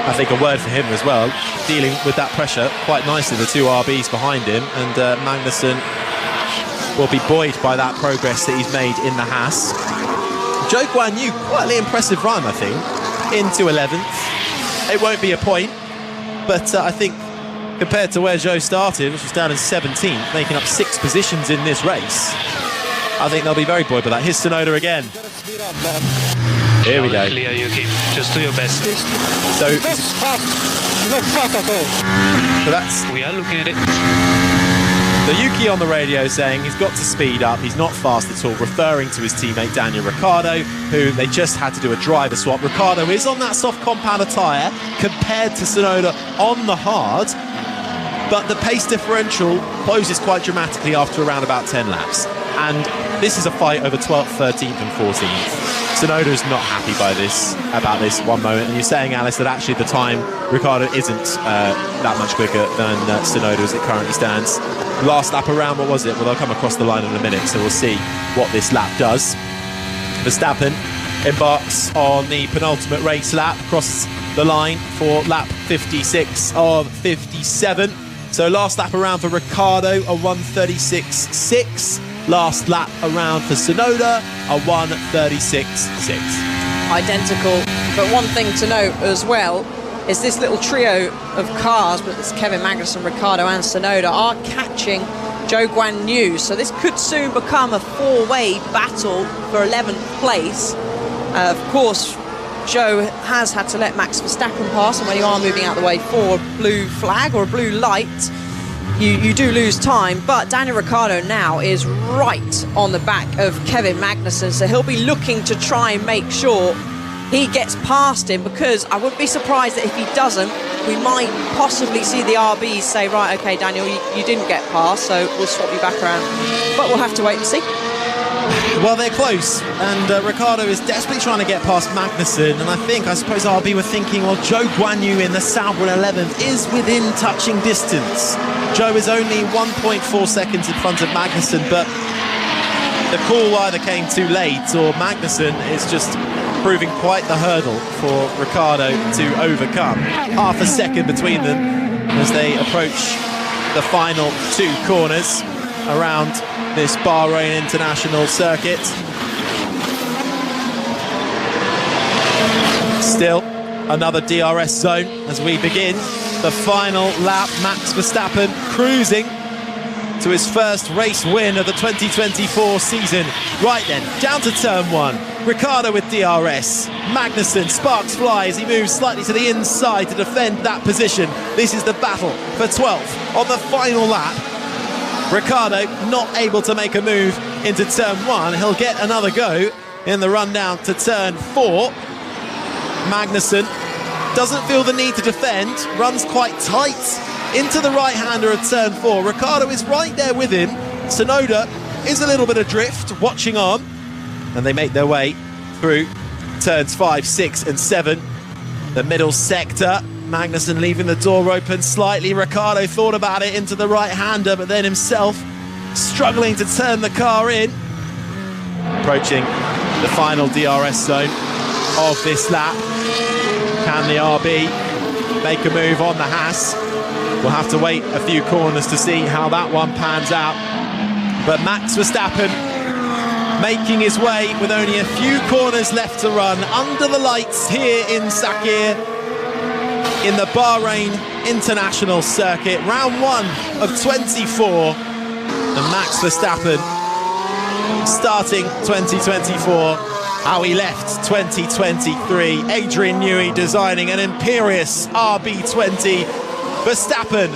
S3: I think a word for him as well, dealing with that pressure quite nicely, the 2 RBs behind him, and Magnussen will be buoyed by that progress that he's made in the Haas. Zhou Guanyu, quite an impressive run, I think, into 11th. It won't be a point, but I think compared to where Zhou started, which was down in 17th, making up 6 positions in this race, I think they'll be very buoyed by that. Here's Tsunoda again. Here we go.
S12: Clear, Yuki. Just do your best.
S3: So that's...
S12: We are looking at it.
S3: So Yuki on the radio saying he's got to speed up, he's not fast at all, referring to his teammate Daniel Ricciardo, who they just had to do a driver swap. Ricciardo is on that soft compounder tyre compared to Tsunoda on the hard, but the pace differential closes quite dramatically after around about 10 laps. And this is a fight over 12th, 13th and 14th. Tsunoda's not happy about this one moment, and you're saying, Alice, that actually the time Ricciardo isn't that much quicker than Tsunoda as it currently stands. Last lap around, what was it? Well, they'll come across the line in a minute, so we'll see what this lap does. Verstappen embarks on the penultimate race lap, across the line for lap 56 of 57. So last lap around for Ricciardo, a 1:36.6. Last lap around for Tsunoda, a 1:36.6.
S4: identical. But one thing to note as well is this little trio of cars, but it's Kevin Magnussen, Ricciardo and Tsunoda, are catching Zhou Guanyu. So this could soon become a four-way battle for 11th place. Of course, Zhou has had to let Max Verstappen pass, and when you are moving out the way for a blue flag or a blue light, you do lose time. But Daniel Ricciardo now is right on the back of Kevin Magnussen, so he'll be looking to try and make sure he gets past him, because I wouldn't be surprised that if he doesn't, we might possibly see the RBs say, right, okay, Daniel, you didn't get past, so we'll swap you back around. But we'll have to wait and see.
S3: Well, they're close, and Ricciardo is desperately trying to get past Magnussen, and I suppose RB were thinking, well, Zhou Guanyu in the Sauber 11th is within touching distance. Zhou is only 1.4 seconds in front of Magnussen, but the call either came too late or Magnussen is just proving quite the hurdle for Ricciardo to overcome. Half a second between them as they approach the final two corners around this Bahrain International Circuit. Still another DRS zone as we begin the final lap. Max Verstappen cruising to his first race win of the 2024 season. Right then, down to turn one. Ricciardo with DRS. Magnussen, sparks fly as he moves slightly to the inside to defend that position. This is the battle for 12th on the final lap. Ricciardo not able to make a move into turn one. He'll get another go in the run down to turn 4. Magnussen doesn't feel the need to defend, runs quite tight into the right-hander at turn 4. Ricciardo is right there with him. Tsunoda is a little bit adrift, watching on, and they make their way through turns 5, 6 and 7. The middle sector, Magnussen leaving the door open slightly. Ricciardo thought about it into the right-hander, but then himself struggling to turn the car in. Approaching the final DRS zone of this lap. Can the RB make a move on the Haas? We'll have to wait a few corners to see how that one pans out. But Max Verstappen making his way with only a few corners left to run under the lights here in Sakir in the Bahrain International Circuit. Round 1 of 24. And Max Verstappen starting 2024 how he left 2023. Adrian Newey designing an imperious RB20. Verstappen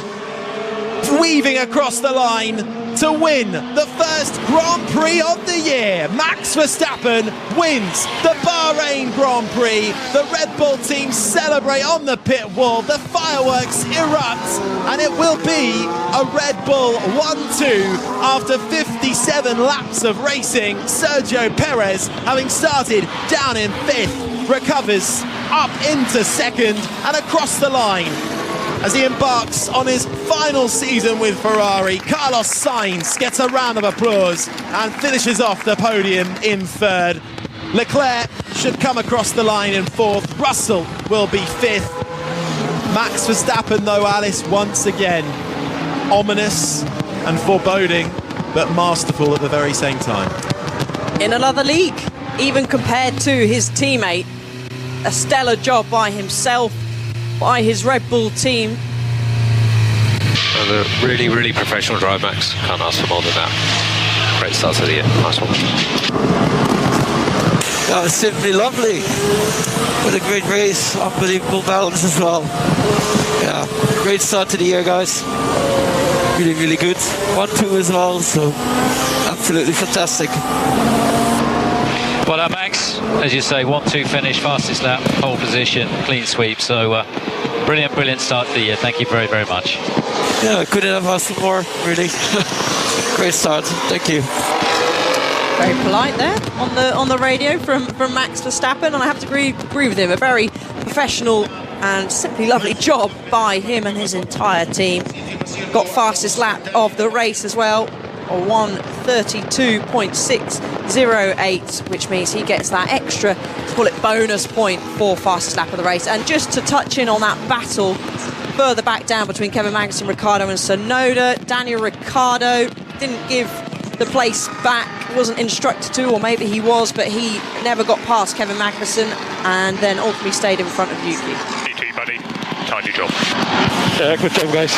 S3: weaving across the line to win the first Grand Prix of the year. Max Verstappen wins the Bahrain Grand Prix. The Red Bull team celebrate on the pit wall. The fireworks erupt, and it will be a Red Bull 1-2 after 57 laps of racing. Sergio Perez, having started down in 5th, recovers up into 2nd and across the line as he embarks on his final season with Ferrari. Carlos Sainz gets a round of applause and finishes off the podium in 3rd. Leclerc should come across the line in 4th. Russell will be 5th. Max Verstappen, though, Alice, once again ominous and foreboding, but masterful at the very same time.
S4: In another league, even compared to his teammate. A stellar job by himself, by his Red Bull team.
S13: And a really, really professional drive, Max. Can't ask for more than that. Great start to the year. Nice one.
S14: That was simply lovely. What a great race. Unbelievable balance as well. Yeah, great start to the year, guys. Really, really good. 1-2 as well, so absolutely fantastic.
S5: Well, Max, as you say, 1-2 finish, fastest lap, pole position, clean sweep. So brilliant, brilliant start to the year. Thank you very, very much.
S14: Yeah, couldn't have asked for more, really. Great start. Thank you.
S4: Very polite there on the radio from Max Verstappen, and I have to agree with him. A very professional and simply lovely job by him and his entire team. Got fastest lap of the race as well, a 1:32.608, which means he gets that extra, let's call it bonus point for fastest lap of the race. And just to touch in on that battle further back down between Kevin Magnussen, Ricciardo and Tsunoda, Daniel Ricciardo didn't give the place back. Wasn't instructed to, or maybe he was, but he never got past Kevin Magnussen and then ultimately stayed in front of Yuki.
S12: GT, buddy. Tidy job.
S10: Yeah, good job, guys.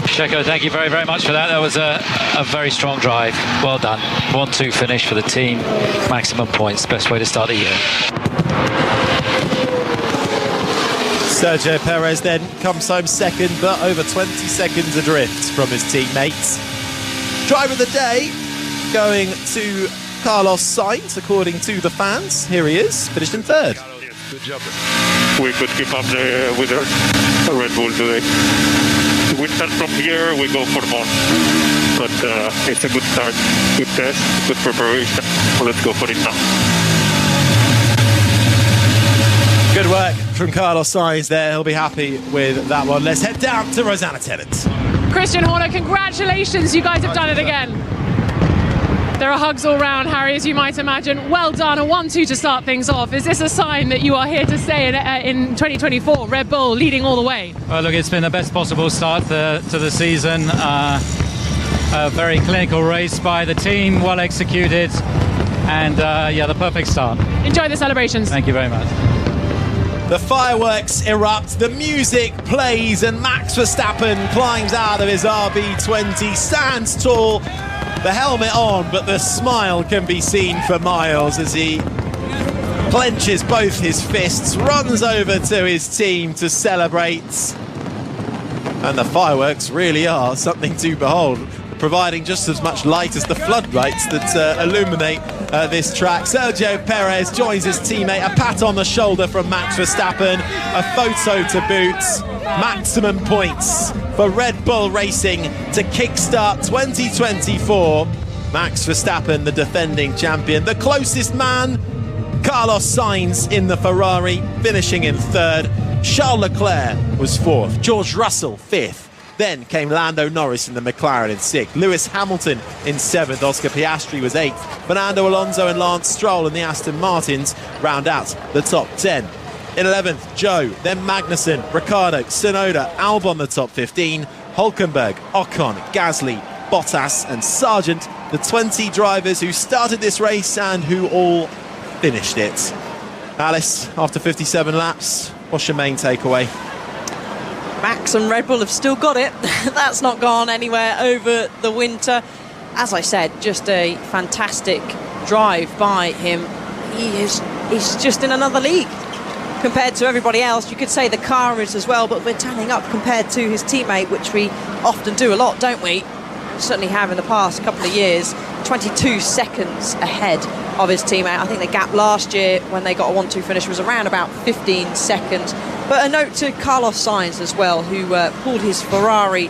S5: Checo, thank you very, very much for that. That was a very strong drive. Well done. 1-2 finish for the team. Maximum points. Best way to start the year.
S3: Sergio Perez then comes home second, but over 20 seconds adrift from his teammates. Driver of the day going to Carlos Sainz, according to the fans. Here he is, finished in third.
S12: Good job. We could keep up with the Red Bull today. We start from here, we go for more. But it's a good start, good test, good preparation. Let's go for it now.
S3: Good work from Carlos Sainz there. He'll be happy with that one. Let's head down to Rosanna Tennant.
S2: Christian Horner, congratulations. You guys have done it again. There are hugs all round, Harry, as you might imagine. Well done, a 1-2 to start things off. Is this a sign that you are here to stay in 2024? Red Bull leading all the way.
S5: Well, look, it's been the best possible start to the season. A very clinical race by the team, well executed, and yeah, the perfect start.
S2: Enjoy the celebrations.
S5: Thank you very much.
S3: The fireworks erupt, the music plays, and Max Verstappen climbs out of his RB20, stands tall, the helmet on, but the smile can be seen for miles as he clenches both his fists, runs over to his team to celebrate. And the fireworks really are something to behold, providing just as much light as the floodlights that illuminate this track. Sergio Perez joins his teammate, a pat on the shoulder from Max Verstappen, a photo to boot. Maximum points for Red Bull Racing to kickstart 2024. Max Verstappen, the defending champion. The closest man, Carlos Sainz in the Ferrari, finishing in third. Charles Leclerc was fourth. George Russell, fifth. Then came Lando Norris in the McLaren in sixth. Lewis Hamilton in seventh. Oscar Piastri was eighth. Fernando Alonso and Lance Stroll in the Aston Martins round out the top 10. In 11th, Joe, then Magnussen, Ricciardo, Tsunoda, Albon the top 15. Hülkenberg, Ocon, Gasly, Bottas and Sargent, the 20 drivers who started this race and who all finished it. Alice, after 57 laps, what's your main takeaway?
S4: Max and Red Bull have still got it. That's not gone anywhere over the winter. As I said, just a fantastic drive by him. He's just in another league compared to everybody else. You could say the car is as well, but we're turning up compared to his teammate, which we often do a lot, don't we? Certainly have in the past couple of years. 22 seconds ahead of his teammate. I think the gap last year when they got a 1-2 finish was around about 15 seconds. But a note to Carlos Sainz as well, who pulled his Ferrari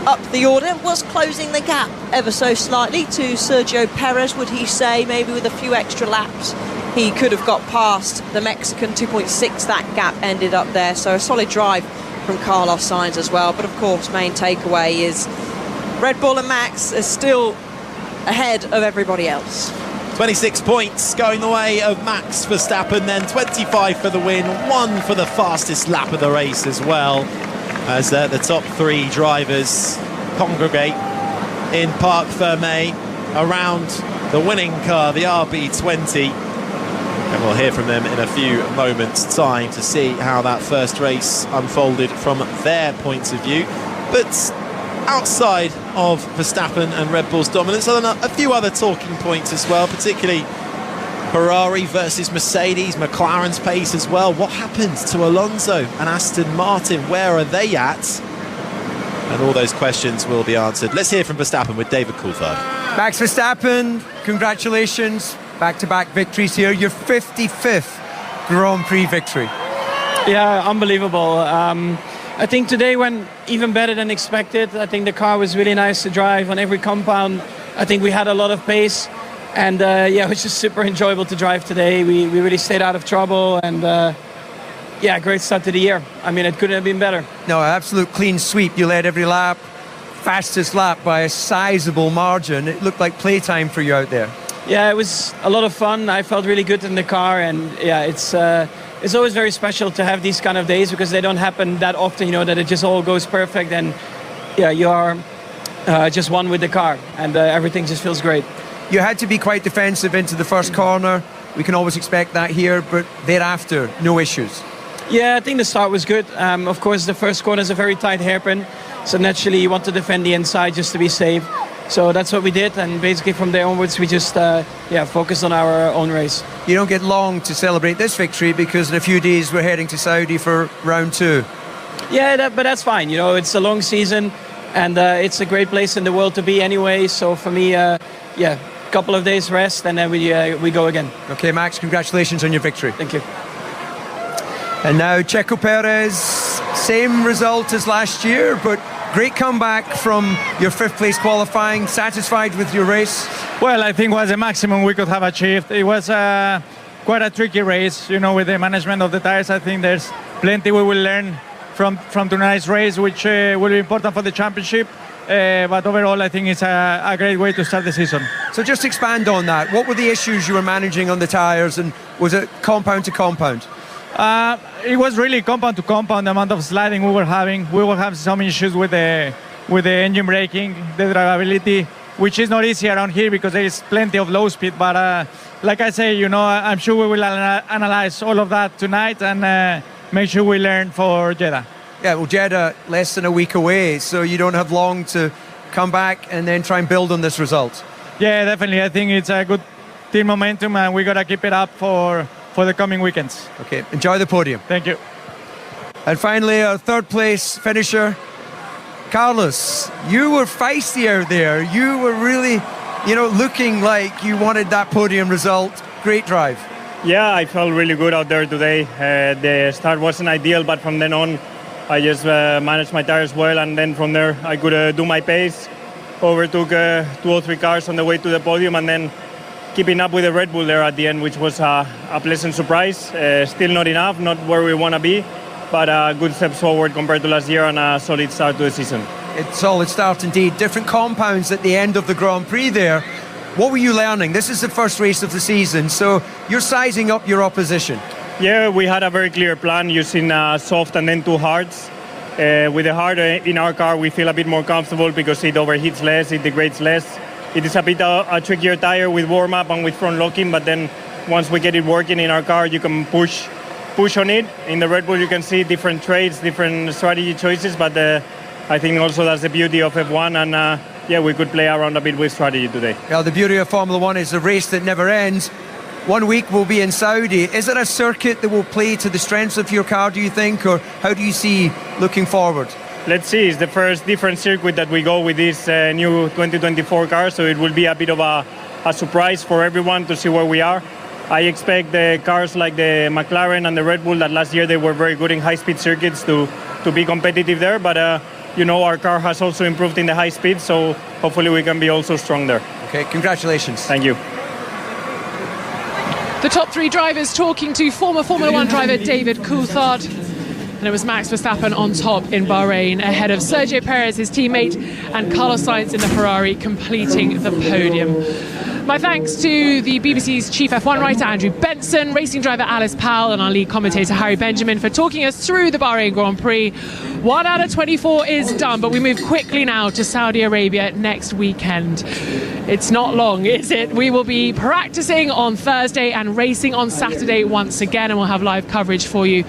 S4: up the order, was closing the gap ever so slightly to Sergio Perez, would he say, maybe with a few extra laps. He could have got past the Mexican 2.6, that gap ended up there. So a solid drive from Carlos Sainz as well. But of course, main takeaway is Red Bull and Max are still ahead of everybody else.
S3: 26 points going the way of Max Verstappen, then 25 for the win, 1 for the fastest lap of the race as well, as the top 3 drivers congregate in Parc Fermé around the winning car, the RB20. And we'll hear from them in a few moments' time to see how that first race unfolded from their points of view. But outside of Verstappen and Red Bull's dominance, a few other talking points as well, particularly Ferrari versus Mercedes, McLaren's pace as well. What happened to Alonso and Aston Martin? Where are they at? And all those questions will be answered. Let's hear from Verstappen with David Coulthard.
S15: Max Verstappen, congratulations. Back-to-back victories here. Your 55th Grand Prix victory.
S16: Yeah, unbelievable. I think today went even better than expected. I think the car was really nice to drive on every compound. I think we had a lot of pace. And yeah, it was just super enjoyable to drive today. We really stayed out of trouble. And yeah, great start to the year. I mean, it couldn't have been better.
S15: No, absolute clean sweep. You led every lap. Fastest lap by a sizable margin. It looked like playtime for you out there.
S16: Yeah, it was a lot of fun. I felt really good in the car. And yeah, it's always very special to have these kind of days because they don't happen that often, you know, that it just all goes perfect. And yeah, you are just won with the car, and everything just feels great.
S15: You had to be quite defensive into the first corner. We can always expect that here, but thereafter, no issues.
S16: Yeah, I think the start was good. Of course, the first corner is a very tight hairpin, so naturally you want to defend the inside just to be safe. So that's what we did, and basically from there onwards we just focused on our own race.
S15: You don't get long to celebrate this victory because in a few days we're heading to Saudi for round 2.
S16: Yeah, but that's fine. You know, it's a long season, and it's a great place in the world to be anyway. So for me, couple of days rest, and then we go again.
S15: Okay, Max, congratulations on your victory.
S16: Thank you.
S15: And now Checo Perez, same result as last year, but great comeback from your 5th place qualifying. Satisfied with your race?
S17: Well, I think it was the maximum we could have achieved. It was quite a tricky race, you know, with the management of the tires. I think there's plenty we will learn from tonight's race, which will be important for the championship. But overall, I think it's a great way to start the season.
S15: So just expand on that. What were the issues you were managing on the tires, and was it compound to compound?
S17: It was really compound to compound, the amount of sliding we were having. We were having some issues with the engine braking, the drivability, which is not easy around here because there is plenty of low speed. But like I say, you know, I'm sure we will analyze all of that tonight and make sure we learn for Jeddah.
S15: Yeah, well, Jeddah less than a week away, so you don't have long to come back and then try and build on this result.
S17: Yeah, definitely. I think it's a good team momentum, and we got to keep it up for the coming weekends.
S15: Okay, enjoy the podium.
S17: Thank you.
S15: And finally, our 3rd place finisher, Carlos. You were feisty out there. You were really, you know, looking like you wanted that podium result. Great drive.
S18: Yeah, I felt really good out there today. The start wasn't ideal, but from then on, I just managed my tires well, and then from there I could do my pace, overtook 2 or 3 cars on the way to the podium, and then keeping up with the Red Bull there at the end, which was a pleasant surprise. Still not enough, not where we want to be, but good steps forward compared to last year and a solid start to the season.
S15: It's a solid start indeed. Different compounds at the end of the Grand Prix there. What were you learning? This is the first race of the season, so you're sizing up your opposition.
S18: Yeah, we had a very clear plan using soft and then 2 hards. With the hard in our car, we feel a bit more comfortable because it overheats less, it degrades less. It is a bit a trickier tire with warm-up and with front locking, but then once we get it working in our car, you can push on it. In the Red Bull, you can see different trades, different strategy choices, but I think also that's the beauty of F1, and we could play around a bit with strategy today.
S15: Yeah, the beauty of Formula One is a race that never ends. 1 week will be in Saudi. Is it a circuit that will play to the strengths of your car, do you think, or how do you see looking forward?
S18: Let's see, it's the first different circuit that we go with this new 2024 car, so it will be a bit of a surprise for everyone to see where we are. I expect the cars like the McLaren and the Red Bull that last year they were very good in high-speed circuits to be competitive there, but you know, our car has also improved in the high speed, so hopefully we can be also strong there.
S15: Okay, congratulations.
S18: Thank you.
S2: The top 3 drivers talking to former Formula 1 driver David Coulthard. And it was Max Verstappen on top in Bahrain, ahead of Sergio Perez, his teammate, and Carlos Sainz in the Ferrari, completing the podium. My thanks to the BBC's chief F1 writer Andrew Benson, racing driver Alice Powell, and our lead commentator Harry Benjamin for talking us through the Bahrain Grand Prix. 1 out of 24 is done, but we move quickly now to Saudi Arabia next weekend. It's not long, is it? We will be practicing on Thursday and racing on Saturday once again, and we'll have live coverage for you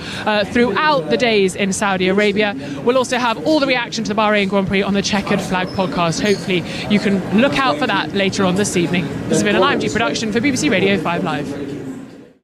S2: throughout the days in Saudi Arabia. We'll also have all the reaction to the Bahrain Grand Prix on the Checkered Flag podcast. Hopefully you can look out for that later on this evening. This has been an IMG production for BBC Radio 5 Live.